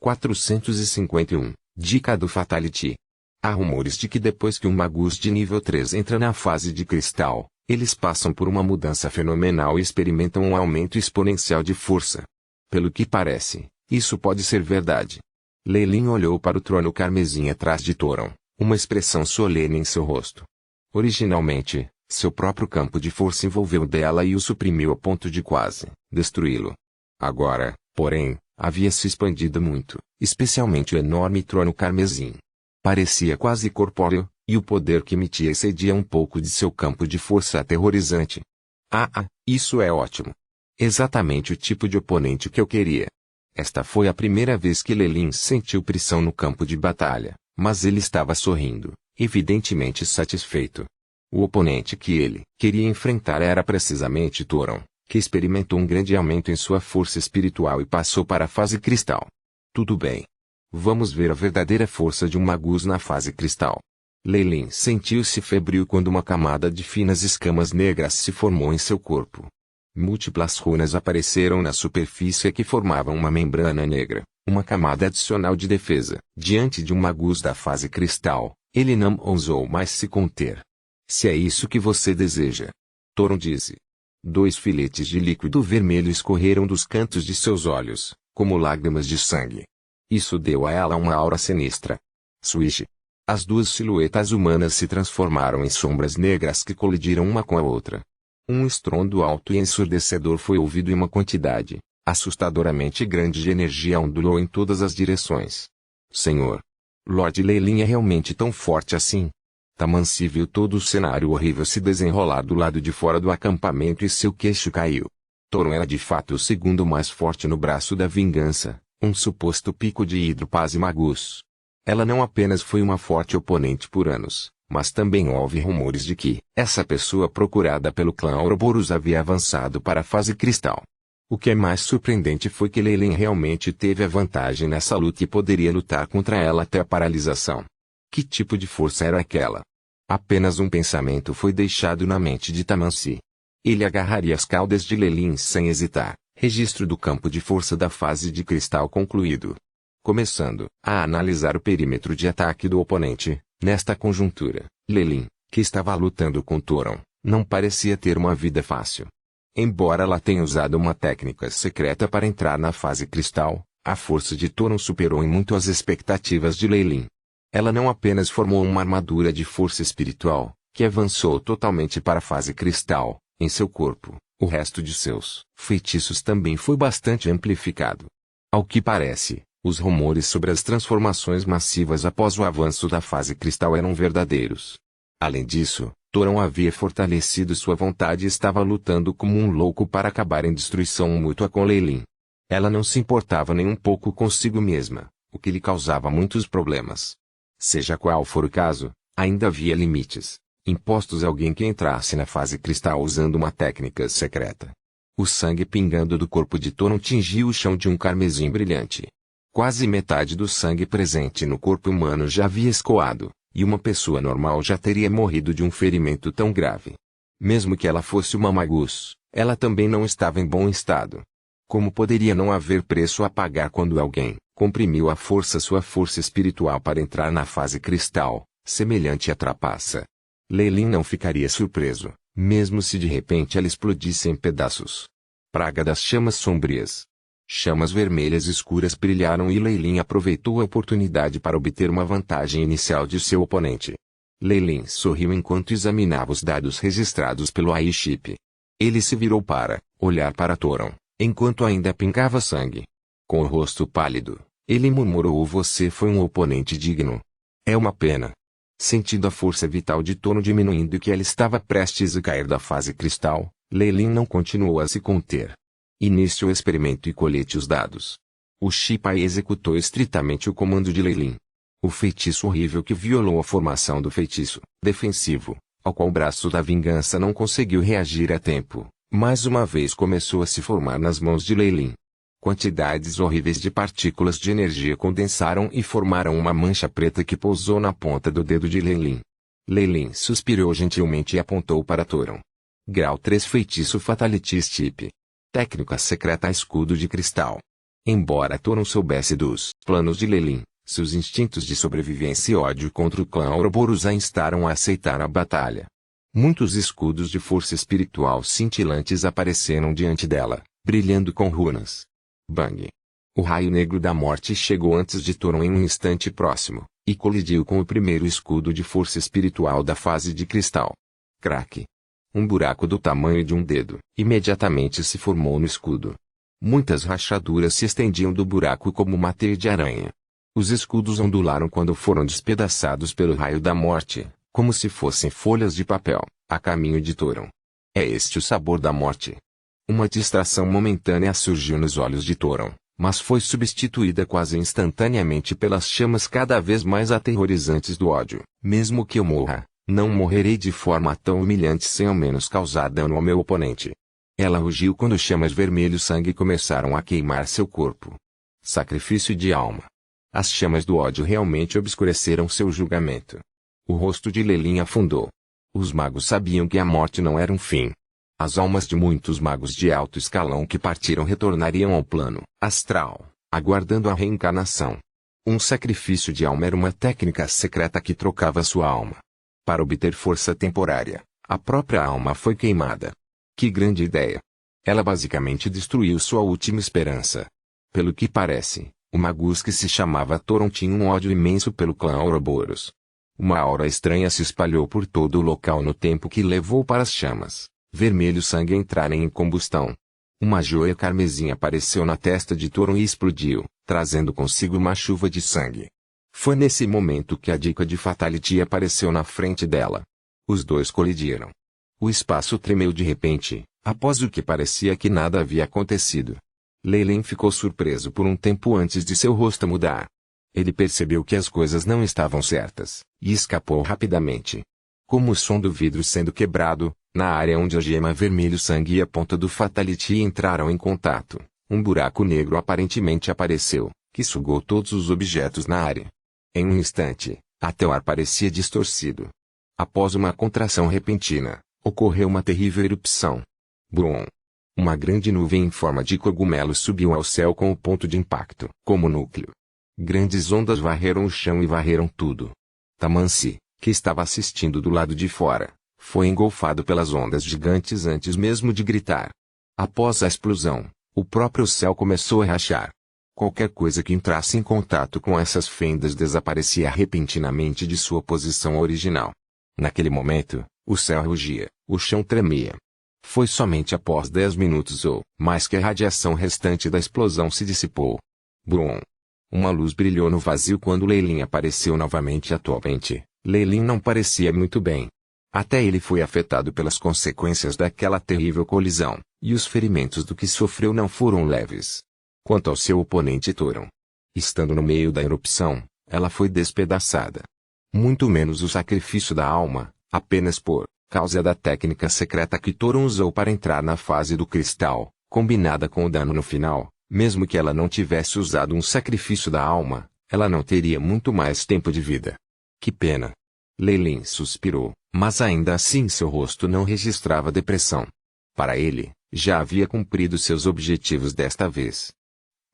451. Dica do Fatality. Há rumores de que depois que um Magus de nível 3 entra na fase de cristal, eles passam por uma mudança fenomenal e experimentam um aumento exponencial de força. Pelo que parece, isso pode ser verdade. Lei Lin olhou para o trono carmesim atrás de Thoron, uma expressão solene em seu rosto. Originalmente, seu próprio campo de força envolveu dela e o suprimiu a ponto de quase destruí-lo. Agora, porém, havia se expandido muito, especialmente o enorme trono carmesim. Parecia quase corpóreo, e o poder que emitia excedia um pouco de seu campo de força aterrorizante. Isso é ótimo. Exatamente o tipo de oponente que eu queria. Esta foi a primeira vez que Lei Lin sentiu pressão no campo de batalha, mas ele estava sorrindo, evidentemente satisfeito. O oponente que ele queria enfrentar era precisamente Thoron, que experimentou um grande aumento em sua força espiritual e passou para a fase cristal. Tudo bem. Vamos ver a verdadeira força de um Magus na fase cristal. Lei Lin sentiu-se febril quando uma camada de finas escamas negras se formou em seu corpo. Múltiplas runas apareceram na superfície que formavam uma membrana negra, uma camada adicional de defesa. Diante de um Magus da fase cristal, ele não ousou mais se conter. Se é isso que você deseja. Thoron disse. 2 filetes de líquido vermelho escorreram dos cantos de seus olhos, como lágrimas de sangue. Isso deu a ela uma aura sinistra. Swish. As 2 silhuetas humanas se transformaram em sombras negras que colidiram uma com a outra. Um estrondo alto e ensurdecedor foi ouvido e uma quantidade assustadoramente grande de energia ondulou em todas as direções. Senhor! Lord Lei Lin é realmente tão forte assim? Tamansi viu todo o cenário horrível se desenrolar do lado de fora do acampamento e seu queixo caiu. Thoron era de fato o segundo mais forte no braço da vingança, um suposto pico de Hidropaz e Magus. Ela não apenas foi uma forte oponente por anos, mas também houve rumores de que essa pessoa procurada pelo clã Ouroboros havia avançado para a fase cristal. O que é mais surpreendente foi que Lei Lin realmente teve a vantagem nessa luta e poderia lutar contra ela até a paralisação. Que tipo de força era aquela? Apenas um pensamento foi deixado na mente de Tamansi. Ele agarraria as caudas de Lei Lin sem hesitar. Registro do campo de força da fase de cristal concluído. Começando a analisar o perímetro de ataque do oponente, nesta conjuntura, Lei Lin, que estava lutando com Thoron, não parecia ter uma vida fácil. Embora ela tenha usado uma técnica secreta para entrar na fase cristal, a força de Thoron superou em muito as expectativas de Lei Lin. Ela não apenas formou uma armadura de força espiritual, que avançou totalmente para a fase cristal, em seu corpo. O resto de seus feitiços também foi bastante amplificado. Ao que parece, os rumores sobre as transformações massivas após o avanço da fase cristal eram verdadeiros. Além disso, Thoron havia fortalecido sua vontade e estava lutando como um louco para acabar em destruição mútua com Lei Lin. Ela não se importava nem um pouco consigo mesma, o que lhe causava muitos problemas. Seja qual for o caso, ainda havia limites impostos a alguém que entrasse na fase cristal usando uma técnica secreta. O sangue pingando do corpo de Thoron tingiu o chão de um carmesim brilhante. Quase metade do sangue presente no corpo humano já havia escoado, e uma pessoa normal já teria morrido de um ferimento tão grave. Mesmo que ela fosse uma Magus, ela também não estava em bom estado. Como poderia não haver preço a pagar quando alguém comprimiu sua força espiritual para entrar na fase cristal, semelhante à trapaça? Lei Lin não ficaria surpreso, mesmo se de repente ela explodisse em pedaços. Praga das chamas sombrias. Chamas vermelhas escuras brilharam e Lei Lin aproveitou a oportunidade para obter uma vantagem inicial de seu oponente. Lei Lin sorriu enquanto examinava os dados registrados pelo AI-chip. Ele se virou para olhar para Thoron, enquanto ainda pingava sangue. Com o rosto pálido, ele murmurou: "Você foi um oponente digno. É uma pena." Sentindo a força vital de Thoron diminuindo e que ela estava prestes a cair da fase cristal, Lei Lin não continuou a se conter. Inicie o experimento e colete os dados. O Shipai executou estritamente o comando de Lei Lin. O feitiço horrível que violou a formação do feitiço defensivo, ao qual o braço da vingança não conseguiu reagir a tempo, mais uma vez começou a se formar nas mãos de Lei Lin. Quantidades horríveis de partículas de energia condensaram e formaram uma mancha preta que pousou na ponta do dedo de Lei Lin. Lei Lin suspirou gentilmente e apontou para Thoron. Grau 3 Feitiço Fatality Chip. Técnica secreta Escudo de Cristal. Embora Thoron soubesse dos planos de Leylin, seus instintos de sobrevivência e ódio contra o clã Ouroboros a instaram a aceitar a batalha. Muitos escudos de força espiritual cintilantes apareceram diante dela, brilhando com runas. Bang! O raio negro da morte chegou antes de Thoron em um instante próximo, e colidiu com o primeiro escudo de força espiritual da fase de cristal. Crack! Um buraco do tamanho de um dedo imediatamente se formou no escudo. Muitas rachaduras se estendiam do buraco como uma teia de aranha. Os escudos ondularam quando foram despedaçados pelo raio da morte, como se fossem folhas de papel, a caminho de Thoron. É este o sabor da morte. Uma distração momentânea surgiu nos olhos de Thoron, mas foi substituída quase instantaneamente pelas chamas cada vez mais aterrorizantes do ódio. Mesmo que eu morra, não morrerei de forma tão humilhante sem ao menos causar dano ao meu oponente. Ela rugiu quando chamas vermelho-sangue começaram a queimar seu corpo. Sacrifício de alma. As chamas do ódio realmente obscureceram seu julgamento. O rosto de Leylin afundou. Os magos sabiam que a morte não era um fim. As almas de muitos magos de alto escalão que partiram retornariam ao plano astral, aguardando a reencarnação. Um sacrifício de alma era uma técnica secreta que trocava sua alma. Para obter força temporária, a própria alma foi queimada. Que grande ideia! Ela basicamente destruiu sua última esperança. Pelo que parece, o magus que se chamava Thoron tinha um ódio imenso pelo clã Ouroboros. Uma aura estranha se espalhou por todo o local no tempo que levou para as chamas vermelho sangue entrarem em combustão. Uma joia carmesim apareceu na testa de Thoron e explodiu, trazendo consigo uma chuva de sangue. Foi nesse momento que a dica de Fatality apareceu na frente dela. Os dois colidiram. O espaço tremeu de repente, após o que parecia que nada havia acontecido. Leylin ficou surpreso por um tempo antes de seu rosto mudar. Ele percebeu que as coisas não estavam certas, e escapou rapidamente. Como o som do vidro sendo quebrado, na área onde a gema vermelho-sangue e a ponta do Fatality entraram em contato, um buraco negro aparentemente apareceu, que sugou todos os objetos na área. Em um instante, até o ar parecia distorcido. Após uma contração repentina, ocorreu uma terrível erupção. Brum! Uma grande nuvem em forma de cogumelo subiu ao céu com o ponto de impacto como núcleo. Grandes ondas varreram o chão e varreram tudo. Tamansi, que estava assistindo do lado de fora, foi engolfado pelas ondas gigantes antes mesmo de gritar. Após a explosão, o próprio céu começou a rachar. Qualquer coisa que entrasse em contato com essas fendas desaparecia repentinamente de sua posição original. Naquele momento, o céu rugia, o chão tremia. Foi somente após 10 minutos ou mais que a radiação restante da explosão se dissipou. Brum! Uma luz brilhou no vazio quando Leylin apareceu novamente. Atualmente, Leylin não parecia muito bem. Até ele foi afetado pelas consequências daquela terrível colisão, e os ferimentos do que sofreu não foram leves. Quanto ao seu oponente Thoron, estando no meio da erupção, ela foi despedaçada. Muito menos o sacrifício da alma, apenas por causa da técnica secreta que Thoron usou para entrar na fase do cristal, combinada com o dano no final, mesmo que ela não tivesse usado um sacrifício da alma, ela não teria muito mais tempo de vida. Que pena! Leylin suspirou, mas ainda assim seu rosto não registrava depressão. Para ele, já havia cumprido seus objetivos desta vez.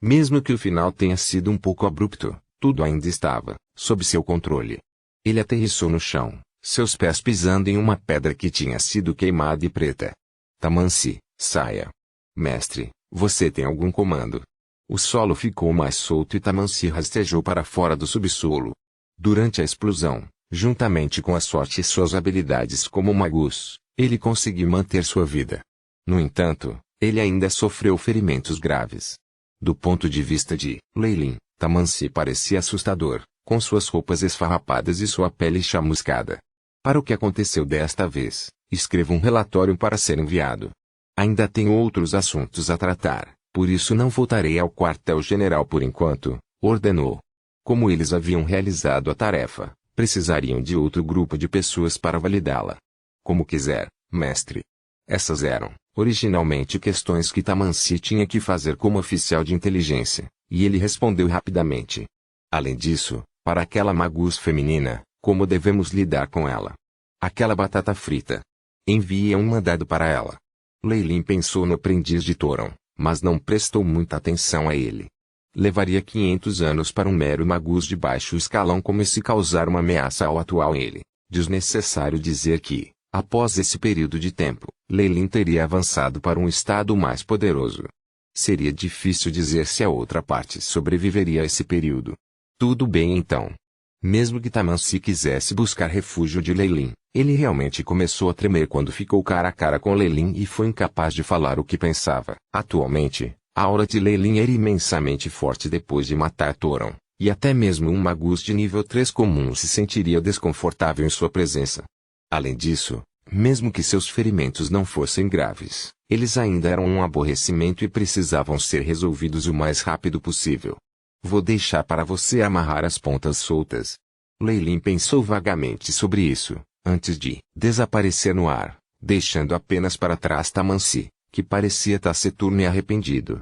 Mesmo que o final tenha sido um pouco abrupto, tudo ainda estava sob seu controle. Ele aterrissou no chão, seus pés pisando em uma pedra que tinha sido queimada e preta. Tamansi, saia. Mestre, você tem algum comando? O solo ficou mais solto e Tamansi rastejou para fora do subsolo. Durante a explosão, juntamente com a sorte e suas habilidades como magus, ele conseguiu manter sua vida. No entanto, ele ainda sofreu ferimentos graves. Do ponto de vista de Leylin, Tamansi parecia assustador, com suas roupas esfarrapadas e sua pele chamuscada. Para o que aconteceu desta vez, escreva um relatório para ser enviado. Ainda tenho outros assuntos a tratar, por isso não voltarei ao quartel-general por enquanto, ordenou. Como eles haviam realizado a tarefa, precisariam de outro grupo de pessoas para validá-la. Como quiser, mestre. Essas eram, originalmente, questões que Tamansi tinha que fazer como oficial de inteligência, e ele respondeu rapidamente. Além disso, para aquela magus feminina, como devemos lidar com ela? Aquela batata frita. Envie um mandado para ela. Leylin pensou no aprendiz de Thoron, mas não prestou muita atenção a ele. Levaria 500 anos para um mero magus de baixo escalão como esse causar uma ameaça ao atual ele. Desnecessário dizer que, após esse período de tempo, Leilin teria avançado para um estado mais poderoso. Seria difícil dizer se a outra parte sobreviveria a esse período. Tudo bem então. Mesmo que Tamansi quisesse buscar refúgio de Leilin, ele realmente começou a tremer quando ficou cara a cara com Leilin e foi incapaz de falar o que pensava. Atualmente, a aura de Leilin era imensamente forte depois de matar Thoron, e até mesmo um magus de nível 3 comum se sentiria desconfortável em sua presença. Além disso, mesmo que seus ferimentos não fossem graves, eles ainda eram um aborrecimento e precisavam ser resolvidos o mais rápido possível. Vou deixar para você amarrar as pontas soltas. Leilin pensou vagamente sobre isso, antes de desaparecer no ar, deixando apenas para trás Tamansi, que parecia taciturno e arrependido.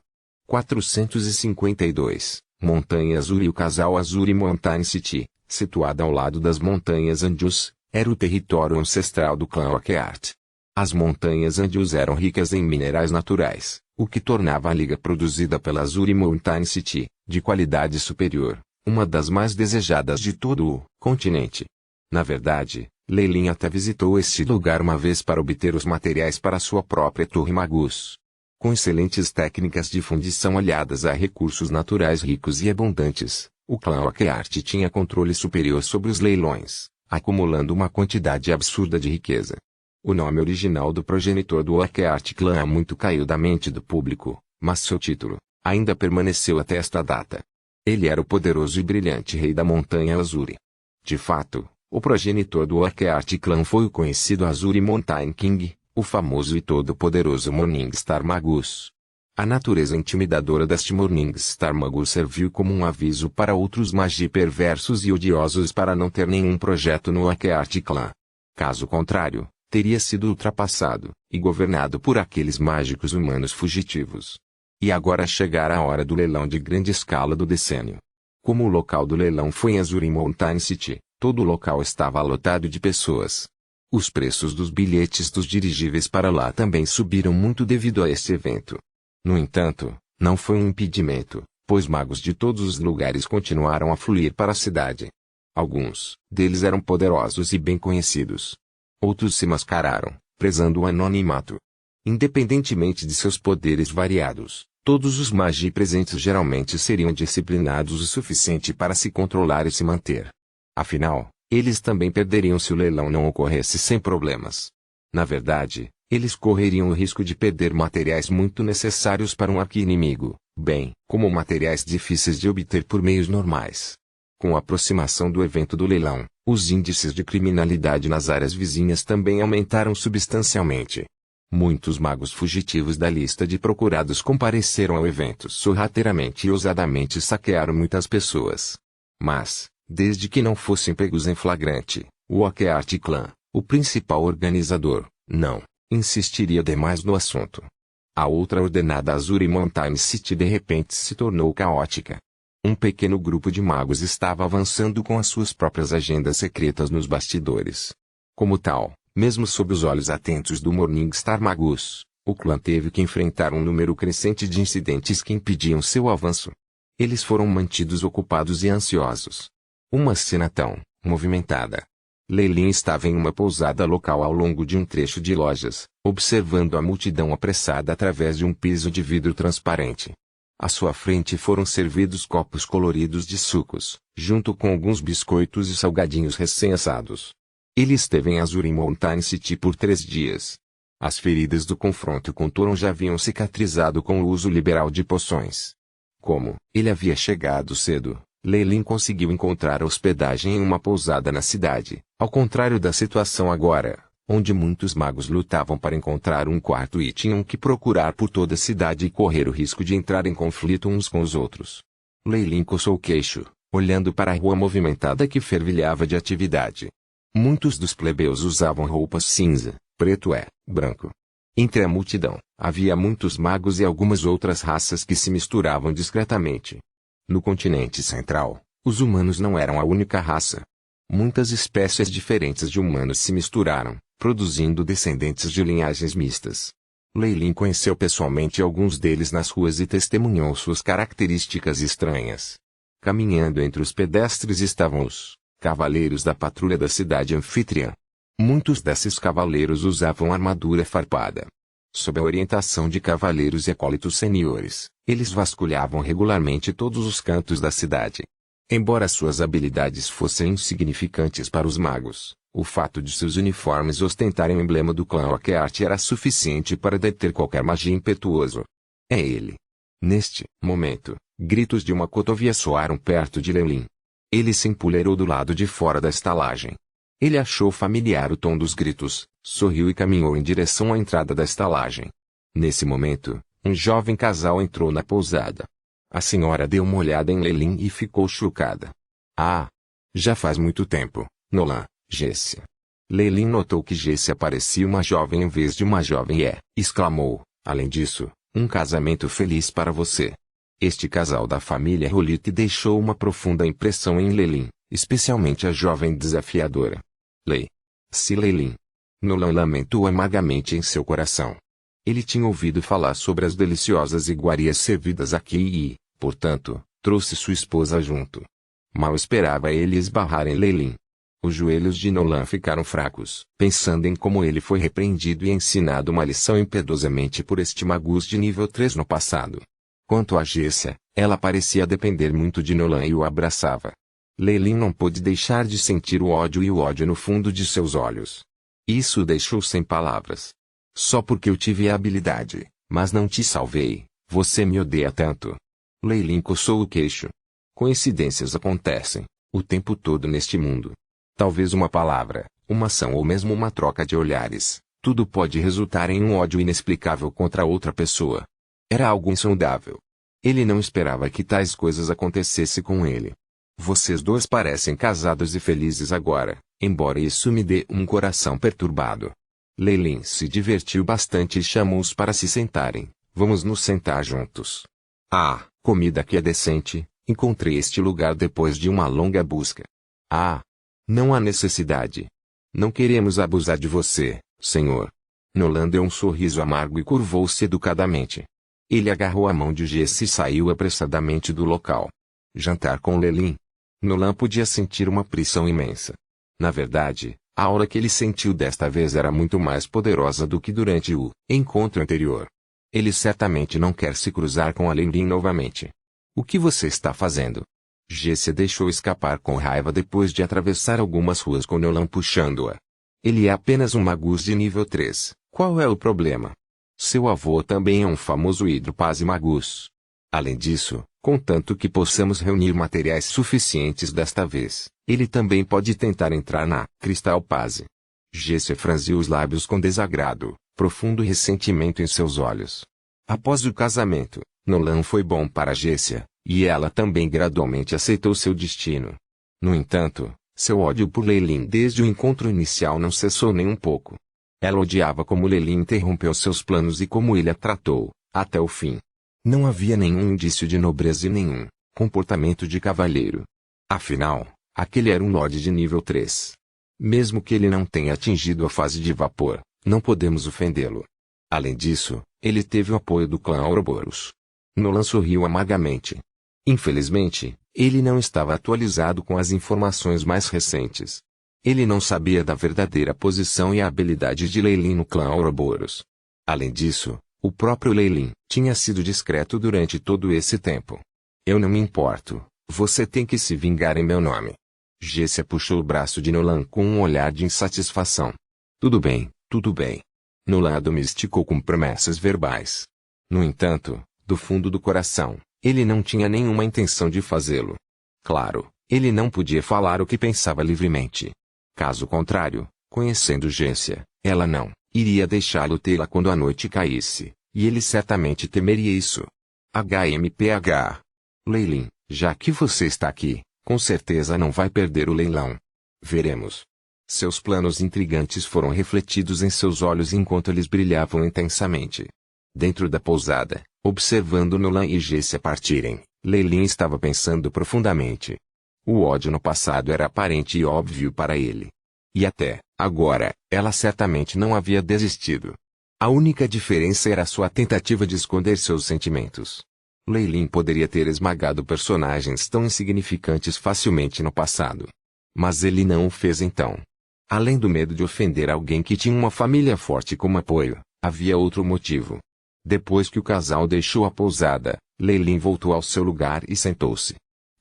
452. Montanha Azul. E o casal Azuri Mountain City, situada ao lado das montanhas Andus, era o território ancestral do clã Oakheart. As montanhas Andus eram ricas em minerais naturais, o que tornava a liga produzida pela Azuri Mountain City, de qualidade superior, uma das mais desejadas de todo o continente. Na verdade, Leilin até visitou este lugar uma vez para obter os materiais para sua própria Torre Magus. Com excelentes técnicas de fundição aliadas a recursos naturais ricos e abundantes, o clã Oakheart tinha controle superior sobre os leilões, acumulando uma quantidade absurda de riqueza. O nome original do progenitor do Oakheart clã muito caiu da mente do público, mas seu título ainda permaneceu até esta data. Ele era o poderoso e brilhante rei da Montanha Azuri. De fato, o progenitor do Oakheart clã foi o conhecido Azuri Mountain King, o famoso e todo-poderoso Morningstar Magus. A natureza intimidadora deste Morningstar Magus serviu como um aviso para outros magi perversos e odiosos para não ter nenhum projeto no Oakheart clã. Caso contrário, teria sido ultrapassado e governado por aqueles mágicos humanos fugitivos. E agora chegara a hora do leilão de grande escala do decênio. Como o local do leilão foi em Azuri Mountain City, todo o local estava lotado de pessoas. Os preços dos bilhetes dos dirigíveis para lá também subiram muito devido a este evento. No entanto, não foi um impedimento, pois magos de todos os lugares continuaram a fluir para a cidade. Alguns deles eram poderosos e bem conhecidos. Outros se mascararam, prezando o anonimato. Independentemente de seus poderes variados, todos os magi presentes geralmente seriam disciplinados o suficiente para se controlar e se manter. Afinal, eles também perderiam se o leilão não ocorresse sem problemas. Na verdade, eles correriam o risco de perder materiais muito necessários para um arqui-inimigo, bem como materiais difíceis de obter por meios normais. Com a aproximação do evento do leilão, os índices de criminalidade nas áreas vizinhas também aumentaram substancialmente. Muitos magos fugitivos da lista de procurados compareceram ao evento sorrateiramente e ousadamente saquearam muitas pessoas. Mas, desde que não fossem pegos em flagrante, o Oakheart clã, o principal organizador, não insistiria demais no assunto. A outra ordenada Azuri Mountain City de repente se tornou caótica. Um pequeno grupo de magos estava avançando com as suas próprias agendas secretas nos bastidores. Como tal, mesmo sob os olhos atentos do Morningstar Magus, o clã teve que enfrentar um número crescente de incidentes que impediam seu avanço. Eles foram mantidos ocupados e ansiosos. Uma cena tão movimentada. Leilin estava em uma pousada local ao longo de um trecho de lojas, observando a multidão apressada através de um piso de vidro transparente. À sua frente foram servidos copos coloridos de sucos, junto com alguns biscoitos e salgadinhos recém-assados. Ele esteve em Azuri Mountain City por 3 dias. As feridas do confronto com Thoron já haviam cicatrizado com o uso liberal de poções. Como ele havia chegado cedo, Leilin conseguiu encontrar hospedagem em uma pousada na cidade, ao contrário da situação agora, onde muitos magos lutavam para encontrar um quarto e tinham que procurar por toda a cidade e correr o risco de entrar em conflito uns com os outros. Leilin coçou o queixo, olhando para a rua movimentada que fervilhava de atividade. Muitos dos plebeus usavam roupas cinza, preto branco. Entre a multidão, havia muitos magos e algumas outras raças que se misturavam discretamente. No continente central, os humanos não eram a única raça. Muitas espécies diferentes de humanos se misturaram, produzindo descendentes de linhagens mistas. Leilin conheceu pessoalmente alguns deles nas ruas e testemunhou suas características estranhas. Caminhando entre os pedestres estavam os cavaleiros da patrulha da cidade anfitriã. Muitos desses cavaleiros usavam armadura farpada. Sob a orientação de cavaleiros e acólitos seniores, eles vasculhavam regularmente todos os cantos da cidade. Embora suas habilidades fossem insignificantes para os magos, o fato de seus uniformes ostentarem o emblema do clã Oakheart era suficiente para deter qualquer magia impetuoso. É ele. Neste momento, gritos de uma cotovia soaram perto de Leilin. Ele se empoleirou do lado de fora da estalagem. Ele achou familiar o tom dos gritos, sorriu e caminhou em direção à entrada da estalagem. Nesse momento, um jovem casal entrou na pousada. A senhora deu uma olhada em Leilin e ficou chocada. Ah! Já faz muito tempo, Nolan, Jessia. Leilin notou que Jessia parecia uma jovem em vez de uma jovem e exclamou, além disso, um casamento feliz para você. Este casal da família Rolite deixou uma profunda impressão em Leilin, especialmente a jovem desafiadora. Se Leilin. Nolan lamentou amargamente em seu coração. Ele tinha ouvido falar sobre as deliciosas iguarias servidas aqui e, portanto, trouxe sua esposa junto. Mal esperava ele esbarrar em Leilin. Os joelhos de Nolan ficaram fracos, pensando em como ele foi repreendido e ensinado uma lição impiedosamente por este magus de nível 3 no passado. Quanto a Jessia, ela parecia depender muito de Nolan e o abraçava. Leilin não pôde deixar de sentir o ódio no fundo de seus olhos. Isso o deixou sem palavras. Só porque eu tive a habilidade, mas não te salvei, você me odeia tanto. Leilin coçou o queixo. Coincidências acontecem, o tempo todo neste mundo. Talvez uma palavra, uma ação ou mesmo uma troca de olhares, tudo pode resultar em um ódio inexplicável contra outra pessoa. Era algo insondável. Ele não esperava que tais coisas acontecessem com ele. Vocês dois parecem casados e felizes agora, embora isso me dê um coração perturbado. Leilin se divertiu bastante e chamou-os para se sentarem. Vamos nos sentar juntos. Ah, comida aqui é decente, encontrei este lugar depois de uma longa busca. Ah, não há necessidade. Não queremos abusar de você, senhor. Nolan deu um sorriso amargo e curvou-se educadamente. Ele agarrou a mão de Jessia e saiu apressadamente do local. Jantar com Leilin. Nolan podia sentir uma pressão imensa. Na verdade, a aura que ele sentiu desta vez era muito mais poderosa do que durante o encontro anterior. Ele certamente não quer se cruzar com a Leilin novamente. O que você está fazendo? Jessia deixou escapar com raiva depois de atravessar algumas ruas com Nolan puxando-a. Ele é apenas um magus de nível 3, qual é o problema? Seu avô também é um famoso hidropase magus. Além disso, contanto que possamos reunir materiais suficientes desta vez, ele também pode tentar entrar na Cristal Pase. Jessia franziu os lábios com desagrado, profundo ressentimento em seus olhos. Após o casamento, Nolan foi bom para Jessia, e ela também gradualmente aceitou seu destino. No entanto, seu ódio por Leilin desde o encontro inicial não cessou nem um pouco. Ela odiava como Leilin interrompeu seus planos e como ele a tratou, até o fim. Não havia nenhum indício de nobreza e nenhum comportamento de cavalheiro. Afinal, aquele era um lorde de nível 3. Mesmo que ele não tenha atingido a fase de vapor, não podemos ofendê-lo. Além disso, ele teve o apoio do clã Ouroboros. Nolan sorriu amargamente. Infelizmente, ele não estava atualizado com as informações mais recentes. Ele não sabia da verdadeira posição e a habilidade de Leilin no clã Ouroboros. Além disso, o próprio Leilin tinha sido discreto durante todo esse tempo. Eu não me importo, você tem que se vingar em meu nome. Jessia puxou o braço de Nolan com um olhar de insatisfação. Tudo bem, tudo bem. Nolan a domesticou com promessas verbais. No entanto, do fundo do coração, ele não tinha nenhuma intenção de fazê-lo. Claro, ele não podia falar o que pensava livremente. Caso contrário, conhecendo Jessia, ela não iria deixá-lo tê-la quando a noite caísse, e ele certamente temeria isso. HMPH. Leilin, já que você está aqui, com certeza não vai perder o leilão. Veremos. Seus planos intrigantes foram refletidos em seus olhos enquanto eles brilhavam intensamente. Dentro da pousada, observando Nolan e Jessia partirem, Leilin estava pensando profundamente. O ódio no passado era aparente e óbvio para ele. E até agora, ela certamente não havia desistido. A única diferença era sua tentativa de esconder seus sentimentos. Lei Lin poderia ter esmagado personagens tão insignificantes facilmente no passado. Mas ele não o fez então. Além do medo de ofender alguém que tinha uma família forte como apoio, havia outro motivo. Depois que o casal deixou a pousada, Lei Lin voltou ao seu lugar e sentou-se.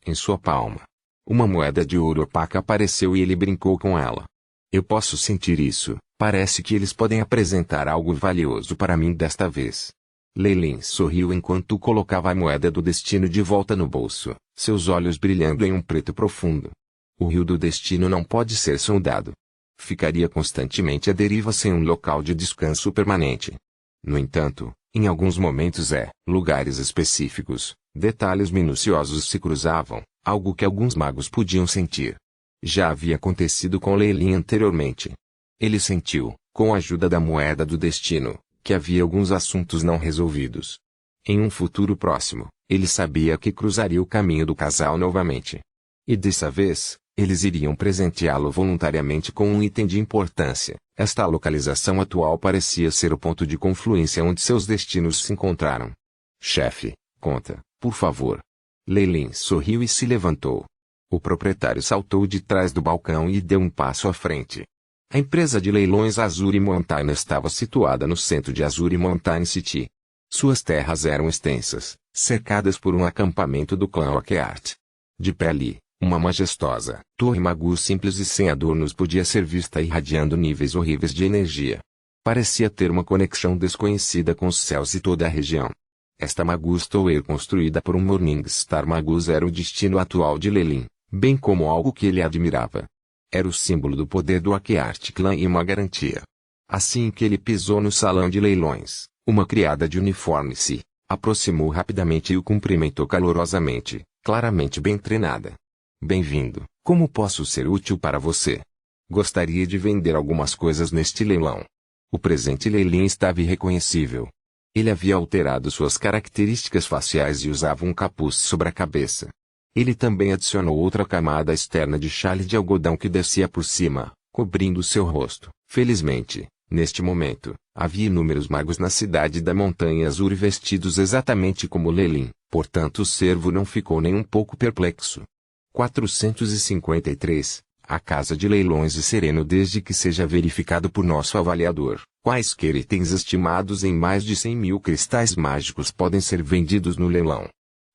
Em sua palma, uma moeda de ouro opaca apareceu e ele brincou com ela. Eu posso sentir isso, parece que eles podem apresentar algo valioso para mim desta vez. Lei Lin sorriu enquanto colocava a moeda do destino de volta no bolso, seus olhos brilhando em um preto profundo. O rio do destino não pode ser sondado. Ficaria constantemente à deriva sem um local de descanso permanente. No entanto, em alguns momentos lugares específicos, detalhes minuciosos se cruzavam, algo que alguns magos podiam sentir. Já havia acontecido com Lei Lin anteriormente. Ele sentiu, com a ajuda da moeda do destino, que havia alguns assuntos não resolvidos. Em um futuro próximo, ele sabia que cruzaria o caminho do casal novamente. E dessa vez, eles iriam presenteá-lo voluntariamente com um item de importância. Esta localização atual parecia ser o ponto de confluência onde seus destinos se encontraram. Chefe, conta, por favor. Lei Lin sorriu e se levantou. O proprietário saltou de trás do balcão e deu um passo à frente. A empresa de leilões Azuri Mountain estava situada no centro de Azuri Mountain City. Suas terras eram extensas, cercadas por um acampamento do clã Oakheart. De pé ali, uma majestosa torre magu simples e sem adornos podia ser vista irradiando níveis horríveis de energia. Parecia ter uma conexão desconhecida com os céus e toda a região. Esta Magus Tower construída por um Morningstar Magus era o destino atual de Lei Lin, bem como algo que ele admirava. Era o símbolo do poder do Oakheart Clan e uma garantia. Assim que ele pisou no salão de leilões, uma criada de uniforme se aproximou rapidamente e o cumprimentou calorosamente, claramente bem treinada. Bem-vindo, como posso ser útil para você? Gostaria de vender algumas coisas neste leilão. O presente Lei Lin estava irreconhecível. Ele havia alterado suas características faciais e usava um capuz sobre a cabeça. Ele também adicionou outra camada externa de chale de algodão que descia por cima, cobrindo seu rosto. Felizmente, neste momento, havia inúmeros magos na cidade da Montanha Azul vestidos exatamente como Lei Lin, portanto o servo não ficou nem um pouco perplexo. 453. A casa de leilões e sereno desde que seja verificado por nosso avaliador. Quaisquer itens estimados em mais de 100.000 cristais mágicos podem ser vendidos no leilão.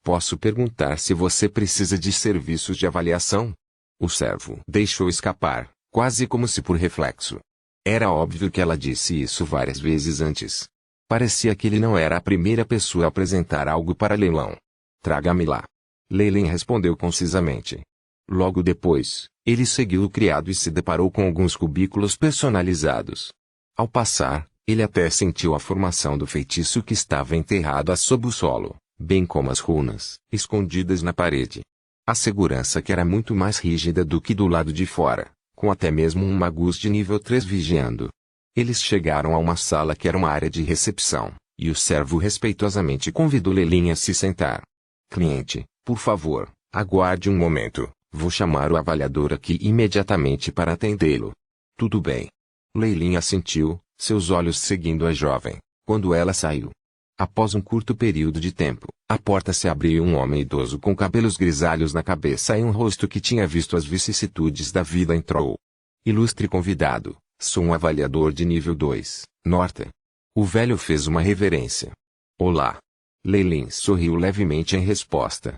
Posso perguntar se você precisa de serviços de avaliação? O servo deixou escapar, quase como se por reflexo. Era óbvio que ela disse isso várias vezes antes. Parecia que ele não era a primeira pessoa a apresentar algo para leilão. Traga-me lá. Lei Lin respondeu concisamente. Logo depois, ele seguiu o criado e se deparou com alguns cubículos personalizados. Ao passar, ele até sentiu a formação do feitiço que estava enterrado sob o solo, bem como as runas, escondidas na parede. A segurança que era muito mais rígida do que do lado de fora, com até mesmo um magus de nível 3 vigiando. Eles chegaram a uma sala que era uma área de recepção, e o servo respeitosamente convidou Lei Lin a se sentar. Cliente, por favor, aguarde um momento, vou chamar o avaliador aqui imediatamente para atendê-lo. Tudo bem. Lei Lin assentiu, seus olhos seguindo a jovem, quando ela saiu. Após um curto período de tempo, a porta se abriu e um homem idoso com cabelos grisalhos na cabeça e um rosto que tinha visto as vicissitudes da vida entrou. Ilustre convidado, sou um avaliador de nível 2, Norte. O velho fez uma reverência. Olá. Lei Lin sorriu levemente em resposta.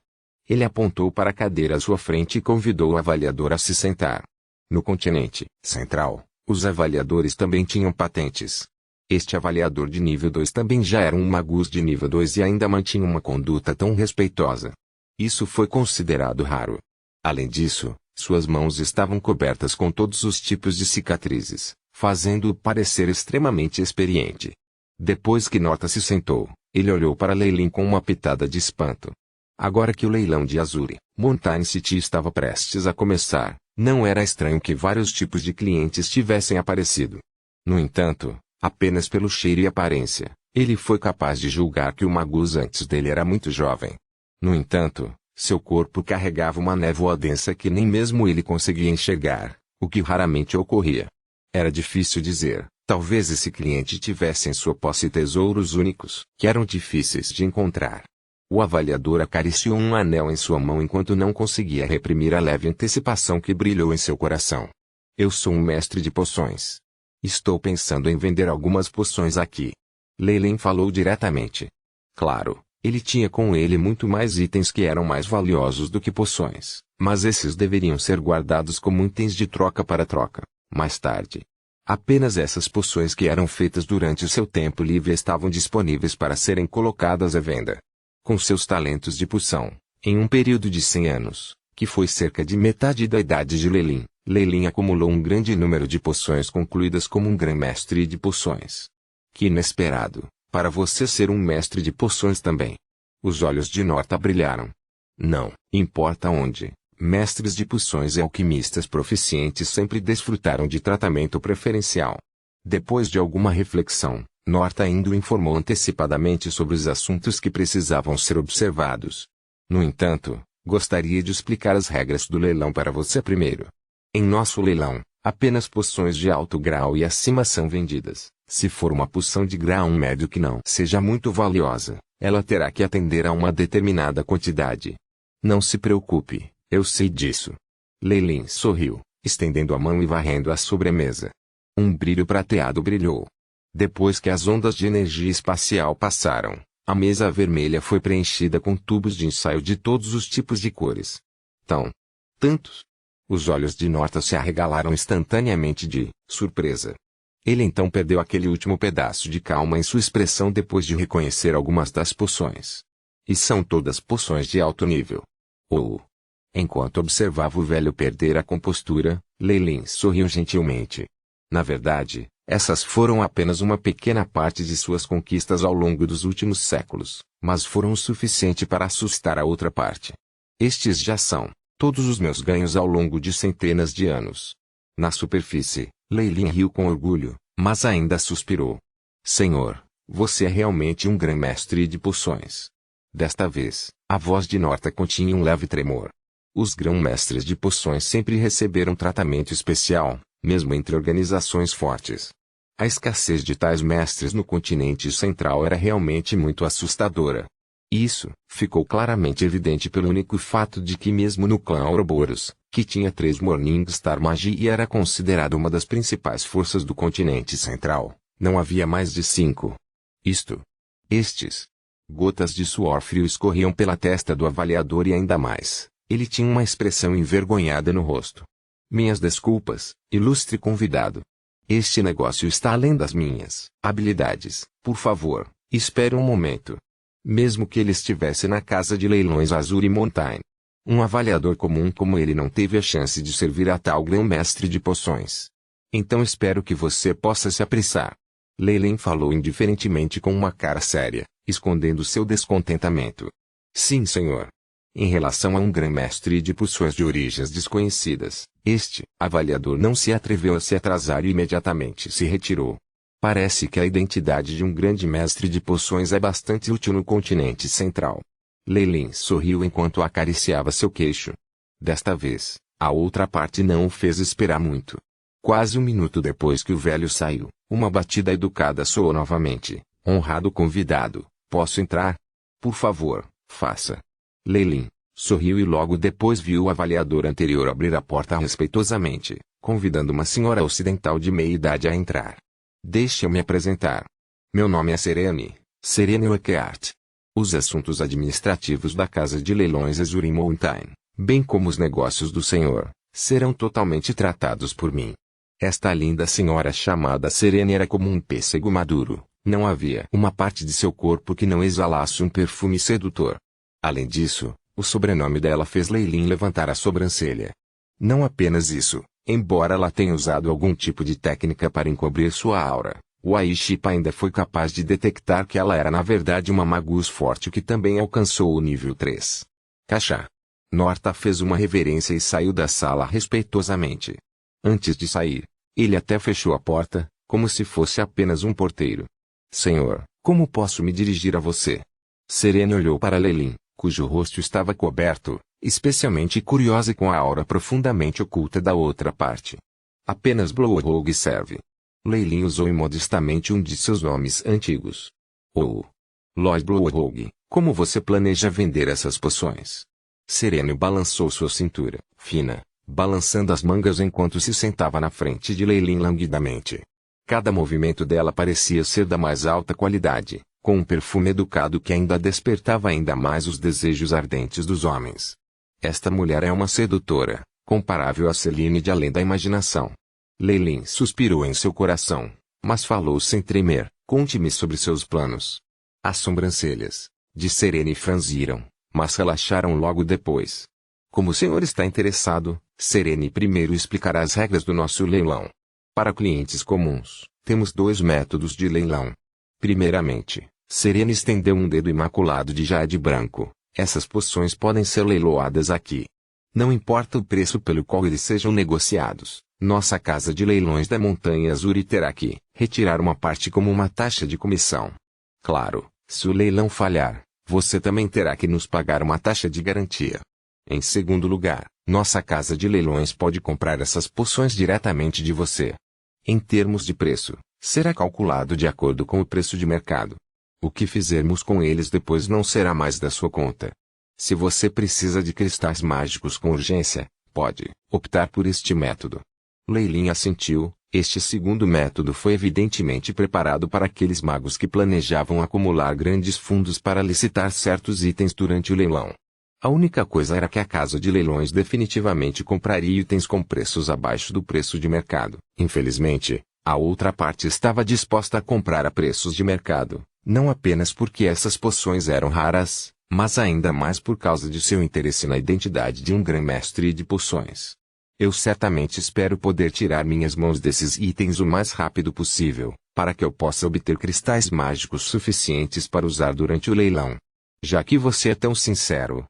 Ele apontou para a cadeira à sua frente e convidou o avaliador a se sentar. No continente central, os avaliadores também tinham patentes. Este avaliador de nível 2 também já era um magus de nível 2 e ainda mantinha uma conduta tão respeitosa. Isso foi considerado raro. Além disso, suas mãos estavam cobertas com todos os tipos de cicatrizes, fazendo-o parecer extremamente experiente. Depois que Nota se sentou, ele olhou para Lei Lin com uma pitada de espanto. Agora que o leilão de Azuri Mountain City estava prestes a começar, não era estranho que vários tipos de clientes tivessem aparecido. No entanto, apenas pelo cheiro e aparência, ele foi capaz de julgar que o magus antes dele era muito jovem. No entanto, seu corpo carregava uma névoa densa que nem mesmo ele conseguia enxergar, o que raramente ocorria. Era difícil dizer Talvez esse cliente tivesse em sua posse tesouros únicos, que eram difíceis de encontrar. O avaliador acariciou um anel em sua mão enquanto não conseguia reprimir a leve antecipação que brilhou em seu coração. Eu sou um mestre de poções. Estou pensando em vender algumas poções aqui. Lei Ling falou diretamente. Claro, ele tinha com ele muito mais itens que eram mais valiosos do que poções, mas esses deveriam ser guardados como itens de troca para troca, mais tarde. Apenas essas poções que eram feitas durante o seu tempo livre estavam disponíveis para serem colocadas à venda. Com seus talentos de poção, em um período de 100 anos, que foi cerca de metade da idade de Lei Ling acumulou um grande número de poções concluídas como um grã-mestre de poções. Que inesperado, para você ser um mestre de poções também. Os olhos de Norta brilharam. Não importa onde, mestres de poções e alquimistas proficientes sempre desfrutaram de tratamento preferencial. Depois de alguma reflexão, Norta ainda o informou antecipadamente sobre os assuntos que precisavam ser observados. No entanto, gostaria de explicar as regras do leilão para você primeiro. Em nosso leilão, apenas poções de alto grau e acima são vendidas. Se for uma poção de grau médio que não seja muito valiosa, ela terá que atender a uma determinada quantidade. Não se preocupe, eu sei disso. Lei Ling sorriu, estendendo a mão e varrendo a sobremesa. Um brilho prateado brilhou. Depois que as ondas de energia espacial passaram, a mesa vermelha foi preenchida com tubos de ensaio de todos os tipos de cores. Tantos? Os olhos de Norta se arregalaram instantaneamente de surpresa. Ele então perdeu aquele último pedaço de calma em sua expressão depois de reconhecer algumas das poções. E são todas poções de alto nível. Enquanto observava o velho perder a compostura, Lei Ling sorriu gentilmente. Na verdade, essas foram apenas uma pequena parte de suas conquistas ao longo dos últimos séculos, mas foram o suficiente para assustar a outra parte. Estes já são todos os meus ganhos ao longo de centenas de anos. Na superfície, Lei Ling riu com orgulho, mas ainda suspirou. Senhor, você é realmente um grã-mestre de poções. Desta vez, a voz de Norta continha um leve tremor. Os grão-mestres de poções sempre receberam tratamento especial, mesmo entre organizações fortes. A escassez de tais mestres no continente central era realmente muito assustadora. Isso ficou claramente evidente pelo único fato de que mesmo no clã Ouroboros, que tinha 3 Morningstar Magi e era considerado uma das principais forças do continente central, não havia mais de 5. Estes. Gotas de suor frio escorriam pela testa do avaliador e ainda mais, ele tinha uma expressão envergonhada no rosto. Minhas desculpas, ilustre convidado. Este negócio está além das minhas habilidades. Por favor, espere um momento. Mesmo que ele estivesse na casa de leilões Azuri Mountain, um avaliador comum como ele não teve a chance de servir a tal grão-mestre de poções. Então espero que você possa se apressar. Lei Ling falou indiferentemente com uma cara séria, escondendo seu descontentamento. Sim, senhor. Em relação a um grã-mestre de poções de origens desconhecidas, este avaliador não se atreveu a se atrasar e imediatamente se retirou. Parece que a identidade de um grande mestre de poções é bastante útil no continente central. Lei Ling sorriu enquanto acariciava seu queixo. Desta vez, a outra parte não o fez esperar muito. Quase um minuto depois que o velho saiu, uma batida educada soou novamente. Honrado convidado, posso entrar? Por favor, faça. Lei Ling sorriu e logo depois viu o avaliador anterior abrir a porta respeitosamente, convidando uma senhora ocidental de meia idade a entrar. Deixe-eu me apresentar. Meu nome é Serene Urquhart. Os assuntos administrativos da Casa de Leilões Azuri Mountain, bem como os negócios do senhor, serão totalmente tratados por mim. Esta linda senhora chamada Serene era como um pêssego maduro, não havia uma parte de seu corpo que não exalasse um perfume sedutor. Além disso, o sobrenome dela fez Lei Ling levantar a sobrancelha. Não apenas isso, embora ela tenha usado algum tipo de técnica para encobrir sua aura, o Aishipa ainda foi capaz de detectar que ela era na verdade uma magus forte que também alcançou o nível 3. Cachá. Norta fez uma reverência e saiu da sala respeitosamente. Antes de sair, ele até fechou a porta, como se fosse apenas um porteiro. Senhor, como posso me dirigir a você? Serene olhou para Lei Ling, cujo rosto estava coberto, especialmente curiosa com a aura profundamente oculta da outra parte. Apenas Blowhog serve. Leilin usou imodestamente um de seus nomes antigos. Lord Browrogue, como você planeja vender essas poções? Sereno balançou sua cintura, fina, balançando as mangas enquanto se sentava na frente de Leilin languidamente. Cada movimento dela parecia ser da mais alta qualidade, com um perfume educado que ainda despertava ainda mais os desejos ardentes dos homens. Esta mulher é uma sedutora, comparável a Celine de Além da Imaginação. Leilin suspirou em seu coração, mas falou sem tremer. Conte-me sobre seus planos. As sobrancelhas de Serene franziram, mas relaxaram logo depois. Como o senhor está interessado, Serene primeiro explicará as regras do nosso leilão. Para clientes comuns, temos 2 métodos de leilão. Primeiramente, Serene estendeu um dedo imaculado de jade branco. Essas poções podem ser leiloadas aqui. Não importa o preço pelo qual eles sejam negociados, nossa casa de leilões da Montanha Azuri terá que retirar uma parte como uma taxa de comissão. Claro, se o leilão falhar, você também terá que nos pagar uma taxa de garantia. Em segundo lugar, nossa casa de leilões pode comprar essas poções diretamente de você. Em termos de preço, será calculado de acordo com o preço de mercado. O que fizermos com eles depois não será mais da sua conta. Se você precisa de cristais mágicos com urgência, pode optar por este método. Leilin assentiu. Este segundo método foi evidentemente preparado para aqueles magos que planejavam acumular grandes fundos para licitar certos itens durante o leilão. A única coisa era que a casa de leilões definitivamente compraria itens com preços abaixo do preço de mercado. Infelizmente, a outra parte estava disposta a comprar a preços de mercado, não apenas porque essas poções eram raras, mas ainda mais por causa de seu interesse na identidade de um grã-mestre de poções. Eu certamente espero poder tirar minhas mãos desses itens o mais rápido possível, para que eu possa obter cristais mágicos suficientes para usar durante o leilão. Já que você é tão sincero,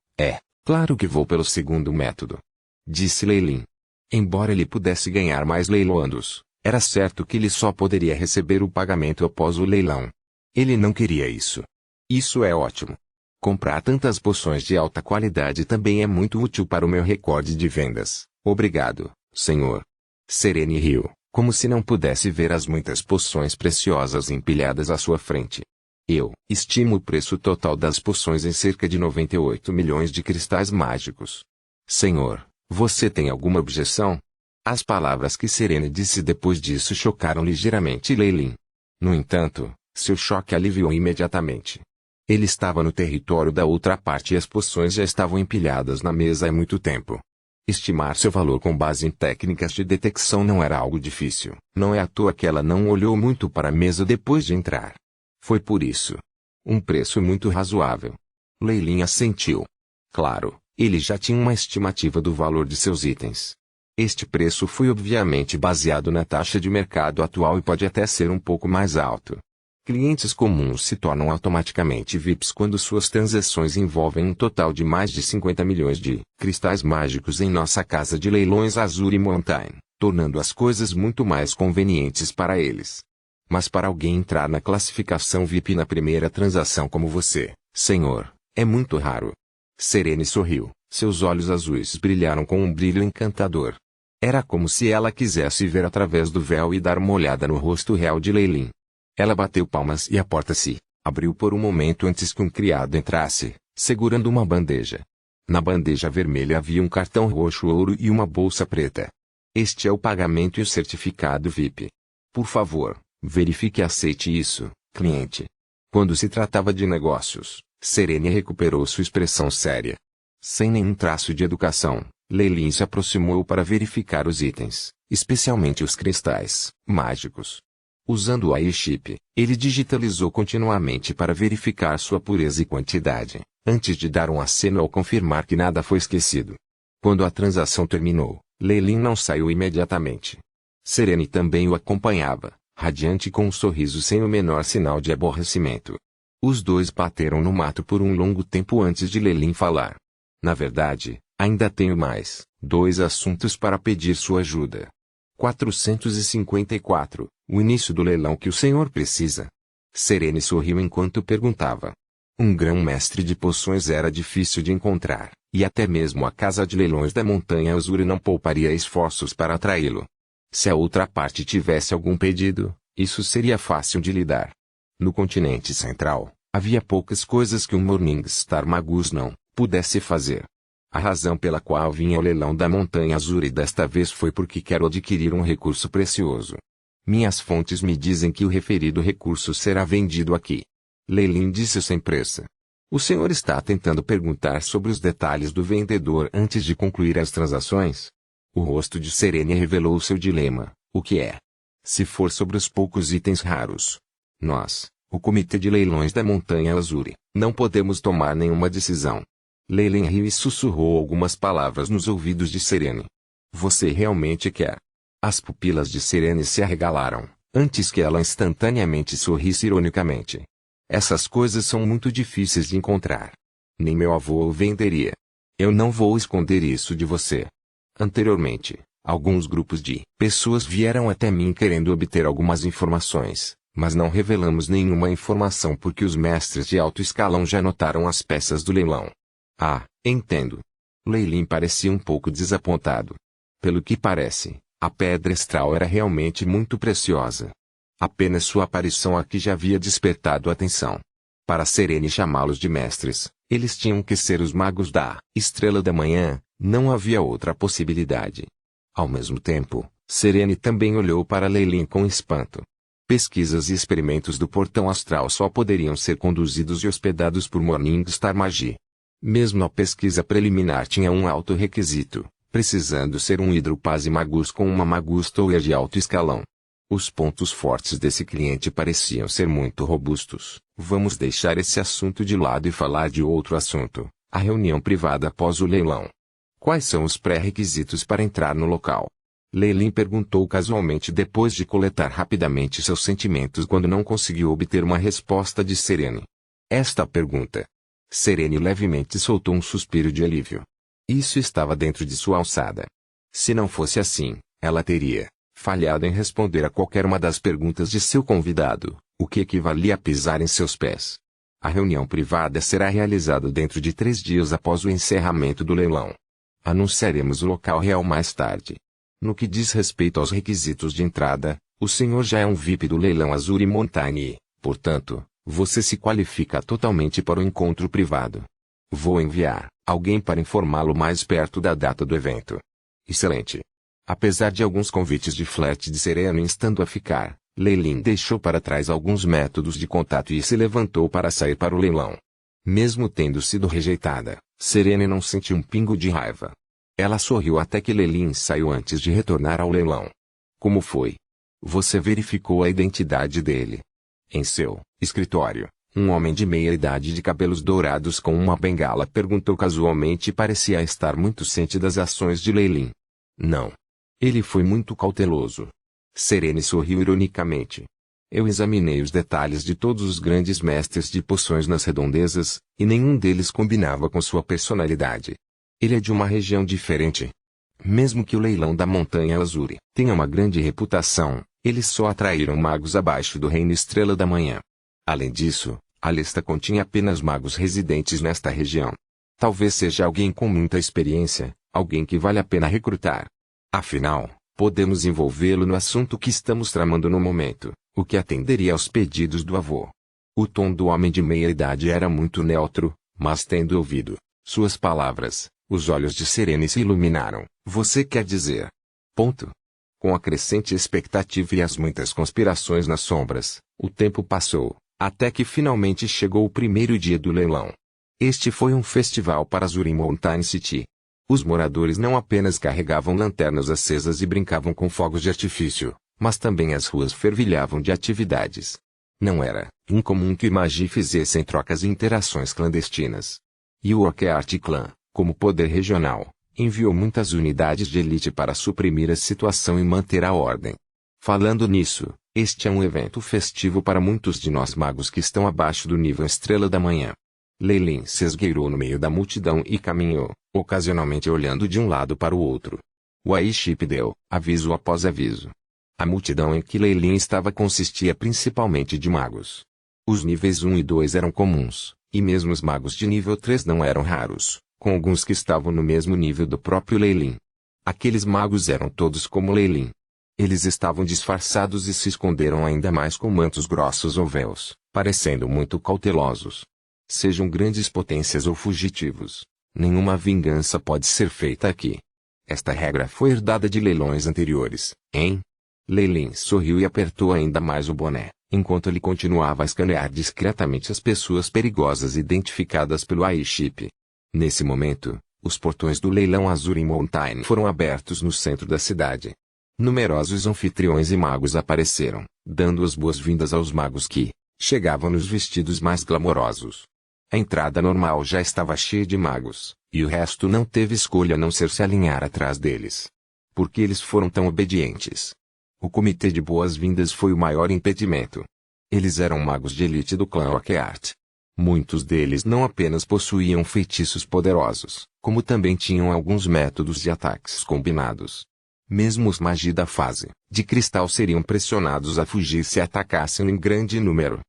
claro que vou pelo segundo método. Disse Leilin. Embora ele pudesse ganhar mais leiloando-os, era certo que ele só poderia receber o pagamento após o leilão. Ele não queria isso. Isso é ótimo. Comprar tantas poções de alta qualidade também é muito útil para o meu recorde de vendas. Obrigado, senhor. Serene riu, como se não pudesse ver as muitas poções preciosas empilhadas à sua frente. Eu estimo o preço total das poções em cerca de 98 milhões de cristais mágicos. Senhor, você tem alguma objeção? As palavras que Serene disse depois disso chocaram ligeiramente Leilin. No entanto, seu choque aliviou imediatamente. Ele estava no território da outra parte e as poções já estavam empilhadas na mesa há muito tempo. Estimar seu valor com base em técnicas de detecção não era algo difícil. Não é à toa que ela não olhou muito para a mesa depois de entrar. Foi por isso. Um preço muito razoável. Leilin assentiu. Claro, ele já tinha uma estimativa do valor de seus itens. Este preço foi obviamente baseado na taxa de mercado atual e pode até ser um pouco mais alto. Clientes comuns se tornam automaticamente VIPs quando suas transações envolvem um total de mais de 50 milhões de cristais mágicos em nossa casa de leilões Azuri Mountain, tornando as coisas muito mais convenientes para eles. Mas para alguém entrar na classificação VIP na primeira transação como você, senhor, é muito raro. Serene sorriu, seus olhos azuis brilharam com um brilho encantador. Era como se ela quisesse ver através do véu e dar uma olhada no rosto real de Leilin. Ela bateu palmas e a porta se abriu por um momento antes que um criado entrasse, segurando uma bandeja. Na bandeja vermelha havia um cartão roxo ouro e uma bolsa preta. Este é o pagamento e o certificado VIP. Por favor, verifique e aceite isso, cliente. Quando se tratava de negócios, Serene recuperou sua expressão séria. Sem nenhum traço de educação, Leilin se aproximou para verificar os itens, especialmente os cristais mágicos. Usando o AI-chip, ele digitalizou continuamente para verificar sua pureza e quantidade, antes de dar um aceno ao confirmar que nada foi esquecido. Quando a transação terminou, Leilin não saiu imediatamente. Serene também o acompanhava, radiante com um sorriso sem o menor sinal de aborrecimento. Os dois bateram no mato por um longo tempo antes de Leilin falar. Na verdade, ainda tenho mais 2 assuntos para pedir sua ajuda. 454. O início do leilão que o senhor precisa. Serene sorriu enquanto perguntava. Um grão-mestre de poções era difícil de encontrar, e até mesmo a casa de leilões da Montanha Azuri não pouparia esforços para atraí-lo. Se a outra parte tivesse algum pedido, isso seria fácil de lidar. No continente central, havia poucas coisas que um Morningstar Magus não pudesse fazer. A razão pela qual vinha ao leilão da Montanha Azul desta vez foi porque quero adquirir um recurso precioso. Minhas fontes me dizem que o referido recurso será vendido aqui. Lei disse sem pressa. O senhor está tentando perguntar sobre os detalhes do vendedor antes de concluir as transações? O rosto de Serene revelou seu dilema. O que é? Se for sobre os poucos itens raros, nós, o Comitê de Leilões da Montanha Azul, não podemos tomar nenhuma decisão. Leyland riu e sussurrou algumas palavras nos ouvidos de Serene. Você realmente quer? As pupilas de Serene se arregalaram, antes que ela instantaneamente sorrisse ironicamente. Essas coisas são muito difíceis de encontrar. Nem meu avô o venderia. Eu não vou esconder isso de você. Anteriormente, alguns grupos de pessoas vieram até mim querendo obter algumas informações, mas não revelamos nenhuma informação porque os mestres de alto escalão já notaram as peças do leilão. Ah, entendo. Leyland parecia um pouco desapontado. Pelo que parece, a pedra astral era realmente muito preciosa. Apenas sua aparição aqui já havia despertado atenção. Para Serene chamá-los de mestres, eles tinham que ser os magos da Estrela da Manhã, não havia outra possibilidade. Ao mesmo tempo, Serene também olhou para Leyland com espanto. Pesquisas e experimentos do portão astral só poderiam ser conduzidos e hospedados por Morningstar Magi. Mesmo a pesquisa preliminar tinha um alto requisito, precisando ser um Hidropase Magus com uma Magus Tower de alto escalão. Os pontos fortes desse cliente pareciam ser muito robustos. Vamos deixar esse assunto de lado e falar de outro assunto, a reunião privada após o leilão. Quais são os pré-requisitos para entrar no local? Leyland perguntou casualmente depois de coletar rapidamente seus sentimentos quando não conseguiu obter uma resposta de Serene. Esta pergunta. Serene levemente soltou um suspiro de alívio. Isso estava dentro de sua alçada. Se não fosse assim, ela teria falhado em responder a qualquer uma das perguntas de seu convidado, o que equivalia a pisar em seus pés. A reunião privada será realizada dentro de 3 dias após o encerramento do leilão. Anunciaremos o local real mais tarde. No que diz respeito aos requisitos de entrada, o senhor já é um VIP do leilão Azul Mountain e, portanto, você se qualifica totalmente para o encontro privado. Vou enviar alguém para informá-lo mais perto da data do evento. Excelente. Apesar de alguns convites de flerte de Serene instando a ficar, Leyland deixou para trás alguns métodos de contato e se levantou para sair para o leilão. Mesmo tendo sido rejeitada, Serene não sentiu um pingo de raiva. Ela sorriu até que Leyland saiu antes de retornar ao leilão. Como foi? Você verificou a identidade dele? Em seu escritório, um homem de meia-idade de cabelos dourados com uma bengala perguntou casualmente e parecia estar muito ciente das ações de Leyland. Não. Ele foi muito cauteloso. Serene sorriu ironicamente. Eu examinei os detalhes de todos os grandes mestres de poções nas redondezas, e nenhum deles combinava com sua personalidade. Ele é de uma região diferente. Mesmo que o leilão da Montanha Azul tenha uma grande reputação, eles só atraíram magos abaixo do Reino Estrela da Manhã. Além disso, a lista continha apenas magos residentes nesta região. Talvez seja alguém com muita experiência, alguém que vale a pena recrutar. Afinal, podemos envolvê-lo no assunto que estamos tramando no momento, o que atenderia aos pedidos do avô. O tom do homem de meia-idade era muito neutro, mas tendo ouvido suas palavras, os olhos de Serene se iluminaram. Você quer dizer? Ponto. Com a crescente expectativa e as muitas conspirações nas sombras, o tempo passou, até que finalmente chegou o primeiro dia do leilão. Este foi um festival para Azul Mountain City. Os moradores não apenas carregavam lanternas acesas e brincavam com fogos de artifício, mas também as ruas fervilhavam de atividades. Não era incomum que Magi fizessem trocas e interações clandestinas. E o Orchard Clan, como poder regional, enviou muitas unidades de elite para suprimir a situação e manter a ordem. Falando nisso, este é um evento festivo para muitos de nós magos que estão abaixo do nível Estrela da Manhã. Leyland se esgueirou no meio da multidão e caminhou, ocasionalmente olhando de um lado para o outro. O Aiship deu aviso após aviso. A multidão em que Leyland estava consistia principalmente de magos. Os níveis 1 e 2 eram comuns, e mesmo os magos de nível 3 não eram raros, com alguns que estavam no mesmo nível do próprio Leyland. Aqueles magos eram todos como Leyland. Eles estavam disfarçados e se esconderam ainda mais com mantos grossos ou véus, parecendo muito cautelosos. Sejam grandes potências ou fugitivos, nenhuma vingança pode ser feita aqui. Esta regra foi herdada de leilões anteriores, hein? Leilin sorriu e apertou ainda mais o boné, enquanto ele continuava a escanear discretamente as pessoas perigosas identificadas pelo AI-chip. Nesse momento, os portões do leilão Azure Mountain foram abertos no centro da cidade. Numerosos anfitriões e magos apareceram, dando as boas-vindas aos magos que chegavam nos vestidos mais glamourosos. A entrada normal já estava cheia de magos, e o resto não teve escolha a não ser se alinhar atrás deles. Porque eles foram tão obedientes. O comitê de boas-vindas foi o maior impedimento. Eles eram magos de elite do clã Oakheart. Muitos deles não apenas possuíam feitiços poderosos, como também tinham alguns métodos de ataques combinados. Mesmo os magos da fase de cristal seriam pressionados a fugir se atacassem em grande número.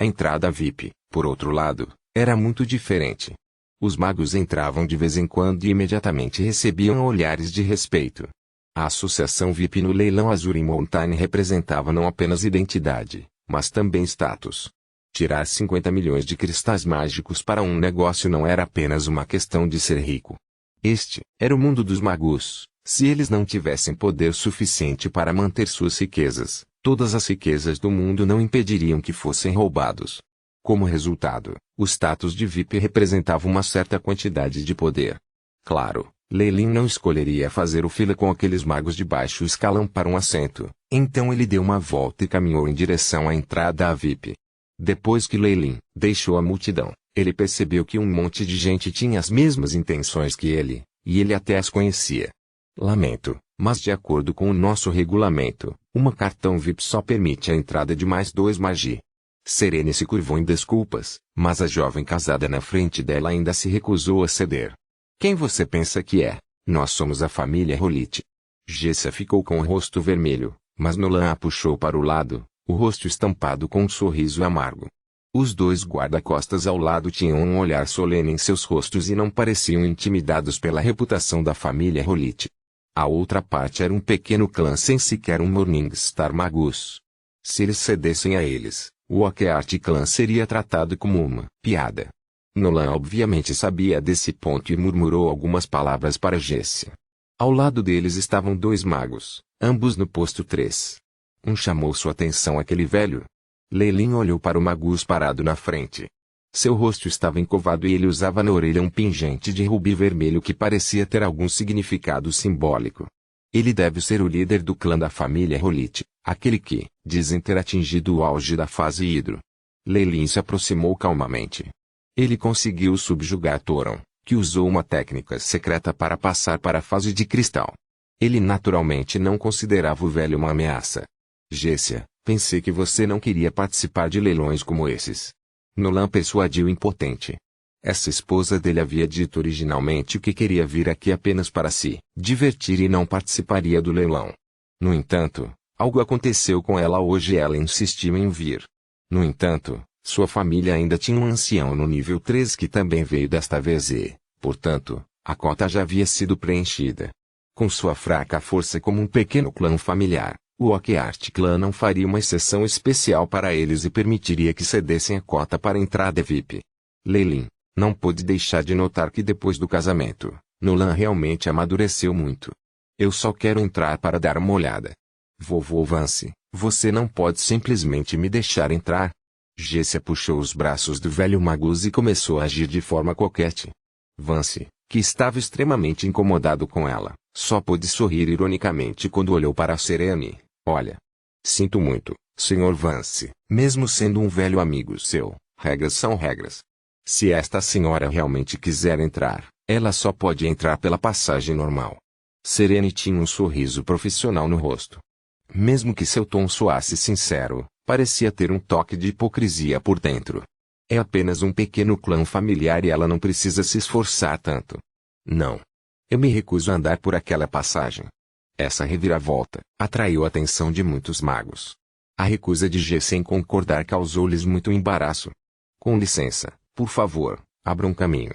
A entrada VIP, por outro lado, era muito diferente. Os magos entravam de vez em quando e imediatamente recebiam olhares de respeito. A associação VIP no leilão Azure Mountain representava não apenas identidade, mas também status. Tirar 50 milhões de cristais mágicos para um negócio não era apenas uma questão de ser rico. Este era o mundo dos magos. Se eles não tivessem poder suficiente para manter suas riquezas, todas as riquezas do mundo não impediriam que fossem roubados. Como resultado, o status de VIP representava uma certa quantidade de poder. Claro, Leilin não escolheria fazer o fila com aqueles magos de baixo escalão para um assento, então ele deu uma volta e caminhou em direção à entrada à VIP. Depois que Leilin deixou a multidão, ele percebeu que um monte de gente tinha as mesmas intenções que ele, e ele até as conhecia. Lamento, mas de acordo com o nosso regulamento, uma cartão VIP só permite a entrada de mais 2 magi. Serene se curvou em desculpas, mas a jovem casada na frente dela ainda se recusou a ceder. Quem você pensa que é? Nós somos a família Rolit. Jessia ficou com o rosto vermelho, mas Nolan a puxou para o lado, o rosto estampado com um sorriso amargo. Os 2 guarda-costas ao lado tinham um olhar solene em seus rostos e não pareciam intimidados pela reputação da família Rolit. A outra parte era um pequeno clã sem sequer um Morningstar Magus. Se eles cedessem a eles, o Oakheart Clã seria tratado como uma piada. Nolan obviamente sabia desse ponto e murmurou algumas palavras para Jessia. Ao lado deles estavam 2 magos, ambos no posto 3. Um chamou sua atenção aquele velho. Leilin olhou para o magus parado na frente. Seu rosto estava encovado e ele usava na orelha um pingente de rubi vermelho que parecia ter algum significado simbólico. Ele deve ser o líder do clã da família Rolit, aquele que, dizem ter atingido o auge da fase Hidro. Leilin se aproximou calmamente. Ele conseguiu subjugar Thoron, que usou uma técnica secreta para passar para a fase de cristal. Ele naturalmente não considerava o velho uma ameaça. Jessia, pensei que você não queria participar de leilões como esses. Nolan persuadiu impotente. Essa esposa dele havia dito originalmente que queria vir aqui apenas para se divertir e não participaria do leilão. No entanto, algo aconteceu com ela hoje e ela insistiu em vir. No entanto, sua família ainda tinha um ancião no nível 3 que também veio desta vez e, portanto, a cota já havia sido preenchida. Com sua fraca força como um pequeno clã familiar, o Oakheart Clã não faria uma exceção especial para eles e permitiria que cedessem a cota para a entrada VIP. Leilin não pôde deixar de notar que depois do casamento, Nolan realmente amadureceu muito. Eu só quero entrar para dar uma olhada. Vovô Vance, você não pode simplesmente me deixar entrar. Jessia puxou os braços do velho magus e começou a agir de forma coquete. Vance, que estava extremamente incomodado com ela, só pôde sorrir ironicamente quando olhou para Serene. Olha. Sinto muito, Sr. Vance, mesmo sendo um velho amigo seu, regras são regras. Se esta senhora realmente quiser entrar, ela só pode entrar pela passagem normal. Serene tinha um sorriso profissional no rosto. Mesmo que seu tom soasse sincero, parecia ter um toque de hipocrisia por dentro. É apenas um pequeno clã familiar e ela não precisa se esforçar tanto. Não. Eu me recuso a andar por aquela passagem. Essa reviravolta atraiu a atenção de muitos magos. A recusa de Jessia em concordar causou-lhes muito embaraço. Com licença, por favor, abra um caminho.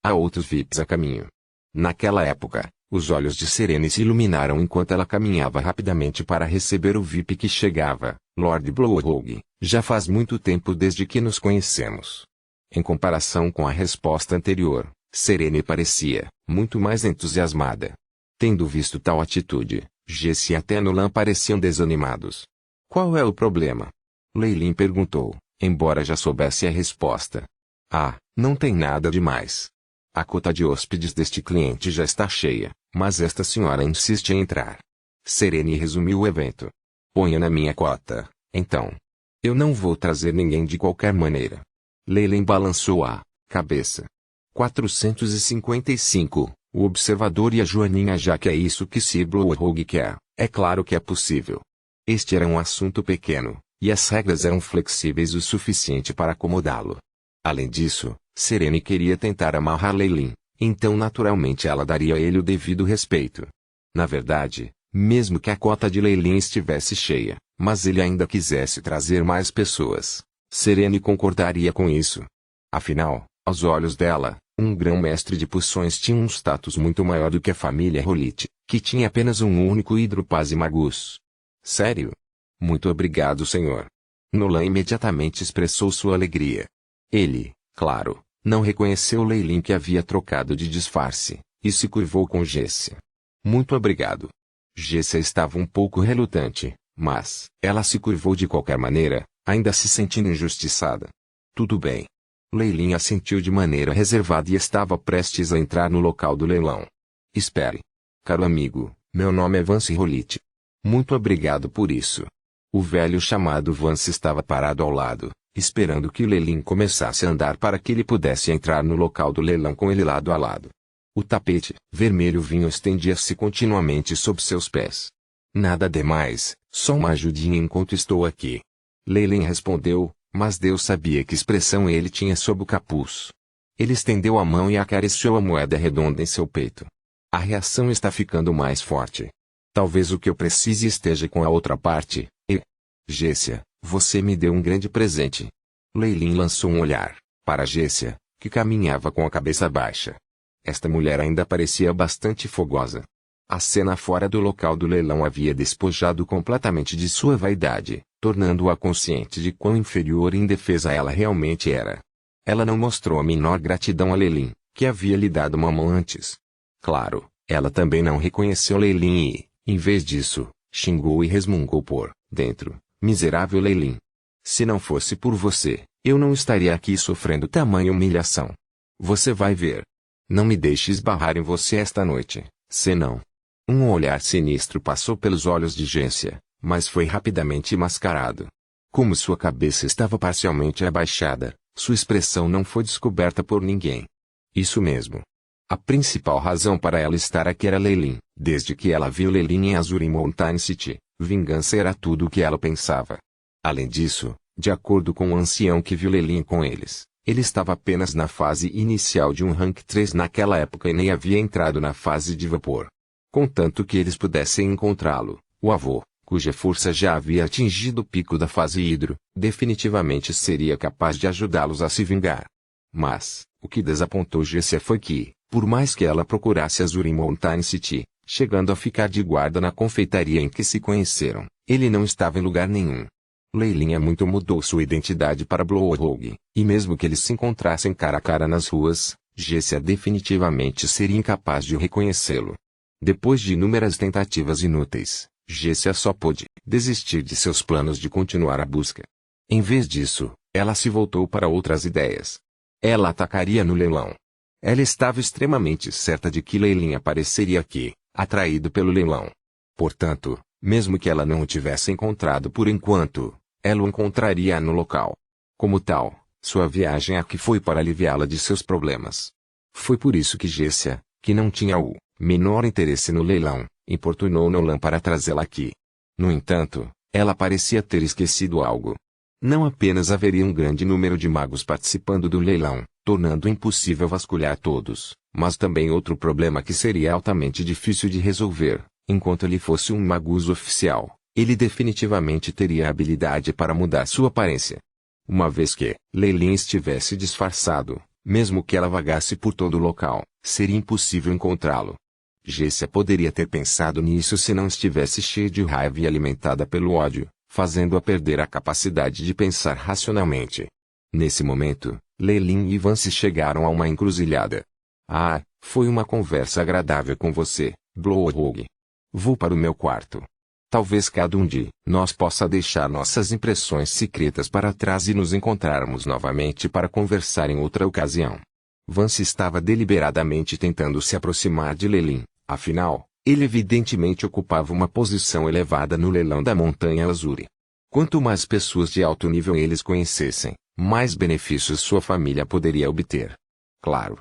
Há outros VIPs a caminho. Naquela época, Os olhos de Serene se iluminaram enquanto ela caminhava rapidamente para receber o VIP que chegava. Lord Blowhog, já faz muito tempo desde que nos conhecemos. Em comparação com a resposta anterior, Serene parecia muito mais entusiasmada. Tendo visto tal atitude, Jesse e até Nolan pareciam desanimados. Qual é o problema? Leilin perguntou, embora já soubesse a resposta. Ah, não tem nada demais. A cota de hóspedes deste cliente já está cheia, mas esta senhora insiste em entrar. Serene resumiu o evento. Ponha na minha cota, então. Eu não vou trazer ninguém de qualquer maneira. Leilin balançou a cabeça. 455, o observador e a joaninha, já que é isso que Sir Blowhog quer, é claro que é possível. Este era um assunto pequeno, e as regras eram flexíveis o suficiente para acomodá-lo. Além disso, Serene queria tentar amarrar Leilin, então naturalmente ela daria a ele o devido respeito. Na verdade, mesmo que a cota de Leilin estivesse cheia, mas ele ainda quisesse trazer mais pessoas, Serene concordaria com isso. Afinal, aos olhos dela, um grão-mestre de poções tinha um status muito maior do que a família Rolit, que tinha apenas um único Hidropaz e Magus. Sério? Muito obrigado, senhor. Nolan imediatamente expressou sua alegria. Ele, claro, não reconheceu Leilin, que havia trocado de disfarce, e se curvou com Jesse. Muito obrigado. Jesse estava um pouco relutante, mas ela se curvou de qualquer maneira, ainda se sentindo injustiçada. Tudo bem. Leilin assentiu de maneira reservada e estava prestes a entrar no local do leilão. Espere. Caro amigo, meu nome é Vance Rolit. Muito obrigado por isso. O velho chamado Vance estava parado ao lado, esperando que Leilin começasse a andar para que ele pudesse entrar no local do leilão com ele lado a lado. O tapete vermelho vinho estendia-se continuamente sob seus pés. Nada demais, só uma ajudinha enquanto estou aqui. Leilin respondeu, mas Deus sabia que expressão ele tinha sob o capuz. Ele estendeu a mão e acariciou a moeda redonda em seu peito. A reação está ficando mais forte. Talvez o que eu precise esteja com a outra parte, e... Gessia, você me deu um grande presente. Leilin lançou um olhar para Gessia, que caminhava com a cabeça baixa. Esta mulher ainda parecia bastante fogosa. A cena fora do local do leilão havia despojado completamente de sua vaidade, tornando-a consciente de quão inferior e indefesa ela realmente era. Ela não mostrou a menor gratidão a Leilin, que havia lhe dado uma mão antes. Claro, ela também não reconheceu Leilin e, em vez disso, xingou e resmungou por dentro. Miserável Leilin. Se não fosse por você, eu não estaria aqui sofrendo tamanha humilhação. Você vai ver. Não me deixe esbarrar em você esta noite, senão... Um olhar sinistro passou pelos olhos de Gessia, mas foi rapidamente mascarado. Como sua cabeça estava parcialmente abaixada, sua expressão não foi descoberta por ninguém. Isso mesmo. A principal razão para ela estar aqui era Leilin. Desde que ela viu Leilin em Azure Mountain City, vingança era tudo o que ela pensava. Além disso, de acordo com o ancião que viu Leilin com eles, ele estava apenas na fase inicial de um Rank 3 naquela época e nem havia entrado na fase de vapor. Contanto que eles pudessem encontrá-lo, o avô, cuja força já havia atingido o pico da fase hidro, definitivamente seria capaz de ajudá-los a se vingar. Mas, o que desapontou Gessia foi que, por mais que ela procurasse Azure Mountain City, chegando a ficar de guarda na confeitaria em que se conheceram, ele não estava em lugar nenhum. Leilin muito mudou sua identidade para Blowhog, e mesmo que eles se encontrassem cara a cara nas ruas, Gessia definitivamente seria incapaz de reconhecê-lo. Depois de inúmeras tentativas inúteis, Gessia só pôde desistir de seus planos de continuar a busca. Em vez disso, ela se voltou para outras ideias. Ela atacaria no leilão. Ela estava extremamente certa de que Leilin apareceria aqui, atraído pelo leilão. Portanto, mesmo que ela não o tivesse encontrado por enquanto, ela o encontraria no local. Como tal, sua viagem aqui foi para aliviá-la de seus problemas. Foi por isso que Gessia, que não tinha o menor interesse no leilão, importunou Nolan para trazê-la aqui. No entanto, ela parecia ter esquecido algo. Não apenas haveria um grande número de magos participando do leilão, tornando impossível vasculhar todos, mas também outro problema que seria altamente difícil de resolver. Enquanto ele fosse um magus oficial, ele definitivamente teria a habilidade para mudar sua aparência. Uma vez que Leilin estivesse disfarçado, mesmo que ela vagasse por todo o local, seria impossível encontrá-lo. Jessia poderia ter pensado nisso se não estivesse cheia de raiva e alimentada pelo ódio, fazendo-a perder a capacidade de pensar racionalmente. Nesse momento, Leylin e Vance chegaram a uma encruzilhada. Ah, foi uma conversa agradável com você, Blowhog. Vou para o meu quarto. Talvez cada um de nós possa deixar nossas impressões secretas para trás e nos encontrarmos novamente para conversar em outra ocasião. Vance estava deliberadamente tentando se aproximar de Leylin, afinal, ele evidentemente ocupava uma posição elevada no leilão da Montanha Azuri. Quanto mais pessoas de alto nível eles conhecessem, mais benefícios sua família poderia obter. Claro.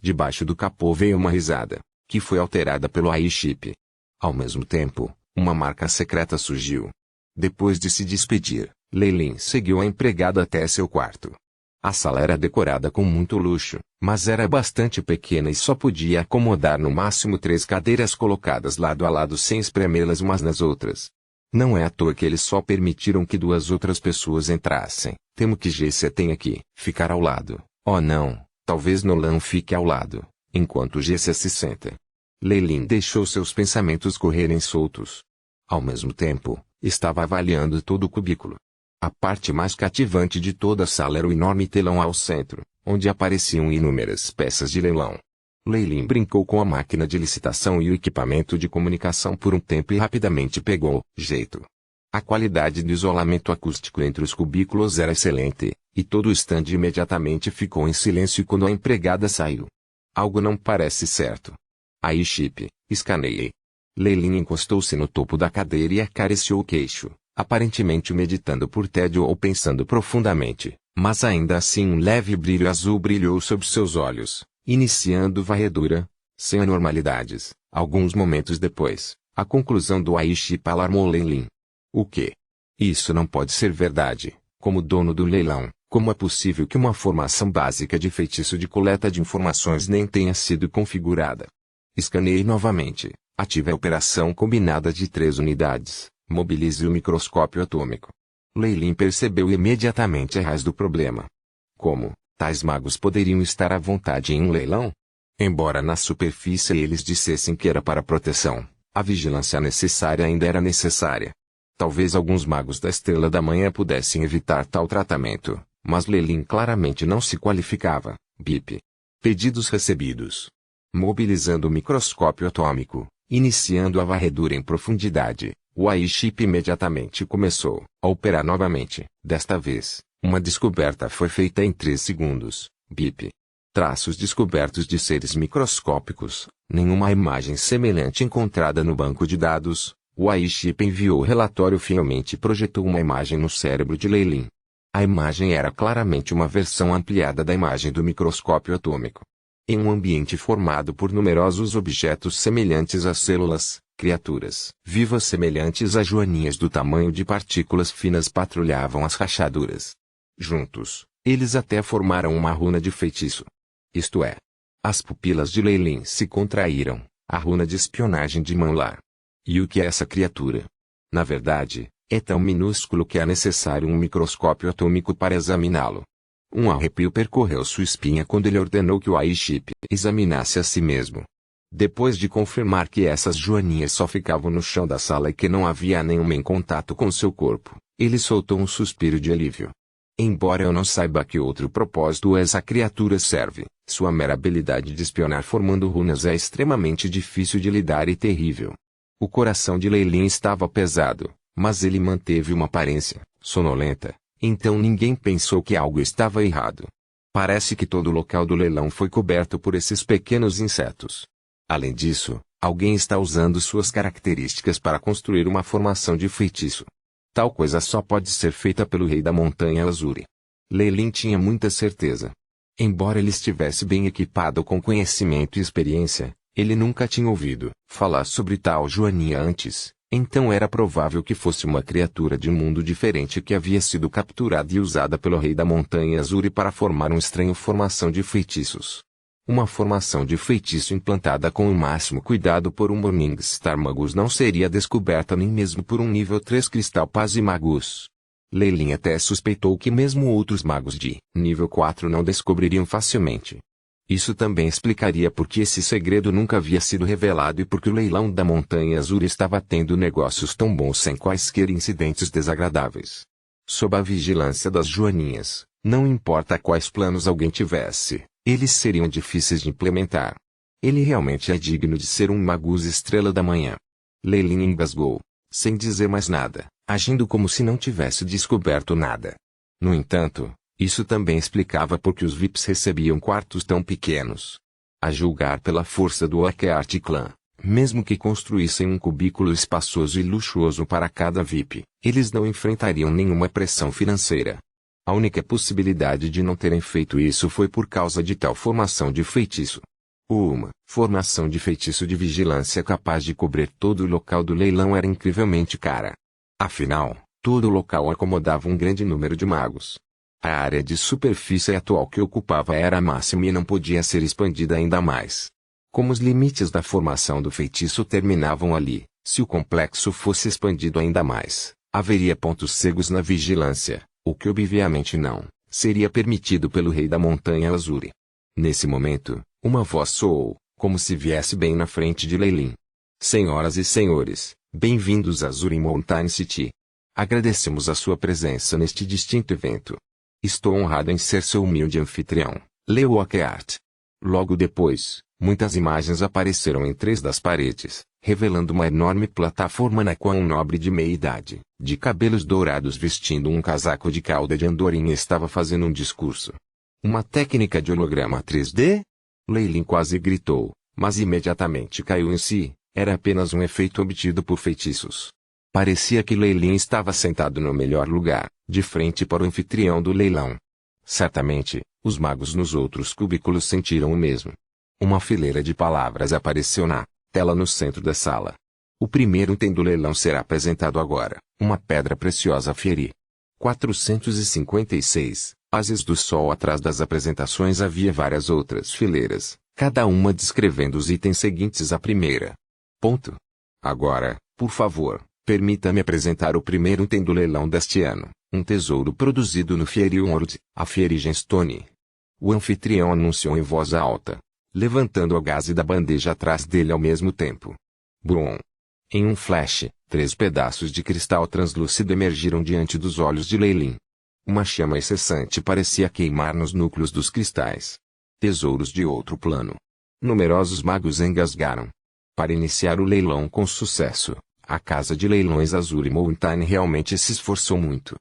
Debaixo do capô veio uma risada, que foi alterada pelo AI-chip. Ao mesmo tempo, uma marca secreta surgiu. Depois de se despedir, Leylin seguiu a empregada até seu quarto. A sala era decorada com muito luxo, mas era bastante pequena e só podia acomodar no máximo 3 cadeiras colocadas lado a lado sem espremê-las umas nas outras. Não é à toa que eles só permitiram que 2 outras pessoas entrassem. Temo que Jessia tenha que ficar ao lado. Oh não, talvez Nolan fique ao lado, enquanto Jessia se senta. Leylin deixou seus pensamentos correrem soltos. Ao mesmo tempo, estava avaliando todo o cubículo. A parte mais cativante de toda a sala era o enorme telão ao centro, onde apareciam inúmeras peças de leilão. Leylin brincou com a máquina de licitação e o equipamento de comunicação por um tempo e rapidamente pegou jeito. A qualidade do isolamento acústico entre os cubículos era excelente, e todo o stand imediatamente ficou em silêncio quando a empregada saiu. Algo não parece certo. Aí chip, escaneie. Leylin encostou-se no topo da cadeira e acariciou o queixo, aparentemente meditando por tédio ou pensando profundamente, mas ainda assim um leve brilho azul brilhou sob seus olhos, iniciando varredura, sem anormalidades. Alguns momentos depois, a conclusão do AI-chip alarmou Leylin. O quê? Isso não pode ser verdade. Como dono do leilão, como é possível que uma formação básica de feitiço de coleta de informações nem tenha sido configurada? Escaneie novamente. Ative a operação combinada de 3 unidades. Mobilize o microscópio atômico. Leylin percebeu imediatamente a raiz do problema. Como tais magos poderiam estar à vontade em um leilão? Embora na superfície eles dissessem que era para proteção, a vigilância necessária ainda era necessária. Talvez alguns magos da Estrela da Manhã pudessem evitar tal tratamento, mas Leylin claramente não se qualificava. BIP. Pedidos recebidos. Mobilizando o microscópio atômico, iniciando a varredura em profundidade, o AI-chip imediatamente começou a operar novamente. Desta vez, uma descoberta foi feita em 3 segundos. BIP. Traços descobertos de seres microscópicos, nenhuma imagem semelhante encontrada no banco de dados. O AI-chip enviou o relatório finalmente e projetou uma imagem no cérebro de Leylin. A imagem era claramente uma versão ampliada da imagem do microscópio atômico. Em um ambiente formado por numerosos objetos semelhantes a células, criaturas vivas semelhantes a joaninhas do tamanho de partículas finas patrulhavam as rachaduras. Juntos, eles até formaram uma runa de feitiço. Isto é, as pupilas de Leylin se contraíram, a runa de espionagem de Manlar. E o que é essa criatura? Na verdade, é tão minúsculo que é necessário um microscópio atômico para examiná-lo. Um arrepio percorreu sua espinha quando ele ordenou que o AI-chip examinasse a si mesmo. Depois de confirmar que essas joaninhas só ficavam no chão da sala e que não havia nenhuma em contato com seu corpo, ele soltou um suspiro de alívio. Embora eu não saiba a que outro propósito essa criatura serve, sua mera habilidade de espionar formando runas é extremamente difícil de lidar e terrível. O coração de Leylin estava pesado, mas ele manteve uma aparência sonolenta, então ninguém pensou que algo estava errado. Parece que todo o local do leilão foi coberto por esses pequenos insetos. Além disso, alguém está usando suas características para construir uma formação de feitiço. Tal coisa só pode ser feita pelo rei da Montanha Azuri. Leylin tinha muita certeza. Embora ele estivesse bem equipado com conhecimento e experiência, ele nunca tinha ouvido falar sobre tal joaninha antes, então era provável que fosse uma criatura de um mundo diferente que havia sido capturada e usada pelo rei da Montanha Azuri para formar uma estranha formação de feitiços. Uma formação de feitiço implantada com o máximo cuidado por um Morningstar Magus não seria descoberta nem mesmo por um nível 3 Cristal Paz e Magus. Leylin até suspeitou que mesmo outros magos de nível 4 não descobririam facilmente. Isso também explicaria por que esse segredo nunca havia sido revelado e por que o leilão da Montanha Azul estava tendo negócios tão bons sem quaisquer incidentes desagradáveis. Sob a vigilância das joaninhas, não importa quais planos alguém tivesse, eles seriam difíceis de implementar. Ele realmente é digno de ser um Magus Estrela da Manhã. Leilin engasgou, sem dizer mais nada, agindo como se não tivesse descoberto nada. No entanto, isso também explicava por que os VIPs recebiam quartos tão pequenos. A julgar pela força do Oakheart Clan, mesmo que construíssem um cubículo espaçoso e luxuoso para cada VIP, eles não enfrentariam nenhuma pressão financeira. A única possibilidade de não terem feito isso foi por causa de tal formação de feitiço. Uma formação de feitiço de vigilância capaz de cobrir todo o local do leilão era incrivelmente cara. Afinal, todo o local acomodava um grande número de magos. A área de superfície atual que ocupava era máxima e não podia ser expandida ainda mais. Como os limites da formação do feitiço terminavam ali, se o complexo fosse expandido ainda mais, haveria pontos cegos na vigilância, o que obviamente não seria permitido pelo rei da Montanha Azul. Nesse momento, uma voz soou, como se viesse bem na frente de Leilin. Senhoras e senhores, bem-vindos a Azuri Mountain City. Agradecemos a sua presença neste distinto evento. Estou honrado em ser seu humilde anfitrião, Leo Oakheart. Logo depois, muitas imagens apareceram em 3 das paredes, revelando uma enorme plataforma na qual um nobre de meia-idade, de cabelos dourados vestindo um casaco de cauda de andorinha estava fazendo um discurso. Uma técnica de holograma 3D? Leilin quase gritou, mas imediatamente caiu em si, era apenas um efeito obtido por feitiços. Parecia que Leilin estava sentado no melhor lugar, de frente para o anfitrião do leilão. Certamente, os magos nos outros cubículos sentiram o mesmo. Uma fileira de palavras apareceu na tela no centro da sala. O primeiro item do leilão será apresentado agora, uma pedra preciosa Fieri. 456. Ases do Sol. Atrás das apresentações havia várias outras fileiras, cada uma descrevendo os itens seguintes à primeira. Ponto. Agora, por favor, permita-me apresentar o primeiro item do leilão deste ano, um tesouro produzido no Fieri World, a Fieri Gemstone. O anfitrião anunciou em voz alta, levantando a gaze da bandeja atrás dele ao mesmo tempo. Brum! Em um flash, 3 pedaços de cristal translúcido emergiram diante dos olhos de Leilin. Uma chama incessante parecia queimar nos núcleos dos cristais. Tesouros de outro plano. Numerosos magos engasgaram. Para iniciar o leilão com sucesso, a casa de leilões Azuri Mountain realmente se esforçou muito.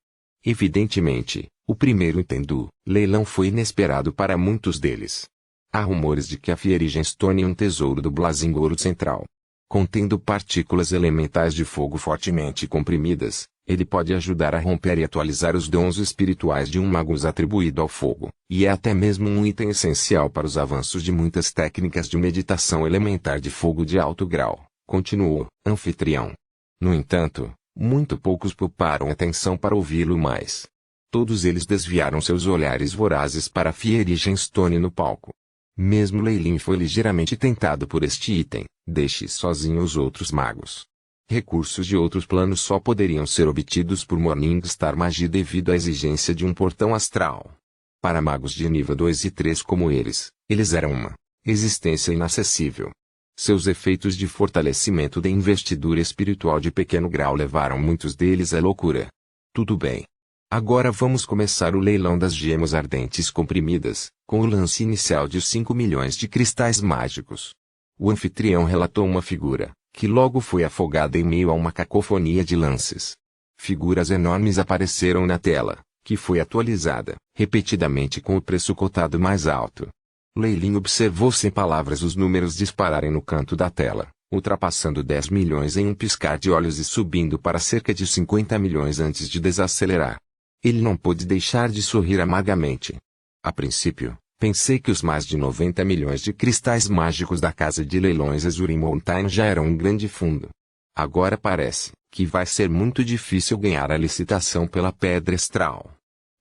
Evidentemente, o primeiro item do leilão foi inesperado para muitos deles. Há rumores de que a Fieri Gemstone é um tesouro do Blazing Ouro Central. Contendo partículas elementais de fogo fortemente comprimidas, ele pode ajudar a romper e atualizar os dons espirituais de um magus atribuído ao fogo, e é até mesmo um item essencial para os avanços de muitas técnicas de meditação elementar de fogo de alto grau, continuou o anfitrião. No entanto, muito poucos pouparam atenção para ouvi-lo mais. Todos eles desviaram seus olhares vorazes para a Fieri Gemstone no palco. Mesmo Leilin foi ligeiramente tentado por este item, deixe sozinho os outros magos. Recursos de outros planos só poderiam ser obtidos por Morningstar Magia devido à exigência de um portão astral. Para magos de nível 2 e 3 como eles eram uma existência inacessível. Seus efeitos de fortalecimento da investidura espiritual de pequeno grau levaram muitos deles à loucura. Tudo bem. Agora vamos começar o leilão das gemas ardentes comprimidas, com o lance inicial de 5 milhões de cristais mágicos. O anfitrião relatou uma figura, que logo foi afogada em meio a uma cacofonia de lances. Figuras enormes apareceram na tela, que foi atualizada, repetidamente com o preço cotado mais alto. Leilin observou sem palavras os números dispararem no canto da tela, ultrapassando 10 milhões em um piscar de olhos e subindo para cerca de 50 milhões antes de desacelerar. Ele não pôde deixar de sorrir amargamente. A princípio, pensei que os mais de 90 milhões de cristais mágicos da casa de leilões Azuri Mountain já eram um grande fundo. Agora parece que vai ser muito difícil ganhar a licitação pela pedra astral.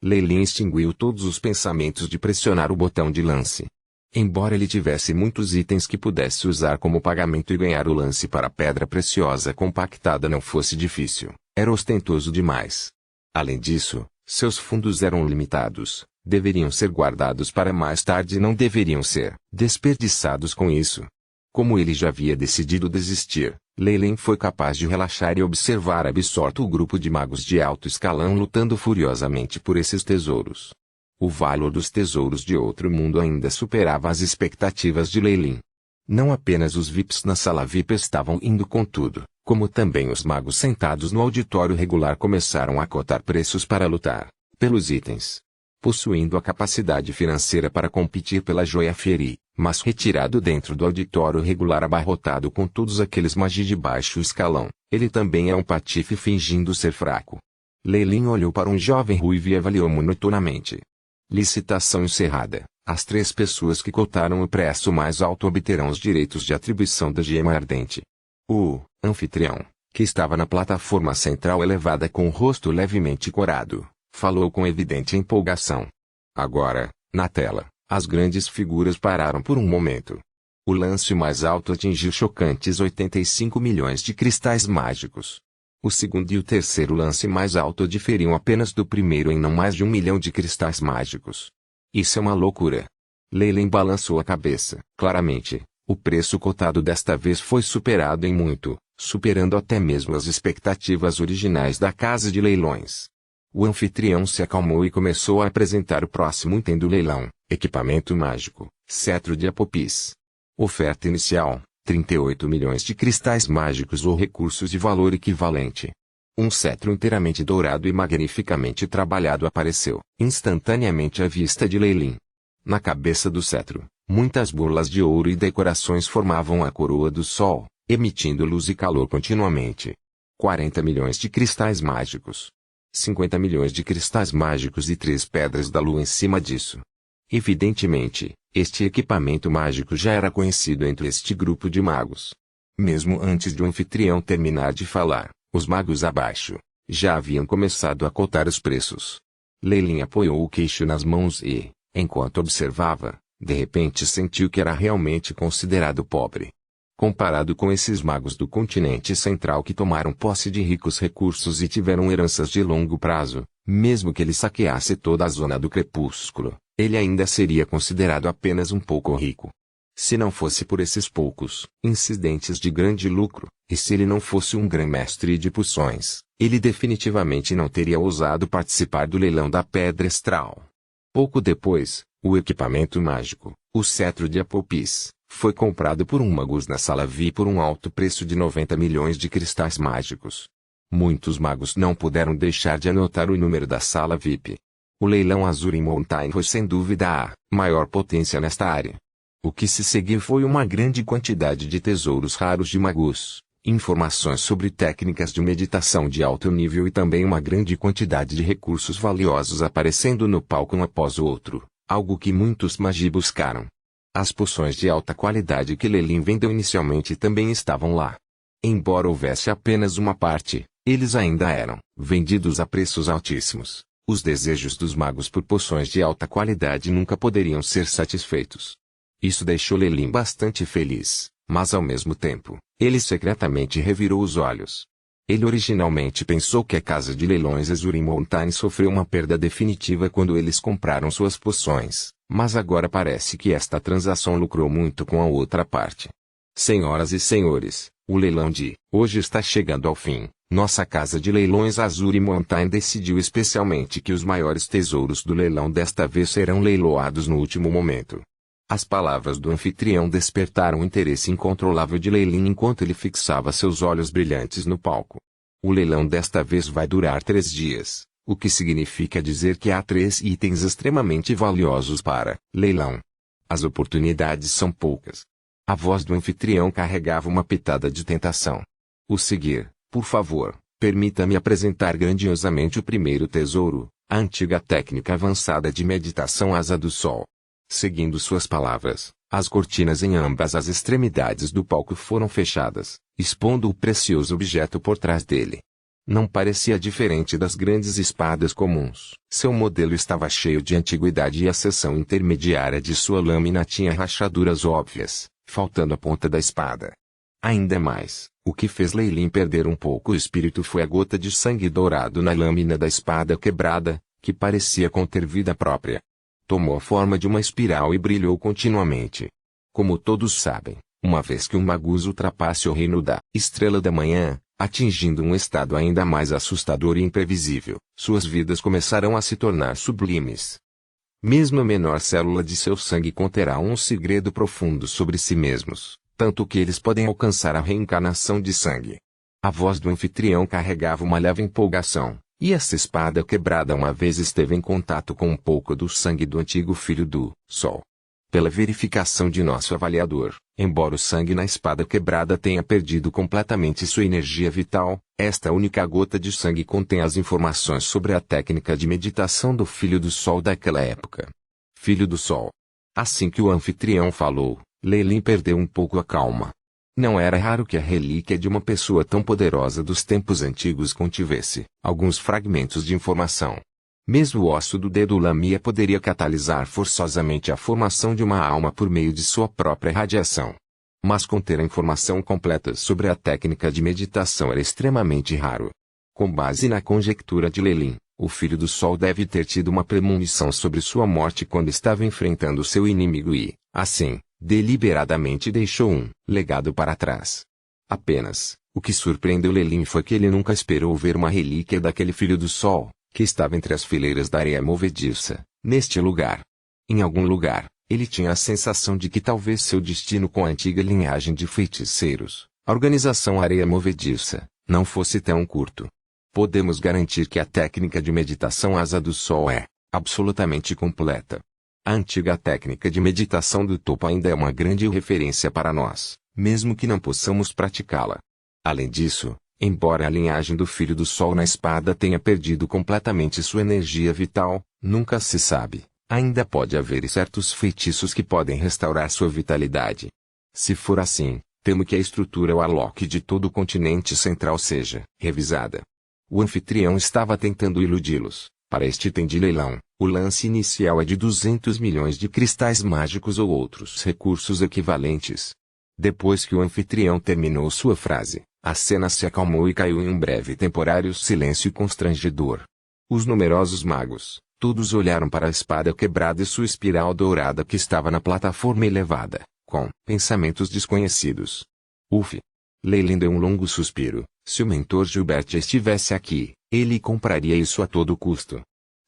Leilin extinguiu todos os pensamentos de pressionar o botão de lance. Embora ele tivesse muitos itens que pudesse usar como pagamento e ganhar o lance para a pedra preciosa compactada não fosse difícil, era ostentoso demais. Além disso, seus fundos eram limitados, Deveriam ser guardados para mais tarde e não deveriam ser desperdiçados com isso. Como ele já havia decidido desistir, Leyland foi capaz de relaxar e observar absorto o grupo de magos de alto escalão lutando furiosamente por esses tesouros. O valor dos tesouros de outro mundo ainda superava as expectativas de Leyland. Não apenas os VIPs na sala VIP estavam indo com tudo, como também os magos sentados no auditório regular começaram a cotar preços para lutar pelos itens. Possuindo a capacidade financeira para competir pela joia Fieri, mas retirado dentro do auditório regular abarrotado com todos aqueles magos de baixo escalão, ele também é um patife fingindo ser fraco. Leyland olhou para um jovem ruivo e avaliou monotonamente. Licitação encerrada. As 3 pessoas que cotaram o preço mais alto obterão os direitos de atribuição da gema ardente. O anfitrião, que estava na plataforma central elevada com o rosto levemente corado, falou com evidente empolgação. Agora, na tela, as grandes figuras pararam por um momento. O lance mais alto atingiu chocantes 85 milhões de cristais mágicos. O segundo e o terceiro lance mais alto diferiam apenas do primeiro em não mais de 1 milhão de cristais mágicos. Isso é uma loucura. Leyland balançou a cabeça. Claramente, o preço cotado desta vez foi superado em muito, superando até mesmo as expectativas originais da casa de leilões. O anfitrião se acalmou e começou a apresentar o próximo item do leilão: equipamento mágico, cetro de Apopis. Oferta inicial: 38 milhões de cristais mágicos ou recursos de valor equivalente. Um cetro inteiramente dourado e magnificamente trabalhado apareceu instantaneamente à vista de Leyland. Na cabeça do cetro, muitas bolas de ouro e decorações formavam a coroa do sol, emitindo luz e calor continuamente. 40 milhões de cristais mágicos. 50 milhões de cristais mágicos e 3 pedras da lua em cima disso. Evidentemente, este equipamento mágico já era conhecido entre este grupo de magos. Mesmo antes de o anfitrião terminar de falar, os magos abaixo já haviam começado a cotar os preços. Leyland apoiou o queixo nas mãos e, enquanto observava, de repente sentiu que era realmente considerado pobre. Comparado com esses magos do continente central que tomaram posse de ricos recursos e tiveram heranças de longo prazo, mesmo que ele saqueasse toda a zona do crepúsculo, ele ainda seria considerado apenas um pouco rico. Se não fosse por esses poucos incidentes de grande lucro, e se ele não fosse um grã-mestre de poções, ele definitivamente não teria ousado participar do leilão da Pedra Astral. Pouco depois, o equipamento mágico, o cetro de Apopis, foi comprado por um magus na sala VIP por um alto preço de 90 milhões de cristais mágicos. Muitos magos não puderam deixar de anotar o número da sala VIP. O leilão Azure Mountain foi sem dúvida a maior potência nesta área. O que se seguiu foi uma grande quantidade de tesouros raros de magus, informações sobre técnicas de meditação de alto nível e também uma grande quantidade de recursos valiosos aparecendo no palco um após o outro, algo que muitos magi buscaram. As poções de alta qualidade que Leyland vendeu inicialmente também estavam lá. Embora houvesse apenas uma parte, eles ainda eram vendidos a preços altíssimos. Os desejos dos magos por poções de alta qualidade nunca poderiam ser satisfeitos. Isso deixou Leyland bastante feliz, mas ao mesmo tempo, ele secretamente revirou os olhos. Ele originalmente pensou que a casa de leilões Azure Mountain sofreu uma perda definitiva quando eles compraram suas poções, mas agora parece que esta transação lucrou muito com a outra parte. Senhoras e senhores, o leilão de hoje está chegando ao fim. Nossa casa de leilões Azure Mountain decidiu especialmente que os maiores tesouros do leilão desta vez serão leiloados no último momento. As palavras do anfitrião despertaram o interesse incontrolável de Leyland enquanto ele fixava seus olhos brilhantes no palco. O leilão desta vez vai durar 3 dias, o que significa dizer que há 3 itens extremamente valiosos para leilão. As oportunidades são poucas. A voz do anfitrião carregava uma pitada de tentação. O seguir, por favor, permita-me apresentar grandiosamente o primeiro tesouro, a antiga técnica avançada de meditação Asa do Sol. Seguindo suas palavras, as cortinas em ambas as extremidades do palco foram fechadas, expondo o precioso objeto por trás dele. Não parecia diferente das grandes espadas comuns. Seu modelo estava cheio de antiguidade e a seção intermediária de sua lâmina tinha rachaduras óbvias, faltando a ponta da espada. Ainda mais, o que fez Leyland perder um pouco o espírito foi a gota de sangue dourado na lâmina da espada quebrada, que parecia conter vida própria. tomou a forma de uma espiral e brilhou continuamente. Como todos sabem, uma vez que um Magus ultrapasse o reino da Estrela da Manhã, atingindo um estado ainda mais assustador e imprevisível, suas vidas começarão a se tornar sublimes. Mesmo a menor célula de seu sangue conterá um segredo profundo sobre si mesmos, tanto que eles podem alcançar a reencarnação de sangue. A voz do anfitrião carregava uma leve empolgação, e essa espada quebrada uma vez esteve em contato com um pouco do sangue do antigo filho do Sol. Pela verificação de nosso avaliador, embora o sangue na espada quebrada tenha perdido completamente sua energia vital, esta única gota de sangue contém as informações sobre a técnica de meditação do Filho do Sol daquela época. Filho do Sol. Assim que o anfitrião falou, Lelin perdeu um pouco a calma. Não era raro que a relíquia de uma pessoa tão poderosa dos tempos antigos contivesse alguns fragmentos de informação. Mesmo o osso do dedo Lamia poderia catalisar forçosamente a formação de uma alma por meio de sua própria radiação. Mas conter a informação completa sobre a técnica de meditação era extremamente raro. Com base na conjectura de Lelin, o Filho do Sol deve ter tido uma premonição sobre sua morte quando estava enfrentando seu inimigo e, assim, deliberadamente deixou um legado para trás. Apenas, o que surpreendeu Lelin foi que ele nunca esperou ver uma relíquia daquele Filho do Sol, que estava entre as fileiras da areia movediça, neste lugar. Em algum lugar, ele tinha a sensação de que talvez seu destino com a antiga linhagem de feiticeiros, a organização areia movediça, não fosse tão curto. Podemos garantir que a técnica de meditação Asa do Sol é absolutamente completa. A antiga técnica de meditação do topo ainda é uma grande referência para nós, mesmo que não possamos praticá-la. Além disso, embora a linhagem do Filho do Sol na espada tenha perdido completamente sua energia vital, nunca se sabe, ainda pode haver certos feitiços que podem restaurar sua vitalidade. Se for assim, temo que a estrutura Warlock de todo o continente central seja revisada. O anfitrião estava tentando iludi-los. Para este item de leilão, o lance inicial é de 200 milhões de cristais mágicos ou outros recursos equivalentes. Depois que o anfitrião terminou sua frase, a cena se acalmou e caiu em um breve e temporário silêncio constrangedor. Os numerosos magos, todos olharam para a espada quebrada e sua espiral dourada que estava na plataforma elevada, com pensamentos desconhecidos. Uf! Lelin deu um longo suspiro. Se o mentor Gilbert estivesse aqui, ele compraria isso a todo custo.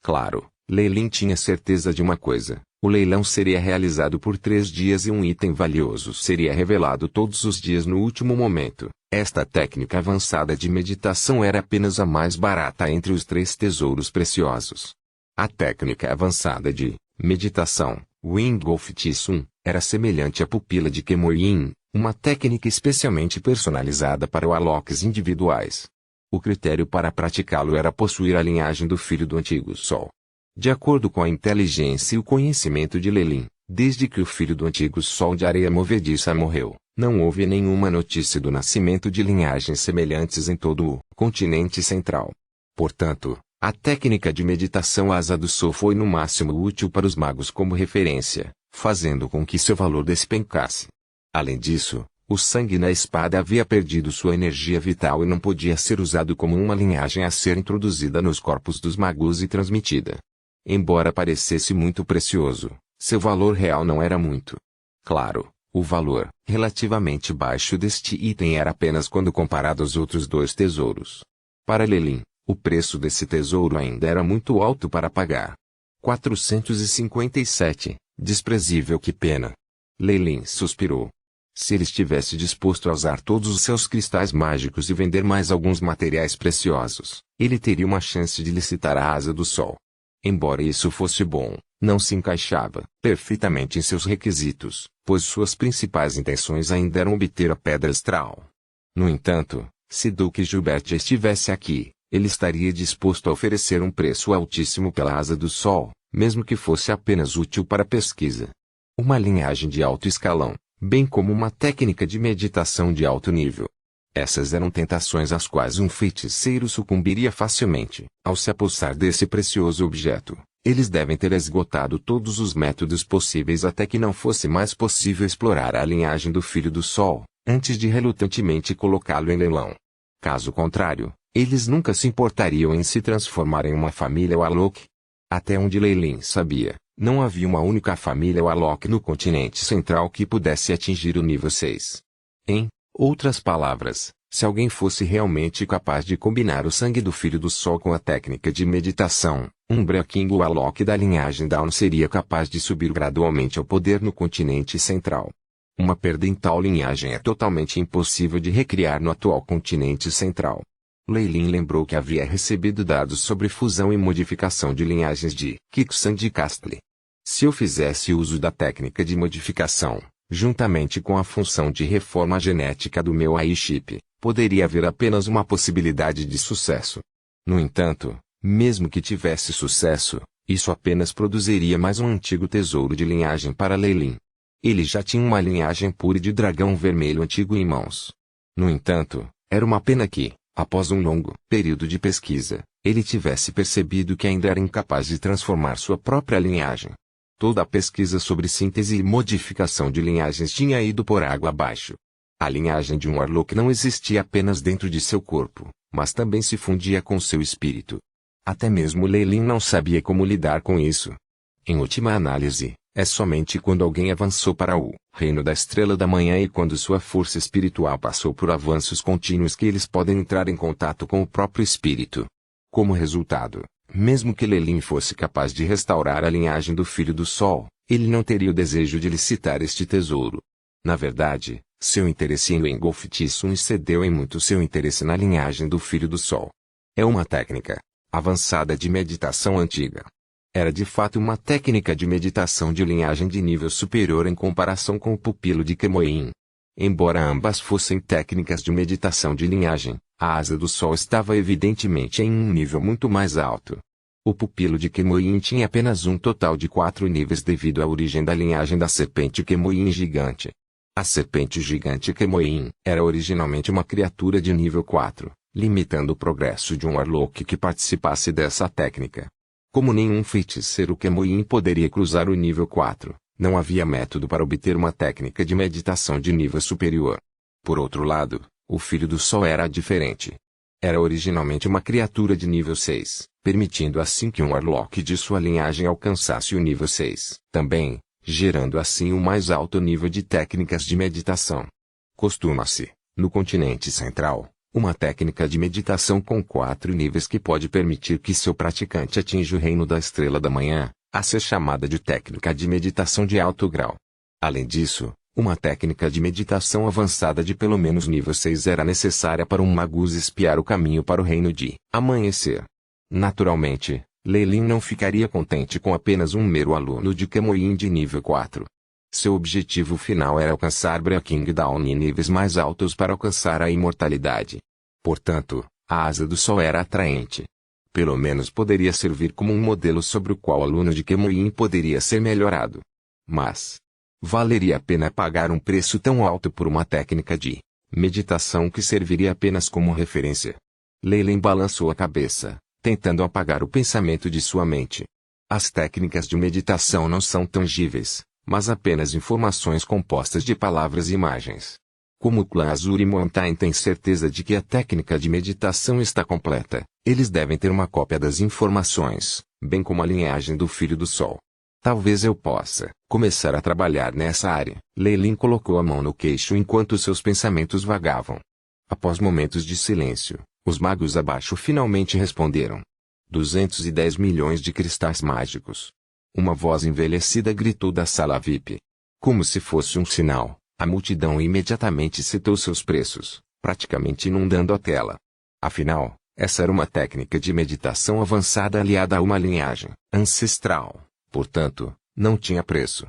Claro, Lelin tinha certeza de uma coisa: o leilão seria realizado por 3 dias e um item valioso seria revelado todos os dias no último momento. Esta técnica avançada de meditação era apenas a mais barata entre os 3 tesouros preciosos. A técnica avançada de meditação, Wing of Tsun, era semelhante à pupila de Kemoyin, uma técnica especialmente personalizada para Warlocks individuais. O critério para praticá-lo era possuir a linhagem do Filho do Antigo Sol. De acordo com a inteligência e o conhecimento de Lelin, desde que o Filho do Antigo Sol de areia movediça morreu, não houve nenhuma notícia do nascimento de linhagens semelhantes em todo o continente central. Portanto, a técnica de meditação Asa do Sol foi no máximo útil para os magos como referência, fazendo com que seu valor despencasse. Além disso, o sangue na espada havia perdido sua energia vital e não podia ser usado como uma linhagem a ser introduzida nos corpos dos magos e transmitida. Embora parecesse muito precioso, seu valor real não era muito. Claro, o valor relativamente baixo deste item era apenas quando comparado aos outros 2 tesouros. Para Lelin, o preço desse tesouro ainda era muito alto para pagar. 457, desprezível, que pena. Lelin suspirou. Se ele estivesse disposto a usar todos os seus cristais mágicos e vender mais alguns materiais preciosos, ele teria uma chance de licitar a Asa do Sol. Embora isso fosse bom, não se encaixava perfeitamente em seus requisitos, pois suas principais intenções ainda eram obter a Pedra Astral. No entanto, se Duque Gilbert estivesse aqui, ele estaria disposto a oferecer um preço altíssimo pela Asa do Sol, mesmo que fosse apenas útil para pesquisa. Uma linhagem de alto escalão, bem como uma técnica de meditação de alto nível. Essas eram tentações às quais um feiticeiro sucumbiria facilmente, ao se apossar desse precioso objeto. Eles devem ter esgotado todos os métodos possíveis até que não fosse mais possível explorar a linhagem do Filho do Sol, antes de relutantemente colocá-lo em leilão. Caso contrário, eles nunca se importariam em se transformar em uma família Warlock. Até onde Lelin sabia, Não havia uma única família Warlock no continente central que pudesse atingir o nível 6. Em outras palavras, se alguém fosse realmente capaz de combinar o sangue do Filho do Sol com a técnica de meditação, um Breaking Warlock da linhagem Dawn seria capaz de subir gradualmente ao poder no continente central. Uma perda em tal linhagem é totalmente impossível de recriar no atual continente central. Lei Lin lembrou que havia recebido dados sobre fusão e modificação de linhagens de Kixan e Castle. Se eu fizesse uso da técnica de modificação, juntamente com a função de reforma genética do meu AI-chip, poderia haver apenas uma possibilidade de sucesso. No entanto, mesmo que tivesse sucesso, isso apenas produziria mais um antigo tesouro de linhagem para Lei Lin. Ele já tinha uma linhagem pura de dragão vermelho antigo em mãos. No entanto, era uma pena que, após um longo período de pesquisa, ele tivesse percebido que ainda era incapaz de transformar sua própria linhagem. Toda a pesquisa sobre síntese e modificação de linhagens tinha ido por água abaixo. A linhagem de um Warlock não existia apenas dentro de seu corpo, mas também se fundia com seu espírito. Até mesmo Lei Lin não sabia como lidar com isso. Em última análise, é somente quando alguém avançou para o reino da Estrela da Manhã e quando sua força espiritual passou por avanços contínuos que eles podem entrar em contato com o próprio espírito. Como resultado, mesmo que Lei Lin fosse capaz de restaurar a linhagem do Filho do Sol, ele não teria o desejo de licitar este tesouro. Na verdade, seu interesse em Engolfit Sun excedeu em muito seu interesse na linhagem do Filho do Sol. É uma técnica avançada de meditação antiga. Era de fato uma técnica de meditação de linhagem de nível superior em comparação com o pupilo de Kemoin. Embora ambas fossem técnicas de meditação de linhagem, a asa do Sol estava evidentemente em um nível muito mais alto. O pupilo de Kemoin tinha apenas um total de 4 níveis devido à origem da linhagem da serpente Kemoin gigante. A serpente gigante Kemoin era originalmente uma criatura de nível 4, limitando o progresso de um Warlock que participasse dessa técnica. Como nenhum feiticeiro Kemoin poderia cruzar o nível 4, não havia método para obter uma técnica de meditação de nível superior. Por outro lado, o Filho do Sol era diferente. Era originalmente uma criatura de nível 6, permitindo assim que um Warlock de sua linhagem alcançasse o nível 6, também, gerando assim um mais alto nível de técnicas de meditação. Costuma-se, no continente central, uma técnica de meditação com 4 níveis que pode permitir que seu praticante atinja o reino da Estrela da Manhã, a ser chamada de técnica de meditação de alto grau. Além disso, uma técnica de meditação avançada de pelo menos nível 6 era necessária para um Magus espiar o caminho para o reino de amanhecer. Naturalmente, Lei Lin não ficaria contente com apenas um mero aluno de Kemoin de nível 4. Seu objetivo final era alcançar Breaking Dawn em níveis mais altos para alcançar a imortalidade. Portanto, a asa do Sol era atraente. Pelo menos poderia servir como um modelo sobre o qual o aluno de Kemoin poderia ser melhorado. Mas valeria a pena pagar um preço tão alto por uma técnica de meditação que serviria apenas como referência. Lei Lin balançou a cabeça, tentando apagar o pensamento de sua mente. As técnicas de meditação não são tangíveis, mas apenas informações compostas de palavras e imagens. Como o clã Azuri Mountain tem certeza de que a técnica de meditação está completa, eles devem ter uma cópia das informações, bem como a linhagem do Filho do Sol. Talvez eu possa começar a trabalhar nessa área. Lei Lin colocou a mão no queixo enquanto seus pensamentos vagavam. Após momentos de silêncio, os magos abaixo finalmente responderam. 210 milhões de cristais mágicos. Uma voz envelhecida gritou da sala VIP. Como se fosse um sinal, a multidão imediatamente citou seus preços, praticamente inundando a tela. Afinal, essa era uma técnica de meditação avançada aliada a uma linhagem ancestral, portanto, não tinha preço.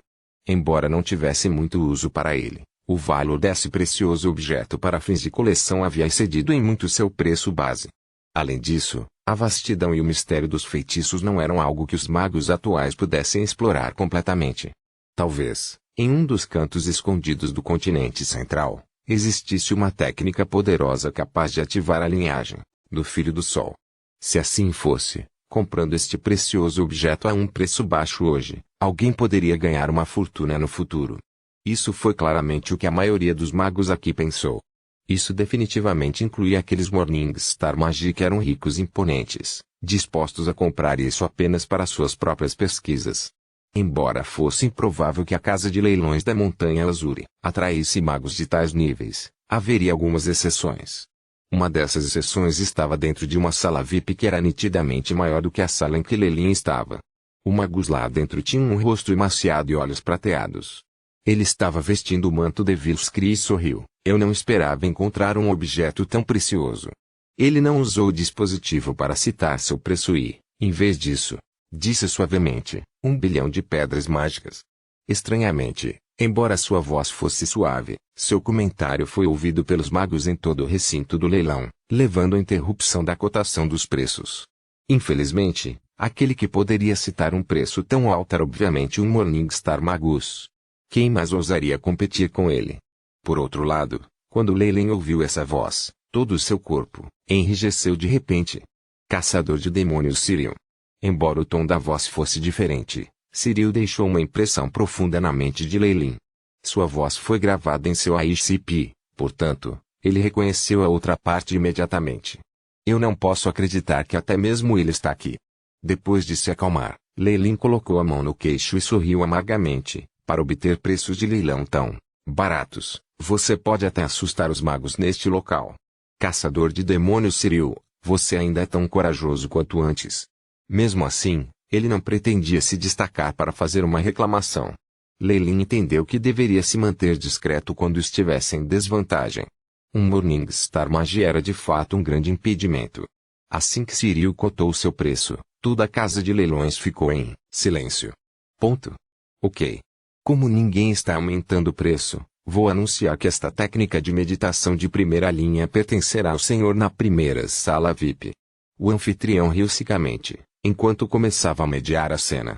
Embora não tivesse muito uso para ele, o valor desse precioso objeto para fins de coleção havia excedido em muito seu preço base. Além disso, a vastidão e o mistério dos feitiços não eram algo que os magos atuais pudessem explorar completamente. Talvez, em um dos cantos escondidos do continente central, existisse uma técnica poderosa capaz de ativar a linhagem do Filho do Sol. Se assim fosse, comprando este precioso objeto a um preço baixo hoje, alguém poderia ganhar uma fortuna no futuro. Isso foi claramente o que a maioria dos magos aqui pensou. Isso definitivamente incluía aqueles Morningstar Magi que eram ricos e imponentes, dispostos a comprar isso apenas para suas próprias pesquisas. Embora fosse improvável que a Casa de Leilões da Montanha Azuri atraísse magos de tais níveis, haveria algumas exceções. Uma dessas exceções estava dentro de uma sala VIP que era nitidamente maior do que a sala em que Lelin estava. O magus lá dentro tinha um rosto emaciado e olhos prateados. Ele estava vestindo o manto de Vilskri e sorriu. Eu não esperava encontrar um objeto tão precioso. Ele não usou o dispositivo para citar seu preço e, em vez disso, disse suavemente, 1 bilhão de pedras mágicas. Estranhamente, embora sua voz fosse suave, seu comentário foi ouvido pelos magos em todo o recinto do leilão, levando à interrupção da cotação dos preços. Infelizmente, aquele que poderia citar um preço tão alto era obviamente um Morningstar Magus. Quem mais ousaria competir com ele? Por outro lado, quando Leyline ouviu essa voz, todo o seu corpo enrijeceu de repente. Caçador de demônios Cyril. Embora o tom da voz fosse diferente, Cyril deixou uma impressão profunda na mente de Leyline. Sua voz foi gravada em seu ICP, portanto, ele reconheceu a outra parte imediatamente. Eu não posso acreditar que até mesmo ele está aqui. Depois de se acalmar, Leyline colocou a mão no queixo e sorriu amargamente. Para obter preços de leilão tão baratos, você pode até assustar os magos neste local. Caçador de demônios Cyril, você ainda é tão corajoso quanto antes. Mesmo assim, ele não pretendia se destacar para fazer uma reclamação. Leyline entendeu que deveria se manter discreto quando estivesse em desvantagem. Um Morningstar Mage era de fato um grande impedimento. Assim que Cyril cotou seu preço, toda a casa de leilões ficou em silêncio. Ponto. Ok. Como ninguém está aumentando o preço, vou anunciar que esta técnica de meditação de primeira linha pertencerá ao senhor na primeira sala VIP. O anfitrião riu secamente, enquanto começava a mediar a cena.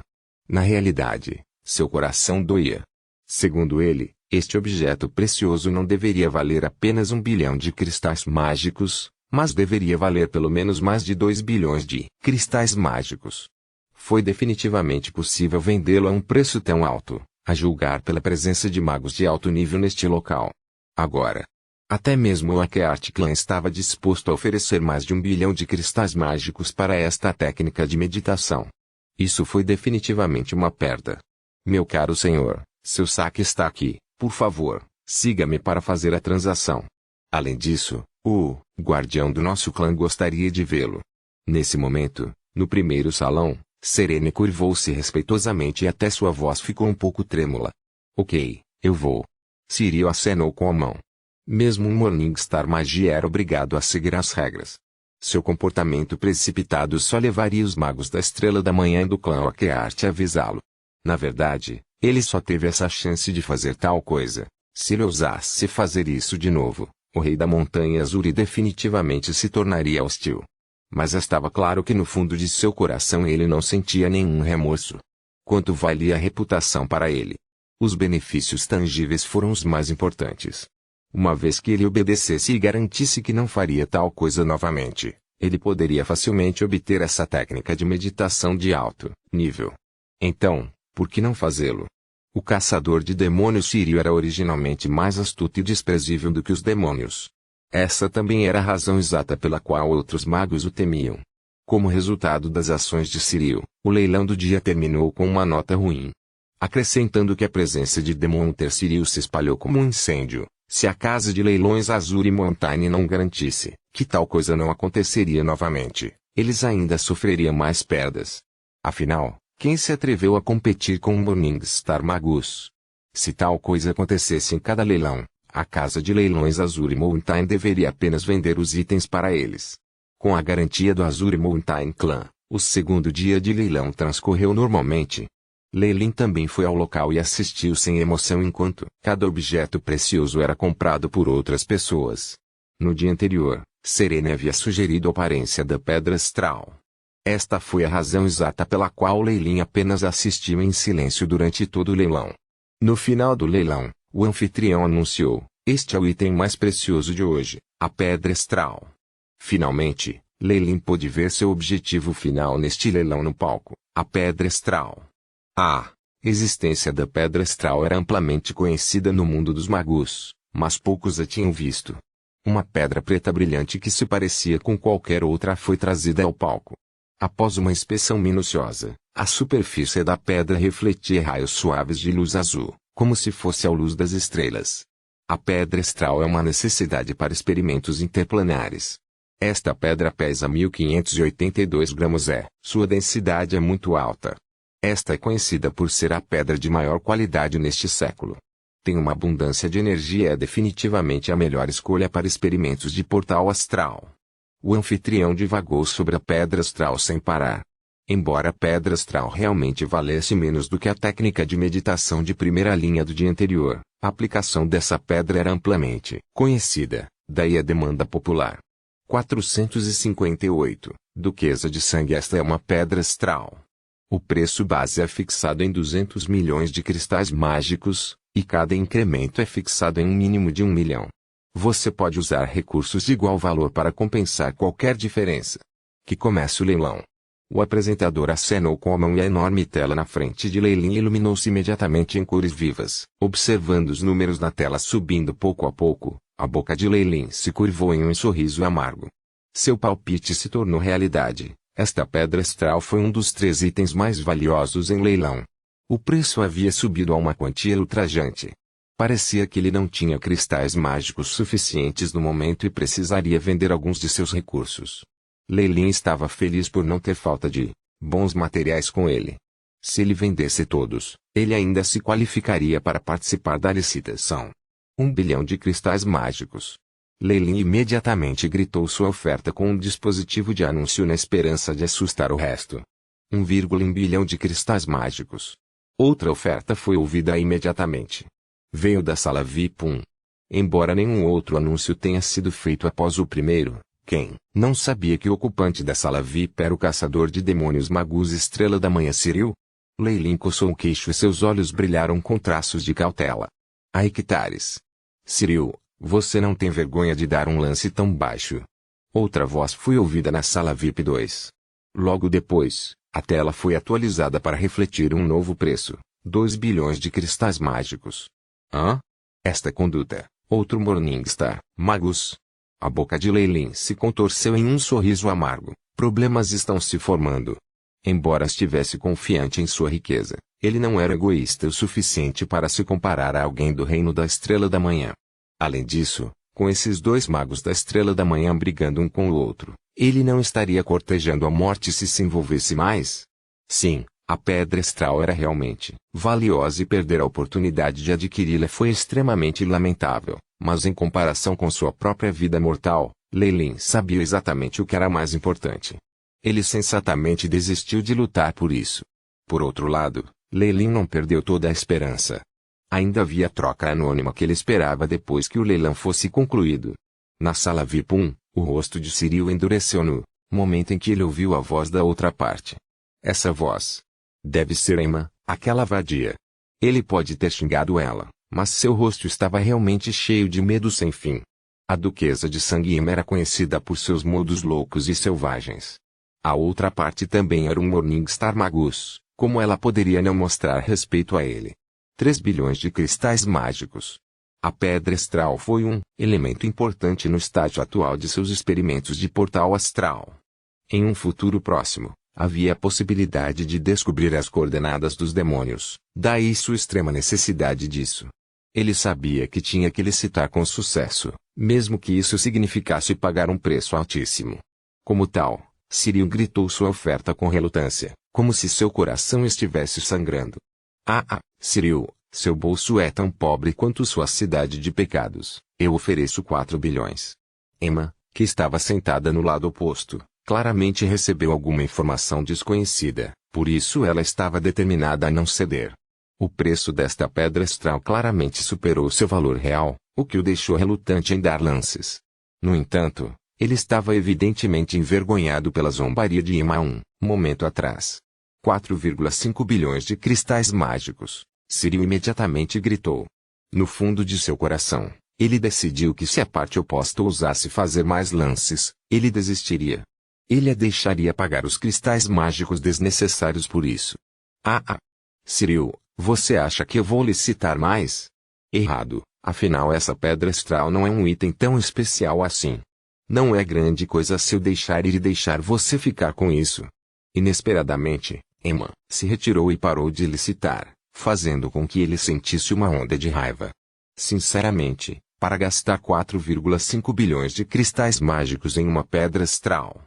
Na realidade, seu coração doía. Segundo ele, este objeto precioso não deveria valer apenas 1 bilhão de cristais mágicos, mas deveria valer pelo menos mais de 2 bilhões de cristais mágicos. Foi definitivamente possível vendê-lo a um preço tão alto, a julgar pela presença de magos de alto nível neste local. Agora, até mesmo o Akeart Clan estava disposto a oferecer mais de 1 bilhão de cristais mágicos para esta técnica de meditação. Isso foi definitivamente uma perda. Meu caro senhor, seu saque está aqui, por favor, siga-me para fazer a transação. Além disso, o guardião do nosso clã gostaria de vê-lo. Nesse momento, no primeiro salão, Serene curvou-se respeitosamente e até sua voz ficou um pouco trêmula. Ok, eu vou. Cyril acenou com a mão. Mesmo um Morningstar Mage era obrigado a seguir as regras. Seu comportamento precipitado só levaria os magos da Estrela da Manhã do clã Akeart a avisá-lo. Na verdade, ele só teve essa chance de fazer tal coisa. Se ele ousasse fazer isso de novo, o rei da Montanha Azuri definitivamente se tornaria hostil. Mas estava claro que no fundo de seu coração ele não sentia nenhum remorso. Quanto valia a reputação para ele? Os benefícios tangíveis foram os mais importantes. Uma vez que ele obedecesse e garantisse que não faria tal coisa novamente, ele poderia facilmente obter essa técnica de meditação de alto nível. Então, por que não fazê-lo? O caçador de demônios Cyril era originalmente mais astuto e desprezível do que os demônios. Essa também era a razão exata pela qual outros magos o temiam. Como resultado das ações de Cyril, o leilão do dia terminou com uma nota ruim. Acrescentando que a presença de Demonter Cyril se espalhou como um incêndio, se a casa de leilões Azuri Mountain não garantisse que tal coisa não aconteceria novamente, eles ainda sofreriam mais perdas. Afinal, quem se atreveu a competir com o Morningstar Magus? Se tal coisa acontecesse em cada leilão, a casa de leilões Azuri Mountain deveria apenas vender os itens para eles. Com a garantia do Azuri Mountain Clan, o segundo dia de leilão transcorreu normalmente. Leyline também foi ao local e assistiu sem emoção enquanto cada objeto precioso era comprado por outras pessoas. No dia anterior, Serene havia sugerido a aparência da pedra astral. Esta foi a razão exata pela qual Leyline apenas assistiu em silêncio durante todo o leilão. No final do leilão, o anfitrião anunciou: este é o item mais precioso de hoje, a pedra astral. Finalmente, Leyline pôde ver seu objetivo final neste leilão no palco, a pedra astral. A existência da pedra astral era amplamente conhecida no mundo dos magus, mas poucos a tinham visto. Uma pedra preta brilhante que se parecia com qualquer outra foi trazida ao palco. Após uma inspeção minuciosa, a superfície da pedra refletia raios suaves de luz azul, como se fosse a luz das estrelas. A pedra astral é uma necessidade para experimentos interplanares. Esta pedra pesa 1.582 gramas. Sua densidade é muito alta. Esta é conhecida por ser a pedra de maior qualidade neste século. Tem uma abundância de energia e é definitivamente a melhor escolha para experimentos de portal astral. O anfitrião divagou sobre a pedra astral sem parar. Embora a pedra astral realmente valesse menos do que a técnica de meditação de primeira linha do dia anterior, a aplicação dessa pedra era amplamente conhecida, daí a demanda popular. 458. Duquesa de Sangue. Esta é uma pedra astral. O preço base é fixado em 200 milhões de cristais mágicos, e cada incremento é fixado em um mínimo de 1 milhão. Você pode usar recursos de igual valor para compensar qualquer diferença. Que comece o leilão. O apresentador acenou com a mão e a enorme tela na frente de Lei Lin iluminou-se imediatamente em cores vivas. Observando os números na tela subindo pouco a pouco, a boca de Lei Lin se curvou em um sorriso amargo. Seu palpite se tornou realidade. Esta pedra astral foi um dos 3 itens mais valiosos em leilão. O preço havia subido a uma quantia ultrajante. Parecia que ele não tinha cristais mágicos suficientes no momento e precisaria vender alguns de seus recursos. Lei Lin estava feliz por não ter falta de bons materiais com ele. Se ele vendesse todos, ele ainda se qualificaria para participar da licitação. 1 bilhão de cristais mágicos. Lei Lin imediatamente gritou sua oferta com um dispositivo de anúncio na esperança de assustar o resto. 1,1 bilhão de cristais mágicos. Outra oferta foi ouvida imediatamente. Veio da sala VIP 1. Embora nenhum outro anúncio tenha sido feito após o primeiro, quem não sabia que o ocupante da sala VIP era o caçador de demônios Magus Estrela da Manhã Cyril? Lei Lin coçou o queixo e seus olhos brilharam com traços de cautela. A hectares. Cyril, você não tem vergonha de dar um lance tão baixo? Outra voz foi ouvida na sala VIP 2. Logo depois, a tela foi atualizada para refletir um novo preço, 2 bilhões de cristais mágicos. Hã? Esta conduta, outro Morningstar, Magus. A boca de Lei Lin se contorceu em um sorriso amargo. Problemas estão se formando. Embora estivesse confiante em sua riqueza, ele não era egoísta o suficiente para se comparar a alguém do reino da Estrela da Manhã. Além disso, com esses 2 magos da Estrela da Manhã brigando um com o outro, ele não estaria cortejando a morte se envolvesse mais? Sim. A pedra astral era realmente valiosa e perder a oportunidade de adquiri-la foi extremamente lamentável, mas em comparação com sua própria vida mortal, Lei Lin sabia exatamente o que era mais importante. Ele sensatamente desistiu de lutar por isso. Por outro lado, Lei Lin não perdeu toda a esperança. Ainda havia troca anônima que ele esperava depois que o leilão fosse concluído. Na sala VIP 1, o rosto de Cyril endureceu no momento em que ele ouviu a voz da outra parte. Essa voz deve ser Emma, aquela vadia. Ele pode ter xingado ela, mas seu rosto estava realmente cheio de medo sem fim. A Duquesa de Sangue Emma era conhecida por seus modos loucos e selvagens. A outra parte também era um Morningstar Magus, como ela poderia não mostrar respeito a ele? 3 bilhões de cristais mágicos. A pedra astral foi um elemento importante no estágio atual de seus experimentos de portal astral. Em um futuro próximo, havia a possibilidade de descobrir as coordenadas dos demônios, daí sua extrema necessidade disso. Ele sabia que tinha que licitar com sucesso, mesmo que isso significasse pagar um preço altíssimo. Como tal, Cyril gritou sua oferta com relutância, como se seu coração estivesse sangrando. Cyril, seu bolso é tão pobre quanto sua cidade de pecados, eu ofereço 4 bilhões. Emma, que estava sentada no lado oposto, claramente recebeu alguma informação desconhecida, por isso ela estava determinada a não ceder. O preço desta pedra astral claramente superou seu valor real, o que o deixou relutante em dar lances. No entanto, ele estava evidentemente envergonhado pela zombaria de Emma um momento atrás. 4,5 bilhões de cristais mágicos, Cyril imediatamente gritou. No fundo de seu coração, ele decidiu que se a parte oposta ousasse fazer mais lances, ele desistiria. Ele a deixaria pagar os cristais mágicos desnecessários por isso. Cyril, você acha que eu vou licitar mais? Errado, afinal essa pedra astral não é um item tão especial assim. Não é grande coisa se eu deixar ir e deixar você ficar com isso. Inesperadamente, Emma se retirou e parou de licitar, fazendo com que ele sentisse uma onda de raiva. Sinceramente, para gastar 4,5 bilhões de cristais mágicos em uma pedra astral.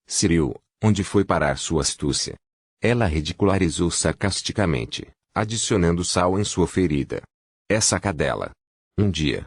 Cyril, onde foi parar sua astúcia? Ela ridicularizou sarcasticamente, adicionando sal em sua ferida. Essa cadela. Um dia.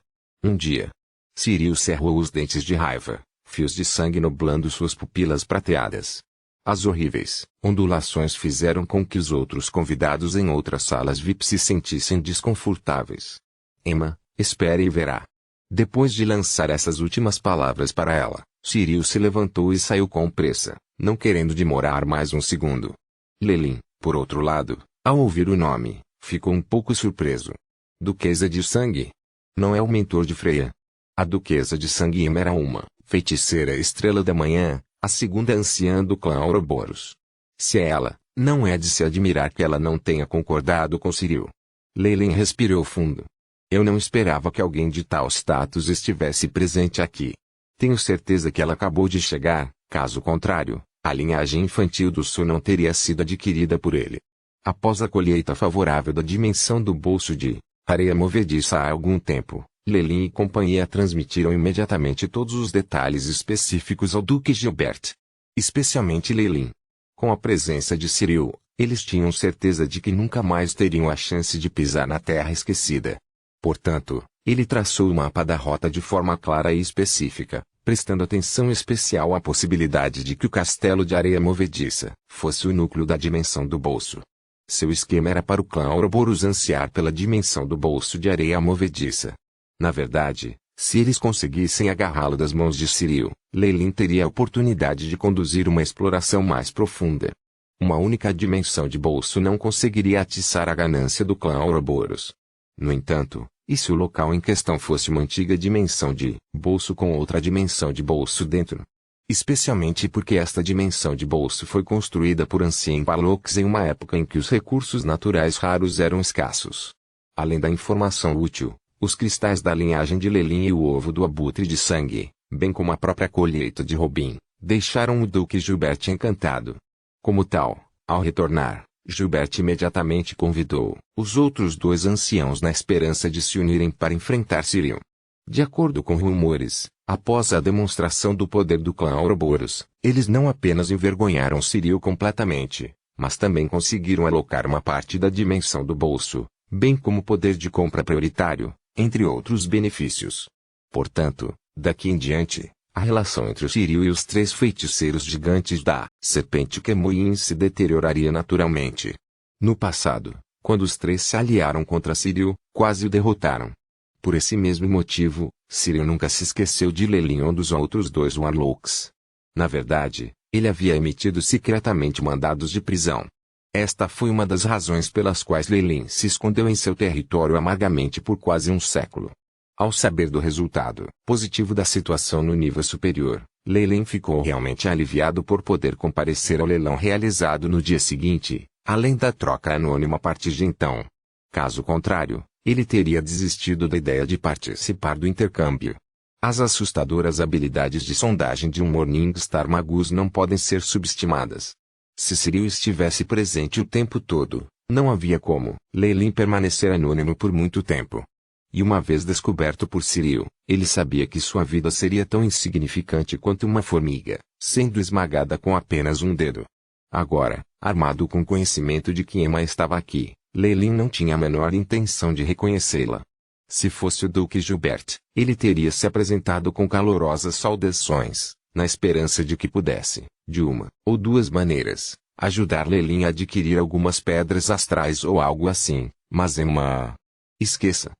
Cyril cerrou os dentes de raiva, fios de sangue nublando suas pupilas prateadas. As horríveis ondulações fizeram com que os outros convidados em outras salas VIP se sentissem desconfortáveis. Emma, espere e verá. Depois de lançar essas últimas palavras para ela, Cyril se levantou e saiu com pressa, não querendo demorar mais um segundo. Lelin, por outro lado, ao ouvir o nome, ficou um pouco surpreso. Duquesa de Sangue? Não é o mentor de Freya. A Duquesa de Sangue Emma era uma feiticeira estrela da manhã, a segunda anciã do clã Ouroboros. Se é ela, não é de se admirar que ela não tenha concordado com Cyril. Lelin respirou fundo. Eu não esperava que alguém de tal status estivesse presente aqui. Tenho certeza que ela acabou de chegar, caso contrário, a linhagem infantil do Sul não teria sido adquirida por ele. Após a colheita favorável da dimensão do bolso de areia movediça há algum tempo, Lelin e companhia transmitiram imediatamente todos os detalhes específicos ao Duque Gilbert. Especialmente Lelin. Com a presença de Cyril, eles tinham certeza de que nunca mais teriam a chance de pisar na terra esquecida. Portanto, ele traçou o mapa da rota de forma clara e específica, prestando atenção especial à possibilidade de que o castelo de areia movediça fosse o núcleo da dimensão do bolso. Seu esquema era para o clã Ouroboros ansiar pela dimensão do bolso de areia movediça. Na verdade, se eles conseguissem agarrá-lo das mãos de Cyril, Lelin teria a oportunidade de conduzir uma exploração mais profunda. Uma única dimensão de bolso não conseguiria atiçar a ganância do clã Ouroboros. No entanto, e se o local em questão fosse uma antiga dimensão de bolso com outra dimensão de bolso dentro? Especialmente porque esta dimensão de bolso foi construída por Ancien Parlox em uma época em que os recursos naturais raros eram escassos. Além da informação útil, os cristais da linhagem de Lelin e o ovo do abutre de sangue, bem como a própria colheita de Robin, deixaram o Duque Gilbert encantado. Como tal, ao retornar, Gilbert imediatamente convidou os outros dois anciãos na esperança de se unirem para enfrentar Cyril. De acordo com rumores, após a demonstração do poder do clã Ouroboros, eles não apenas envergonharam Cyril completamente, mas também conseguiram alocar uma parte da dimensão do bolso, bem como poder de compra prioritário, entre outros benefícios. Portanto, daqui em diante, a relação entre o Cyril e os três feiticeiros gigantes da Serpente Kemoin se deterioraria naturalmente. No passado, quando os três se aliaram contra Cyril, quase o derrotaram. Por esse mesmo motivo, Cyril nunca se esqueceu de Lelin ou dos outros dois Warlocks. Na verdade, ele havia emitido secretamente mandados de prisão. Esta foi uma das razões pelas quais Lelin se escondeu em seu território amargamente por quase um século. Ao saber do resultado positivo da situação no nível superior, Lelin ficou realmente aliviado por poder comparecer ao leilão realizado no dia seguinte, além da troca anônima a partir de então. Caso contrário, ele teria desistido da ideia de participar do intercâmbio. As assustadoras habilidades de sondagem de um Morningstar Magus não podem ser subestimadas. Se Cyril estivesse presente o tempo todo, não havia como Lelin permanecer anônimo por muito tempo. E uma vez descoberto por Cyril, ele sabia que sua vida seria tão insignificante quanto uma formiga, sendo esmagada com apenas um dedo. Agora, armado com conhecimento de que Emma estava aqui, Lelin não tinha a menor intenção de reconhecê-la. Se fosse o Duque Gilbert, ele teria se apresentado com calorosas saudações, na esperança de que pudesse, de uma ou duas maneiras, ajudar Lelin a adquirir algumas pedras astrais ou algo assim, mas Emma... Esqueça.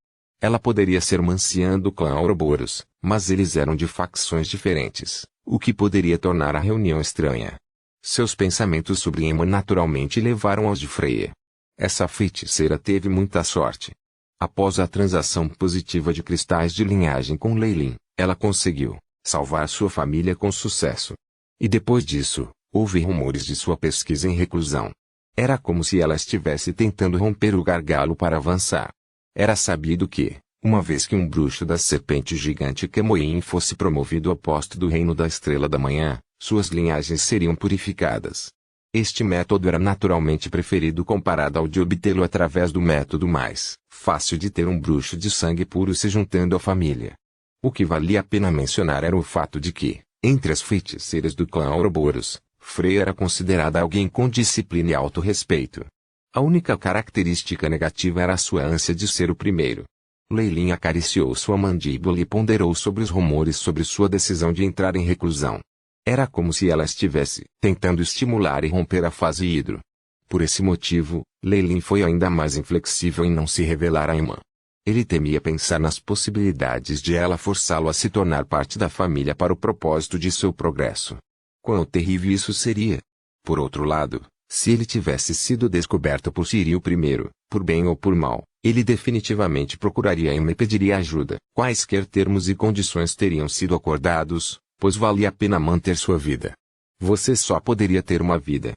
Ela poderia ser uma anciã do clã Ouroboros, mas eles eram de facções diferentes, o que poderia tornar a reunião estranha. Seus pensamentos sobre Emma naturalmente levaram aos de Freya. Essa feiticeira teve muita sorte. Após a transação positiva de cristais de linhagem com Lelin, ela conseguiu salvar sua família com sucesso. E depois disso, houve rumores de sua pesquisa em reclusão. Era como se ela estivesse tentando romper o gargalo para avançar. Era sabido que, uma vez que um bruxo da serpente gigante Kemoin fosse promovido ao posto do Reino da Estrela da Manhã, suas linhagens seriam purificadas. Este método era naturalmente preferido comparado ao de obtê-lo através do método mais fácil de ter um bruxo de sangue puro se juntando à família. O que valia a pena mencionar era o fato de que, entre as feiticeiras do clã Ouroboros, Freya era considerada alguém com disciplina e autorrespeito. A única característica negativa era a sua ânsia de ser o primeiro. Leilin acariciou sua mandíbula e ponderou sobre os rumores sobre sua decisão de entrar em reclusão. Era como se ela estivesse tentando estimular e romper a fase hidro. Por esse motivo, Leilin foi ainda mais inflexível em não se revelar à irmã. Ele temia pensar nas possibilidades de ela forçá-lo a se tornar parte da família para o propósito de seu progresso. Quão terrível isso seria! Por outro lado, se ele tivesse sido descoberto por Ciri primeiro, por bem ou por mal, ele definitivamente procuraria e me pediria ajuda. Quaisquer termos e condições teriam sido acordados, pois valia a pena manter sua vida. Você só poderia ter uma vida.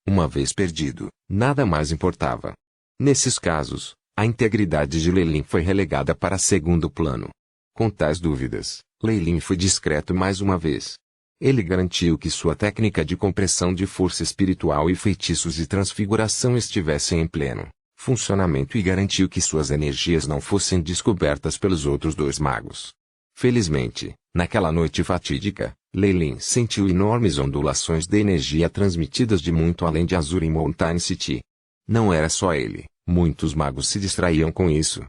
Uma vez perdido, nada mais importava. Nesses casos, a integridade de Leilin foi relegada para segundo plano. Com tais dúvidas, Leilin foi discreto mais uma vez. Ele garantiu que sua técnica de compressão de força espiritual e feitiços de transfiguração estivessem em pleno funcionamento e garantiu que suas energias não fossem descobertas pelos outros dois magos. Felizmente, naquela noite fatídica, Leilin sentiu enormes ondulações de energia transmitidas de muito além de Azure Mountain City. Não era só ele, muitos magos se distraíam com isso.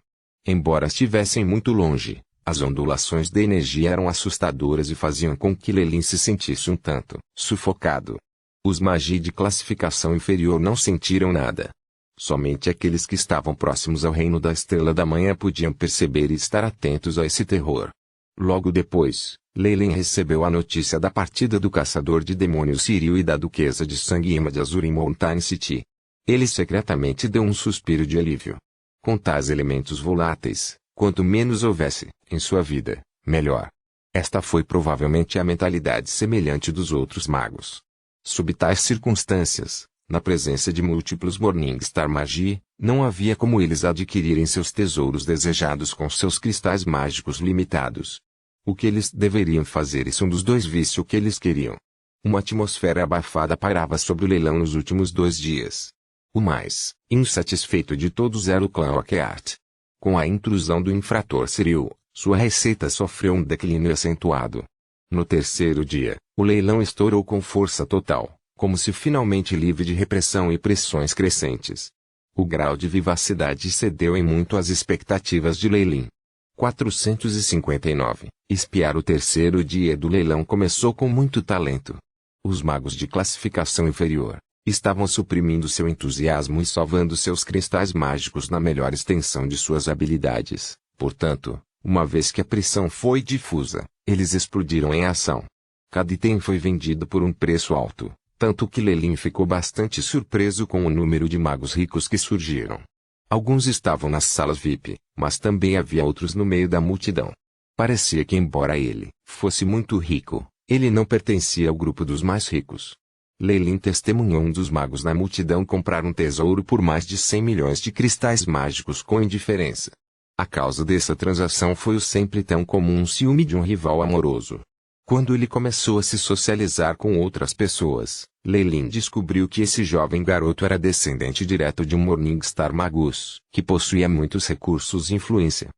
Embora estivessem muito longe, as ondulações de energia eram assustadoras e faziam com que Leilin se sentisse um tanto sufocado. Os magi de classificação inferior não sentiram nada. Somente aqueles que estavam próximos ao reino da Estrela da Manhã podiam perceber e estar atentos a esse terror. Logo depois, Leilin recebeu a notícia da partida do caçador de demônios Ciri e da duquesa de sangue Ima de Azure Mountain City. Ele secretamente deu um suspiro de alívio. Com tais elementos voláteis, quanto menos houvesse, em sua vida, melhor. Esta foi provavelmente a mentalidade semelhante dos outros magos. Sob tais circunstâncias, na presença de múltiplos Morningstar Magi, não havia como eles adquirirem seus tesouros desejados com seus cristais mágicos limitados. O que eles deveriam fazer e um dos dois visse o que eles queriam. Uma atmosfera abafada pairava sobre o leilão nos últimos 2 dias. O mais insatisfeito de todos era o clã Oakheart. Com a intrusão do infrator Cyril, sua receita sofreu um declínio acentuado. No terceiro dia, o leilão estourou com força total, como se finalmente livre de repressão e pressões crescentes. O grau de vivacidade cedeu em muito às expectativas de Leilin. 459. Espiar o terceiro dia do leilão começou com muito talento. Os magos de classificação inferior estavam suprimindo seu entusiasmo e salvando seus cristais mágicos na melhor extensão de suas habilidades. Portanto, uma vez que a pressão foi difusa, eles explodiram em ação. Cada item foi vendido por um preço alto, tanto que Leilin ficou bastante surpreso com o número de magos ricos que surgiram. Alguns estavam nas salas VIP, mas também havia outros no meio da multidão. Parecia que embora ele fosse muito rico, ele não pertencia ao grupo dos mais ricos. Leilin testemunhou um dos magos na multidão comprar um tesouro por mais de 100 milhões de cristais mágicos com indiferença. A causa dessa transação foi o sempre tão comum ciúme de um rival amoroso. Quando ele começou a se socializar com outras pessoas, Leilin descobriu que esse jovem garoto era descendente direto de um Morningstar Magus, que possuía muitos recursos e influência.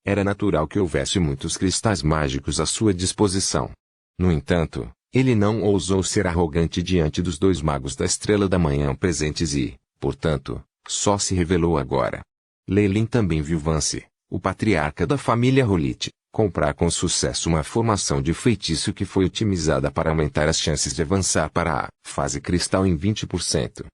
Era natural que houvesse muitos cristais mágicos à sua disposição. No entanto, ele não ousou ser arrogante diante dos dois magos da Estrela da Manhã presentes e, portanto, só se revelou agora. Leilin também viu Vance, o patriarca da família Rolite, comprar com sucesso uma formação de feitiço que foi otimizada para aumentar as chances de avançar para a fase cristal em 20%.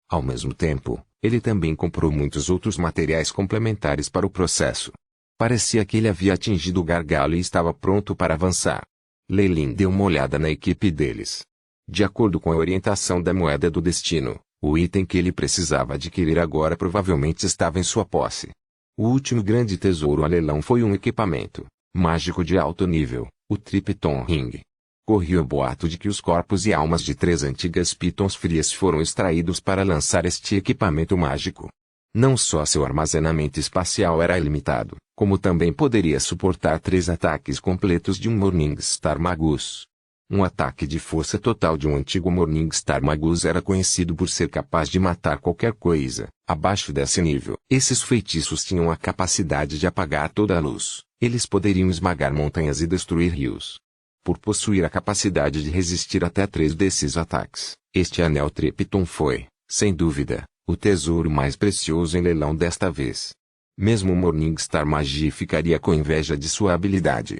Ao mesmo tempo, ele também comprou muitos outros materiais complementares para o processo. Parecia que ele havia atingido o gargalo e estava pronto para avançar. Leilin deu uma olhada na equipe deles. De acordo com a orientação da moeda do destino, o item que ele precisava adquirir agora provavelmente estava em sua posse. O último grande tesouro a leilão foi um equipamento mágico de alto nível, o Tripiton Ring. Corria o boato de que os corpos e almas de 3 antigas Pitons frias foram extraídos para lançar este equipamento mágico. Não só seu armazenamento espacial era ilimitado, como também poderia suportar 3 ataques completos de um Morningstar Magus. Um ataque de força total de um antigo Morningstar Magus era conhecido por ser capaz de matar qualquer coisa. Abaixo desse nível, esses feitiços tinham a capacidade de apagar toda a luz. Eles poderiam esmagar montanhas e destruir rios. Por possuir a capacidade de resistir até 3 desses ataques, este anel Tripiton foi, sem dúvida, o tesouro mais precioso em leilão desta vez. Mesmo Morningstar Magia ficaria com inveja de sua habilidade.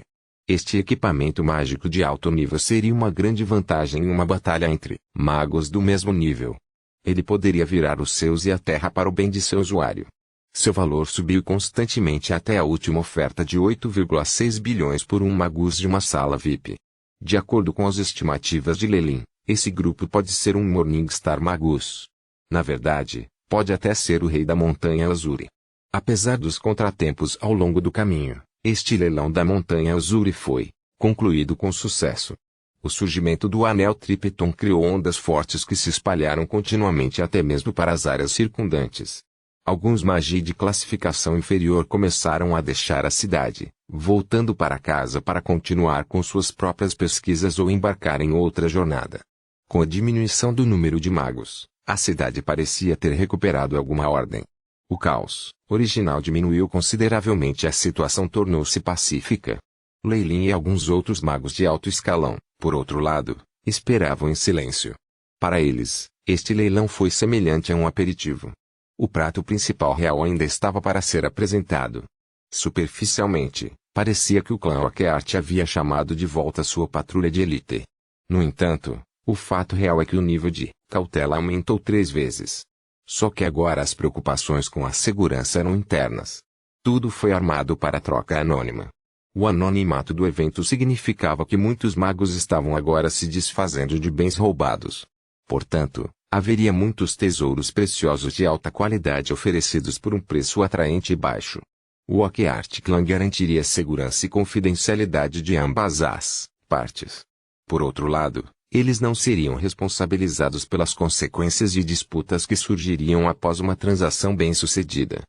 Este equipamento mágico de alto nível seria uma grande vantagem em uma batalha entre magos do mesmo nível. Ele poderia virar os céus e a terra para o bem de seu usuário. Seu valor subiu constantemente até a última oferta de 8,6 bilhões por um Magus de uma sala VIP. De acordo com as estimativas de Lelin, esse grupo pode ser um Morningstar Magus. Na verdade, pode até ser o rei da Montanha Azuri. Apesar dos contratempos ao longo do caminho, este leilão da Montanha Azuri foi concluído com sucesso. O surgimento do anel Tripiton criou ondas fortes que se espalharam continuamente até mesmo para as áreas circundantes. Alguns magi de classificação inferior começaram a deixar a cidade, voltando para casa para continuar com suas próprias pesquisas ou embarcar em outra jornada. Com a diminuição do número de magos, a cidade parecia ter recuperado alguma ordem. O caos original diminuiu consideravelmente e a situação tornou-se pacífica. Leilin e alguns outros magos de alto escalão, por outro lado, esperavam em silêncio. Para eles, este leilão foi semelhante a um aperitivo. O prato principal real ainda estava para ser apresentado. Superficialmente, parecia que o clã Oakheart havia chamado de volta sua patrulha de elite. No entanto, o fato real é que o nível de cautela aumentou 3 vezes. Só que agora as preocupações com a segurança eram internas. Tudo foi armado para a troca anônima. O anonimato do evento significava que muitos magos estavam agora se desfazendo de bens roubados. Portanto, haveria muitos tesouros preciosos de alta qualidade oferecidos por um preço atraente e baixo. O Oakheart Clan garantiria segurança e confidencialidade de ambas as partes. Por outro lado, eles não seriam responsabilizados pelas consequências de disputas que surgiriam após uma transação bem-sucedida.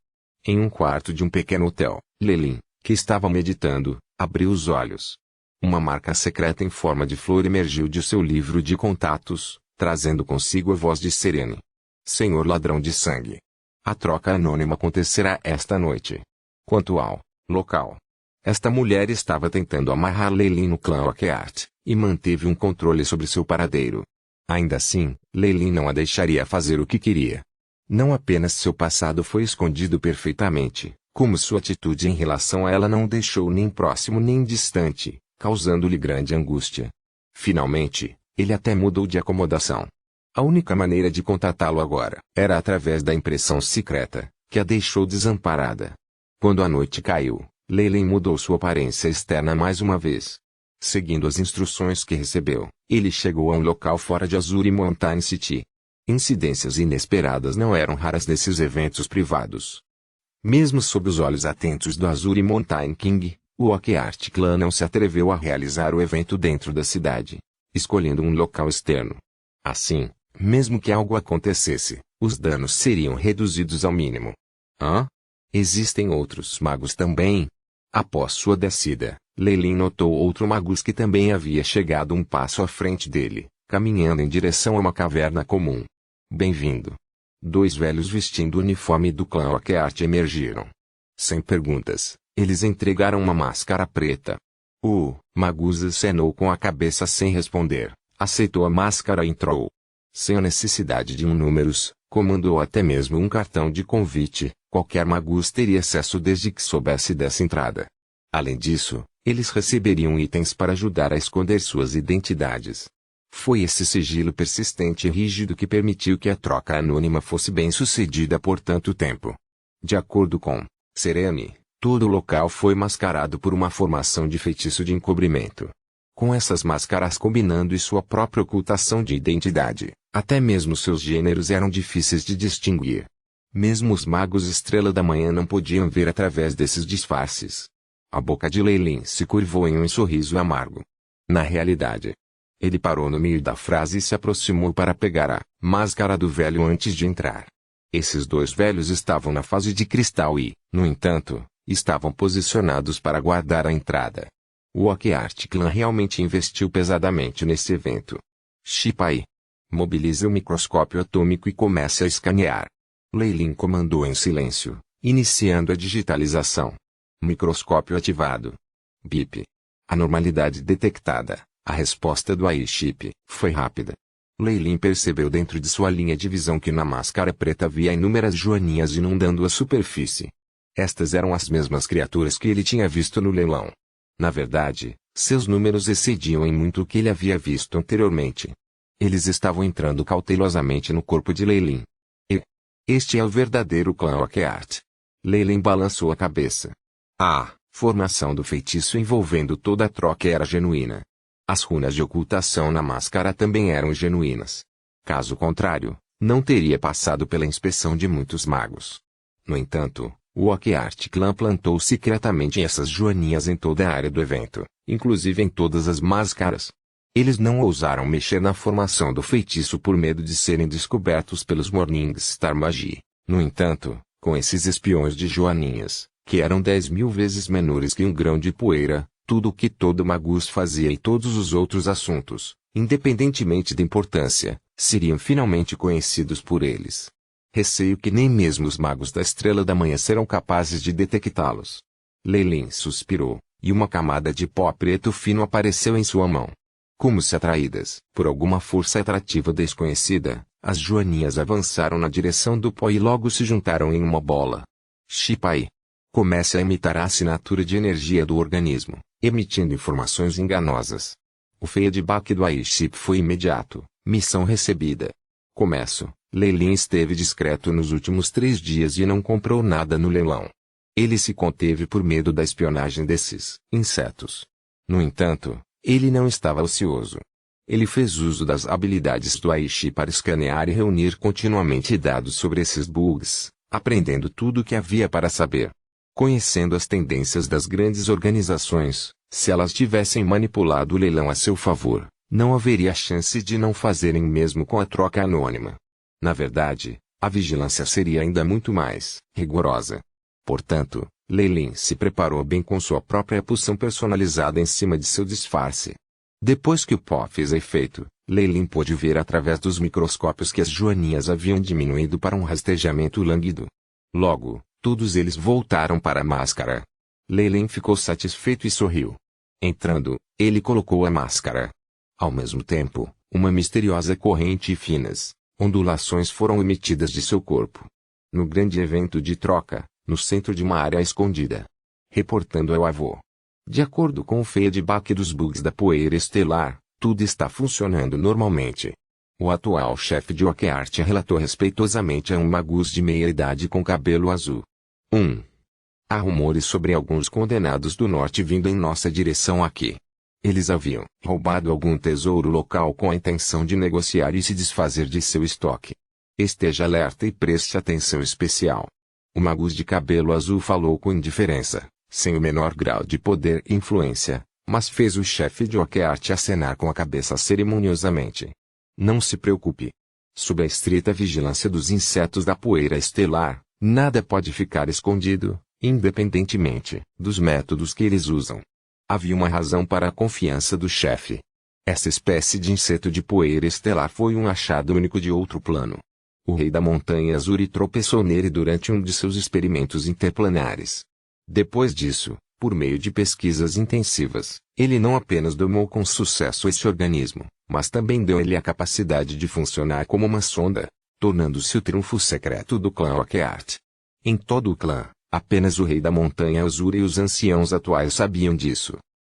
Em um quarto de um pequeno hotel, Lelin, que estava meditando, abriu os olhos. Uma marca secreta em forma de flor emergiu de seu livro de contatos, trazendo consigo a voz de Serene. Senhor ladrão de sangue. A troca anônima acontecerá esta noite. Quanto ao local, esta mulher estava tentando amarrar Lelin no clã Oakheart, e manteve um controle sobre seu paradeiro. Ainda assim, Lelin não a deixaria fazer o que queria. Não apenas seu passado foi escondido perfeitamente, como sua atitude em relação a ela não o deixou nem próximo nem distante, causando-lhe grande angústia. Finalmente, ele até mudou de acomodação. A única maneira de contatá-lo agora era através da impressão secreta, que a deixou desamparada. Quando a noite caiu, Lelin mudou sua aparência externa mais uma vez. Seguindo as instruções que recebeu, ele chegou a um local fora de Azuri Mountain City. Incidências inesperadas não eram raras nesses eventos privados. Mesmo sob os olhos atentos do Azuri Mountain King, o Oakheart Clan não se atreveu a realizar o evento dentro da cidade, escolhendo um local externo. Assim, mesmo que algo acontecesse, os danos seriam reduzidos ao mínimo. Existem outros magos também? Após sua descida, Lelin notou outro Magus que também havia chegado um passo à frente dele, caminhando em direção a uma caverna comum. Bem-vindo. 2 velhos vestindo o uniforme do clã Oakheart emergiram. Sem perguntas, eles entregaram uma máscara preta. O Magus acenou com a cabeça sem responder, aceitou a máscara e entrou. Sem a necessidade de números, comando ou até mesmo um cartão de convite, qualquer Magus teria acesso desde que soubesse dessa entrada. Além disso, eles receberiam itens para ajudar a esconder suas identidades. Foi esse sigilo persistente e rígido que permitiu que a troca anônima fosse bem-sucedida por tanto tempo. De acordo com Serene, todo o local foi mascarado por uma formação de feitiço de encobrimento. Com essas máscaras combinando e sua própria ocultação de identidade, até mesmo seus gêneros eram difíceis de distinguir. Mesmo os magos Estrela da Manhã não podiam ver através desses disfarces. A boca de Lelin se curvou em um sorriso amargo. Na realidade, ele parou no meio da frase e se aproximou para pegar a máscara do velho antes de entrar. Esses 2 velhos estavam na fase de cristal e, no entanto, estavam posicionados para guardar a entrada. O Oakheart Clan realmente investiu pesadamente nesse evento. Shipai. Mobilize o microscópio atômico e comece a escanear. Lei Lin comandou em silêncio, iniciando a digitalização. Microscópio ativado. Bip. Anormalidade detectada. A resposta do AI-chip foi rápida. Lei Lin percebeu dentro de sua linha de visão que na máscara preta havia inúmeras joaninhas inundando a superfície. Estas eram as mesmas criaturas que ele tinha visto no leilão. Na verdade, seus números excediam em muito o que ele havia visto anteriormente. Eles estavam entrando cautelosamente no corpo de Lei Lin. Este é o verdadeiro clã Oakheart. Lei Lin balançou a cabeça. A formação do feitiço envolvendo toda a troca era genuína. As runas de ocultação na máscara também eram genuínas. Caso contrário, não teria passado pela inspeção de muitos magos. No entanto, o Oakheart Clan plantou secretamente essas joaninhas em toda a área do evento, inclusive em todas as máscaras. Eles não ousaram mexer na formação do feitiço por medo de serem descobertos pelos Morningstar Magi. No entanto, com esses espiões de joaninhas, que eram 10.000 vezes menores que um grão de poeira, tudo o que todo magus fazia e todos os outros assuntos, independentemente da importância, seriam finalmente conhecidos por eles. Receio que nem mesmo os magos da Estrela da Manhã serão capazes de detectá-los. Lei Lin suspirou, e uma camada de pó preto fino apareceu em sua mão. Como se atraídas por alguma força atrativa desconhecida, as joaninhas avançaram na direção do pó e logo se juntaram em uma bola. Shipai. Comece a imitar a assinatura de energia do organismo, emitindo informações enganosas. O feedback do AI-chip foi imediato. Missão recebida. Começo. Lei Lin esteve discreto nos últimos 3 dias e não comprou nada no leilão. Ele se conteve por medo da espionagem desses insetos. No entanto, ele não estava ocioso. Ele fez uso das habilidades do AI-chip para escanear e reunir continuamente dados sobre esses bugs, aprendendo tudo o que havia para saber. Conhecendo as tendências das grandes organizações, se elas tivessem manipulado o leilão a seu favor, não haveria chance de não fazerem mesmo com a troca anônima. Na verdade, a vigilância seria ainda muito mais rigorosa. Portanto, Lei Lin se preparou bem com sua própria poção personalizada em cima de seu disfarce. Depois que o pó fez efeito, Lei Lin pôde ver através dos microscópios que as joaninhas haviam diminuído para um rastejamento lânguido. Logo, todos eles voltaram para a máscara. Lei Lin ficou satisfeito e sorriu. Entrando, ele colocou a máscara. Ao mesmo tempo, uma misteriosa corrente e finas ondulações foram emitidas de seu corpo. No grande evento de troca, no centro de uma área escondida. Reportando ao avô. De acordo com o feedback dos bugs da poeira estelar, tudo está funcionando normalmente. O atual chefe de Oakheart relatou respeitosamente a um magus de meia-idade com cabelo azul. 1. Há rumores sobre alguns condenados do norte vindo em nossa direção aqui. Eles haviam roubado algum tesouro local com a intenção de negociar e se desfazer de seu estoque. Esteja alerta e preste atenção especial. O magus de cabelo azul falou com indiferença, sem o menor grau de poder e influência, mas fez o chefe de Oakheart acenar com a cabeça cerimoniosamente. Não se preocupe. Sob a estrita vigilância dos insetos da poeira estelar, nada pode ficar escondido, independentemente dos métodos que eles usam. Havia uma razão para a confiança do chefe. Essa espécie de inseto de poeira estelar foi um achado único de outro plano. O rei da montanha Azuri tropeçou nele durante um de seus experimentos interplanares. Depois disso, por meio de pesquisas intensivas, ele não apenas domou com sucesso esse organismo, mas também deu-lhe a capacidade de funcionar como uma sonda, tornando-se o trunfo secreto do clã Oakheart. Em todo o clã, apenas o rei da montanha Azuri e os anciãos atuais sabiam disso.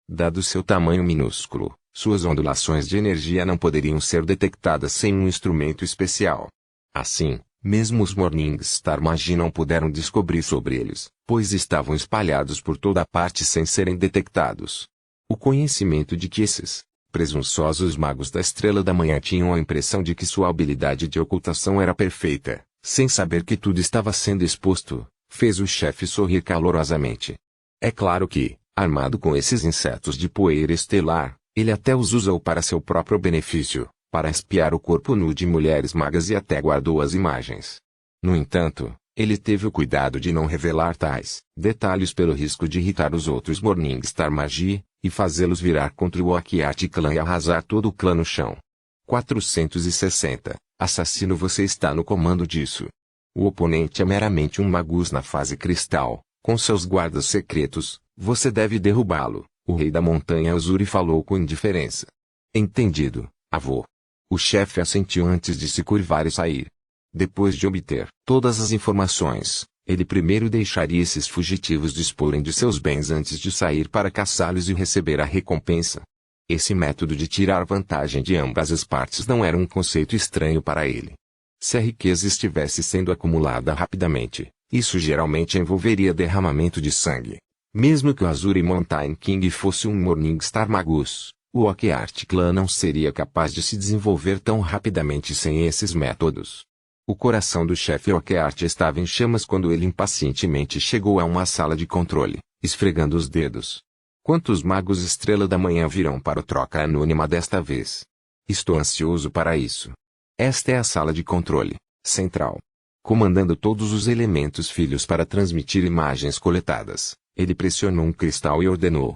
Dado seu tamanho minúsculo, suas ondulações de energia não poderiam ser detectadas sem um instrumento especial. Assim, mesmo os Morningstar Magi não puderam descobrir sobre eles, pois estavam espalhados por toda parte sem serem detectados. O conhecimento de que esses presunçosos magos da Estrela da Manhã tinham a impressão de que sua habilidade de ocultação era perfeita, sem saber que tudo estava sendo exposto, fez o chefe sorrir calorosamente. É claro que, armado com esses insetos de poeira estelar, ele até os usou para seu próprio benefício, para espiar o corpo nu de mulheres magas e até guardou as imagens. No entanto, Ele teve o cuidado de não revelar tais detalhes pelo risco de irritar os outros Morningstar Magi, e fazê-los virar contra o Oakheart Clã e arrasar todo o clã no chão. 460. Assassino, você está no comando disso. O oponente é meramente um magus na fase cristal, com seus guardas secretos, você deve derrubá-lo, o rei da montanha Azuri falou com indiferença. Entendido, avô. O chefe assentiu antes de se curvar e sair. Depois de obter todas as informações, ele primeiro deixaria esses fugitivos disporem de seus bens antes de sair para caçá-los e receber a recompensa. Esse método de tirar vantagem de ambas as partes não era um conceito estranho para ele. Se a riqueza estivesse sendo acumulada rapidamente, isso geralmente envolveria derramamento de sangue. Mesmo que o Azuri Mountain King fosse um Morningstar Magus, o Oakheart Clã não seria capaz de se desenvolver tão rapidamente sem esses métodos. O coração do chefe Oakheart estava em chamas quando ele impacientemente chegou a uma sala de controle, esfregando os dedos. Quantos magos Estrela da Manhã virão para o troca anônima desta vez? Estou ansioso para isso. Esta é a sala de controle central. Comandando todos os elementos filhos para transmitir imagens coletadas, ele pressionou um cristal e ordenou.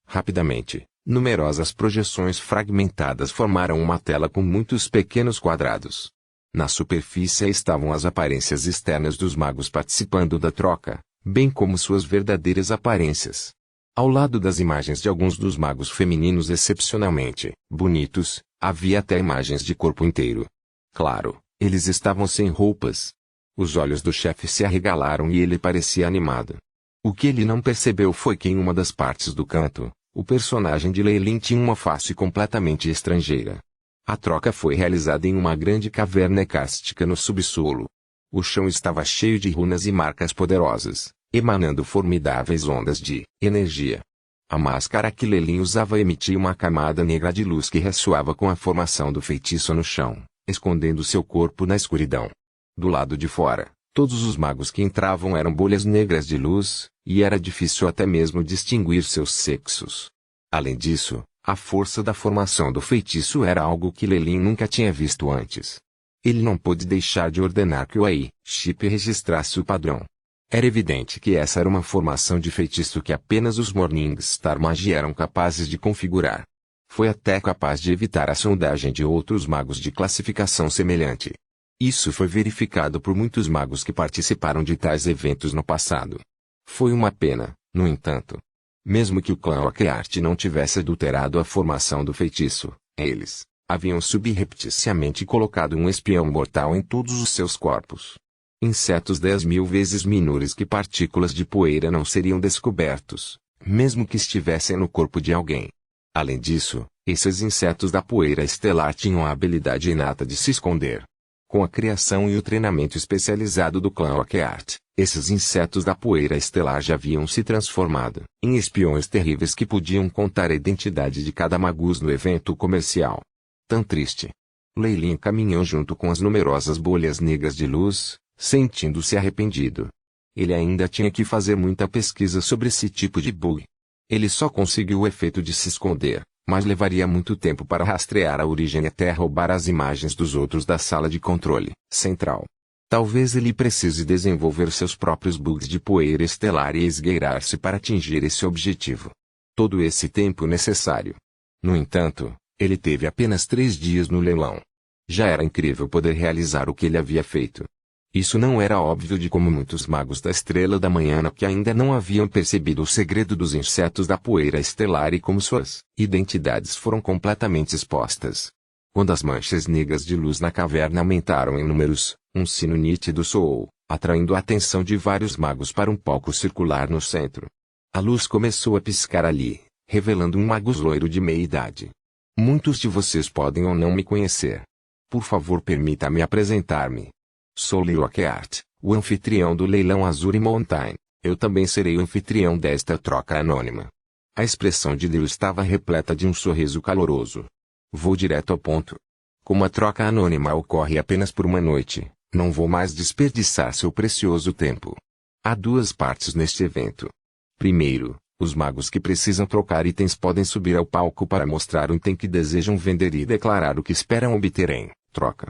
Rapidamente, numerosas projeções fragmentadas formaram uma tela com muitos pequenos quadrados. Na superfície estavam as aparências externas dos magos participando da troca, bem como suas verdadeiras aparências. Ao lado das imagens de alguns dos magos femininos excepcionalmente bonitos, havia até imagens de corpo inteiro. Claro, eles estavam sem roupas. Os olhos do chefe se arregalaram e ele parecia animado. O que ele não percebeu foi que em uma das partes do canto, o personagem de Lei Lin tinha uma face completamente estrangeira. A troca foi realizada em uma grande caverna ecástica no subsolo. O chão estava cheio de runas e marcas poderosas, emanando formidáveis ondas de energia. A máscara que Lelin usava emitia uma camada negra de luz que ressoava com a formação do feitiço no chão, escondendo seu corpo na escuridão. Do lado de fora, todos os magos que entravam eram bolhas negras de luz, e era difícil até mesmo distinguir seus sexos. Além disso, a força da formação do feitiço era algo que Lelin nunca tinha visto antes. Ele não pôde deixar de ordenar que o AI-chip registrasse o padrão. Era evidente que essa era uma formação de feitiço que apenas os Morningstar Magi eram capazes de configurar. Foi até capaz de evitar a sondagem de outros magos de classificação semelhante. Isso foi verificado por muitos magos que participaram de tais eventos no passado. Foi uma pena, no entanto. Mesmo que o clã Oakheart não tivesse adulterado a formação do feitiço, eles haviam subrepticiamente colocado um espião mortal em todos os seus corpos. Insetos 10.000 vezes menores que partículas de poeira não seriam descobertos, mesmo que estivessem no corpo de alguém. Além disso, esses insetos da poeira estelar tinham a habilidade inata de se esconder. Com a criação e o treinamento especializado do clã Oakheart, esses insetos da poeira estelar já haviam se transformado em espiões terríveis que podiam contar a identidade de cada magus no evento comercial. Tão triste. Lei Lin caminhou junto com as numerosas bolhas negras de luz, sentindo-se arrependido. Ele ainda tinha que fazer muita pesquisa sobre esse tipo de bug. Ele só conseguiu o efeito de se esconder, mas levaria muito tempo para rastrear a origem até roubar as imagens dos outros da sala de controle central. Talvez ele precise desenvolver seus próprios bugs de poeira estelar e esgueirar-se para atingir esse objetivo. Todo esse tempo necessário. No entanto, ele teve apenas 3 dias no leilão. Já era incrível poder realizar o que ele havia feito. Isso não era óbvio de como muitos magos da Estrela da Manhã que ainda não haviam percebido o segredo dos insetos da poeira estelar e como suas identidades foram completamente expostas. Quando as manchas negras de luz na caverna aumentaram em números, um sino nítido soou, atraindo a atenção de vários magos para um palco circular no centro. A luz começou a piscar ali, revelando um magus loiro de meia-idade. Muitos de vocês podem ou não me conhecer. Por favor, permita-me apresentar-me. Sou Leo Oakheart, o anfitrião do leilão Azuri Mountain. Eu também serei o anfitrião desta troca anônima. A expressão de Leo estava repleta de um sorriso caloroso. Vou direto ao ponto. Como a troca anônima ocorre apenas por uma noite, não vou mais desperdiçar seu precioso tempo. Há 2 partes neste evento. Primeiro, os magos que precisam trocar itens podem subir ao palco para mostrar o item que desejam vender e declarar o que esperam obter em troca.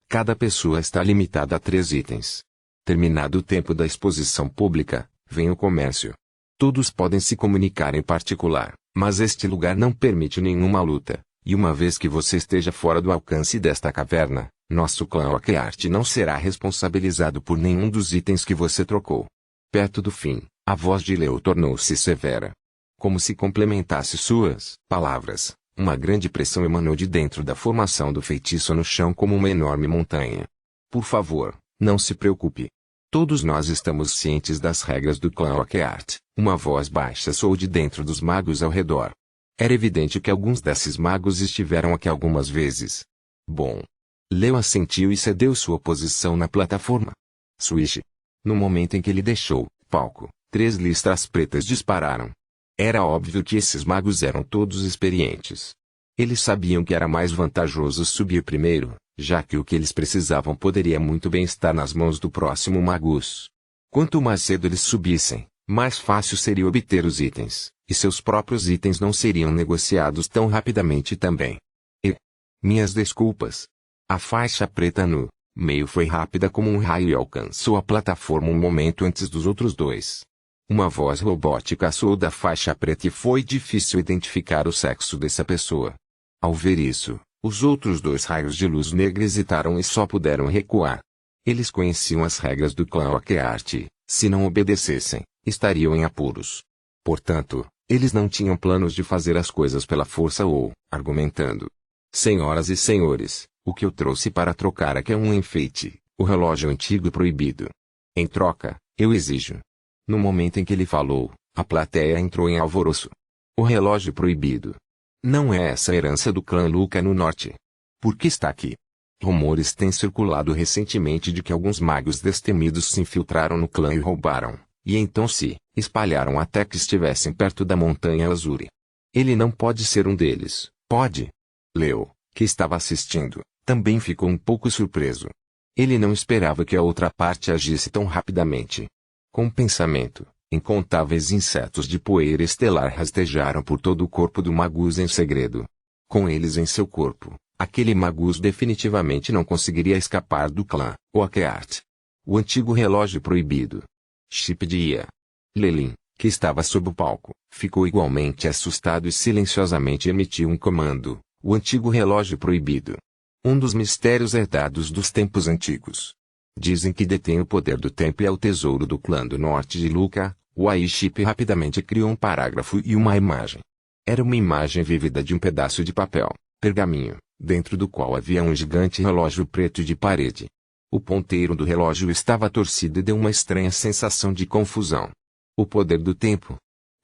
Cada pessoa está limitada a 3 itens. Terminado o tempo da exposição pública, vem o comércio. Todos podem se comunicar em particular, mas este lugar não permite nenhuma luta, e uma vez que você esteja fora do alcance desta caverna, nosso clã Oakheart não será responsabilizado por nenhum dos itens que você trocou. Perto do fim, a voz de Leo tornou-se severa. Como se complementasse suas palavras, uma grande pressão emanou de dentro da formação do feitiço no chão como uma enorme montanha. Por favor, não se preocupe. Todos nós estamos cientes das regras do clã Oakheart. Uma voz baixa soou de dentro dos magos ao redor. Era evidente que alguns desses magos estiveram aqui algumas vezes. Bom. Leo assentiu e cedeu sua posição na plataforma. Swish. No momento em que ele deixou o palco, 3 listras pretas dispararam. Era óbvio que esses magos eram todos experientes. Eles sabiam que era mais vantajoso subir primeiro, já que o que eles precisavam poderia muito bem estar nas mãos do próximo magus. Quanto mais cedo eles subissem, mais fácil seria obter os itens, e seus próprios itens não seriam negociados tão rapidamente também. Minhas desculpas. A faixa preta no meio foi rápida como um raio e alcançou a plataforma um momento antes dos outros 2. Uma voz robótica soou da faixa preta e foi difícil identificar o sexo dessa pessoa. Ao ver isso, os outros 2 raios de luz negra hesitaram e só puderam recuar. Eles conheciam as regras do clã Oakheart. Se não obedecessem, estariam em apuros. Portanto, eles não tinham planos de fazer as coisas pela força ou, argumentando. Senhoras e senhores, o que eu trouxe para trocar aqui é um enfeite, o relógio antigo e proibido. Em troca, eu exijo. No momento em que ele falou, a plateia entrou em alvoroço. O relógio proibido. Não é essa a herança do clã Luca no norte. Por que está aqui? Rumores têm circulado recentemente de que alguns magos destemidos se infiltraram no clã e roubaram, e então se espalharam até que estivessem perto da Montanha Azure. Ele não pode ser um deles, pode? Leo, que estava assistindo, também ficou um pouco surpreso. Ele não esperava que a outra parte agisse tão rapidamente. Com o pensamento, incontáveis insetos de poeira estelar rastejaram por todo o corpo do magus em segredo. Com eles em seu corpo, aquele magus definitivamente não conseguiria escapar do clã Oakheart. O antigo relógio proibido. Chip de Ia. Lelin, que estava sob o palco, ficou igualmente assustado e silenciosamente emitiu um comando. O antigo relógio proibido. Um dos mistérios herdados dos tempos antigos. Dizem que detém o poder do tempo e é o tesouro do clã do norte de Luca. O Aiship rapidamente criou um parágrafo e uma imagem. Era uma imagem vívida de um pedaço de papel, pergaminho, dentro do qual havia um gigante relógio preto de parede. O ponteiro do relógio estava torcido e deu uma estranha sensação de confusão. O poder do tempo.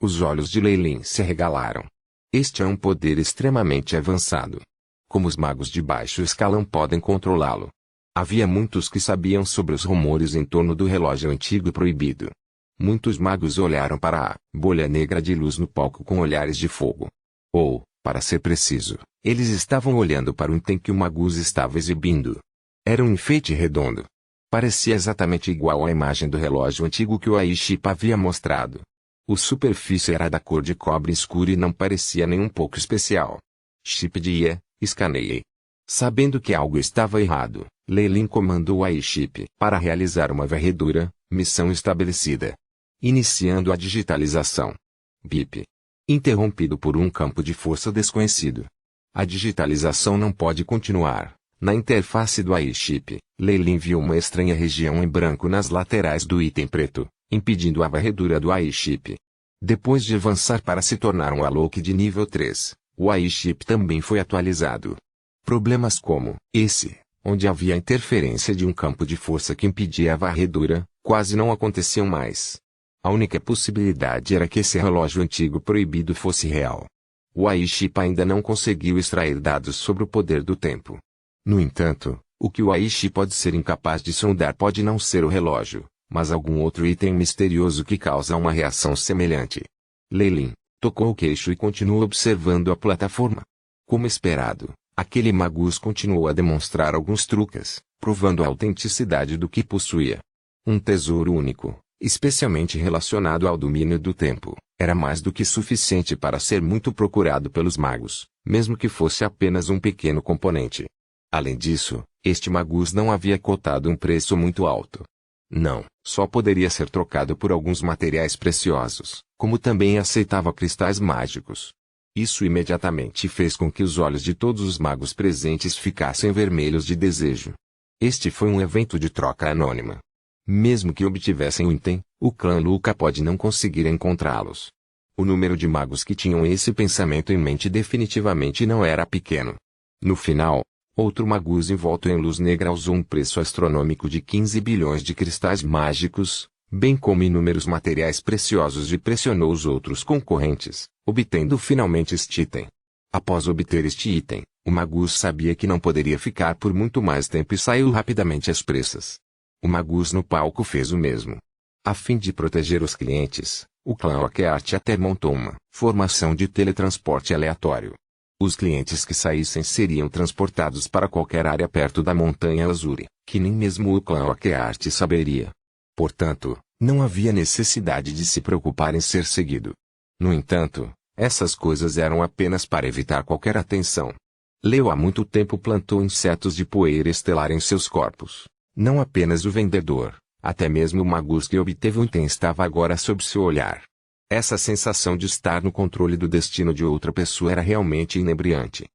Os olhos de Leilin se arregalaram. Este é um poder extremamente avançado. Como os magos de baixo escalão podem controlá-lo? Havia muitos que sabiam sobre os rumores em torno do relógio antigo e proibido. Muitos magos olharam para a bolha negra de luz no palco com olhares de fogo. Ou, para ser preciso, eles estavam olhando para o item que o magus estava exibindo. Era um enfeite redondo. Parecia exatamente igual à imagem do relógio antigo que o Aiship havia mostrado. A superfície era da cor de cobre escuro e não parecia nem um pouco especial. Chip de Ia, escaneie. Sabendo que algo estava errado, Leilin comandou a Aiship para realizar uma varredura, missão estabelecida. Iniciando a digitalização. BIP. Interrompido por um campo de força desconhecido. A digitalização não pode continuar. Na interface do Aiship, Leilin viu uma estranha região em branco nas laterais do item preto, impedindo a varredura do Aiship. Depois de avançar para se tornar um Alok de nível 3, o Aiship também foi atualizado. Problemas como esse, onde havia interferência de um campo de força que impedia a varredura, quase não aconteciam mais. A única possibilidade era que esse relógio antigo proibido fosse real. O Aiship ainda não conseguiu extrair dados sobre o poder do tempo. No entanto, o que o Aiship pode ser incapaz de sondar pode não ser o relógio, mas algum outro item misterioso que causa uma reação semelhante. Leilin tocou o queixo e continuou observando a plataforma. Como esperado, aquele magus continuou a demonstrar alguns truques, provando a autenticidade do que possuía. Um tesouro único, especialmente relacionado ao domínio do tempo, era mais do que suficiente para ser muito procurado pelos magos, mesmo que fosse apenas um pequeno componente. Além disso, este magus não havia cotado um preço muito alto. Não, só poderia ser trocado por alguns materiais preciosos, como também aceitava cristais mágicos. Isso imediatamente fez com que os olhos de todos os magos presentes ficassem vermelhos de desejo. Este foi um evento de troca anônima. Mesmo que obtivessem o item, o clã Luca pode não conseguir encontrá-los. O número de magos que tinham esse pensamento em mente definitivamente não era pequeno. No final, outro magus envolto em luz negra usou um preço astronômico de 15 bilhões de cristais mágicos, bem como inúmeros materiais preciosos, e pressionou os outros concorrentes, obtendo finalmente este item. Após obter este item, o magus sabia que não poderia ficar por muito mais tempo e saiu rapidamente às pressas. O magus no palco fez o mesmo. A fim de proteger os clientes, o clã Oakheart até montou uma formação de teletransporte aleatório. Os clientes que saíssem seriam transportados para qualquer área perto da Montanha Azure, que nem mesmo o clã Oakheart saberia. Portanto, não havia necessidade de se preocupar em ser seguido. No entanto, essas coisas eram apenas para evitar qualquer atenção. Leo há muito tempo plantou insetos de poeira estelar em seus corpos. Não apenas o vendedor, até mesmo o magus que obteve o item estava agora sob seu olhar. Essa sensação de estar no controle do destino de outra pessoa era realmente inebriante.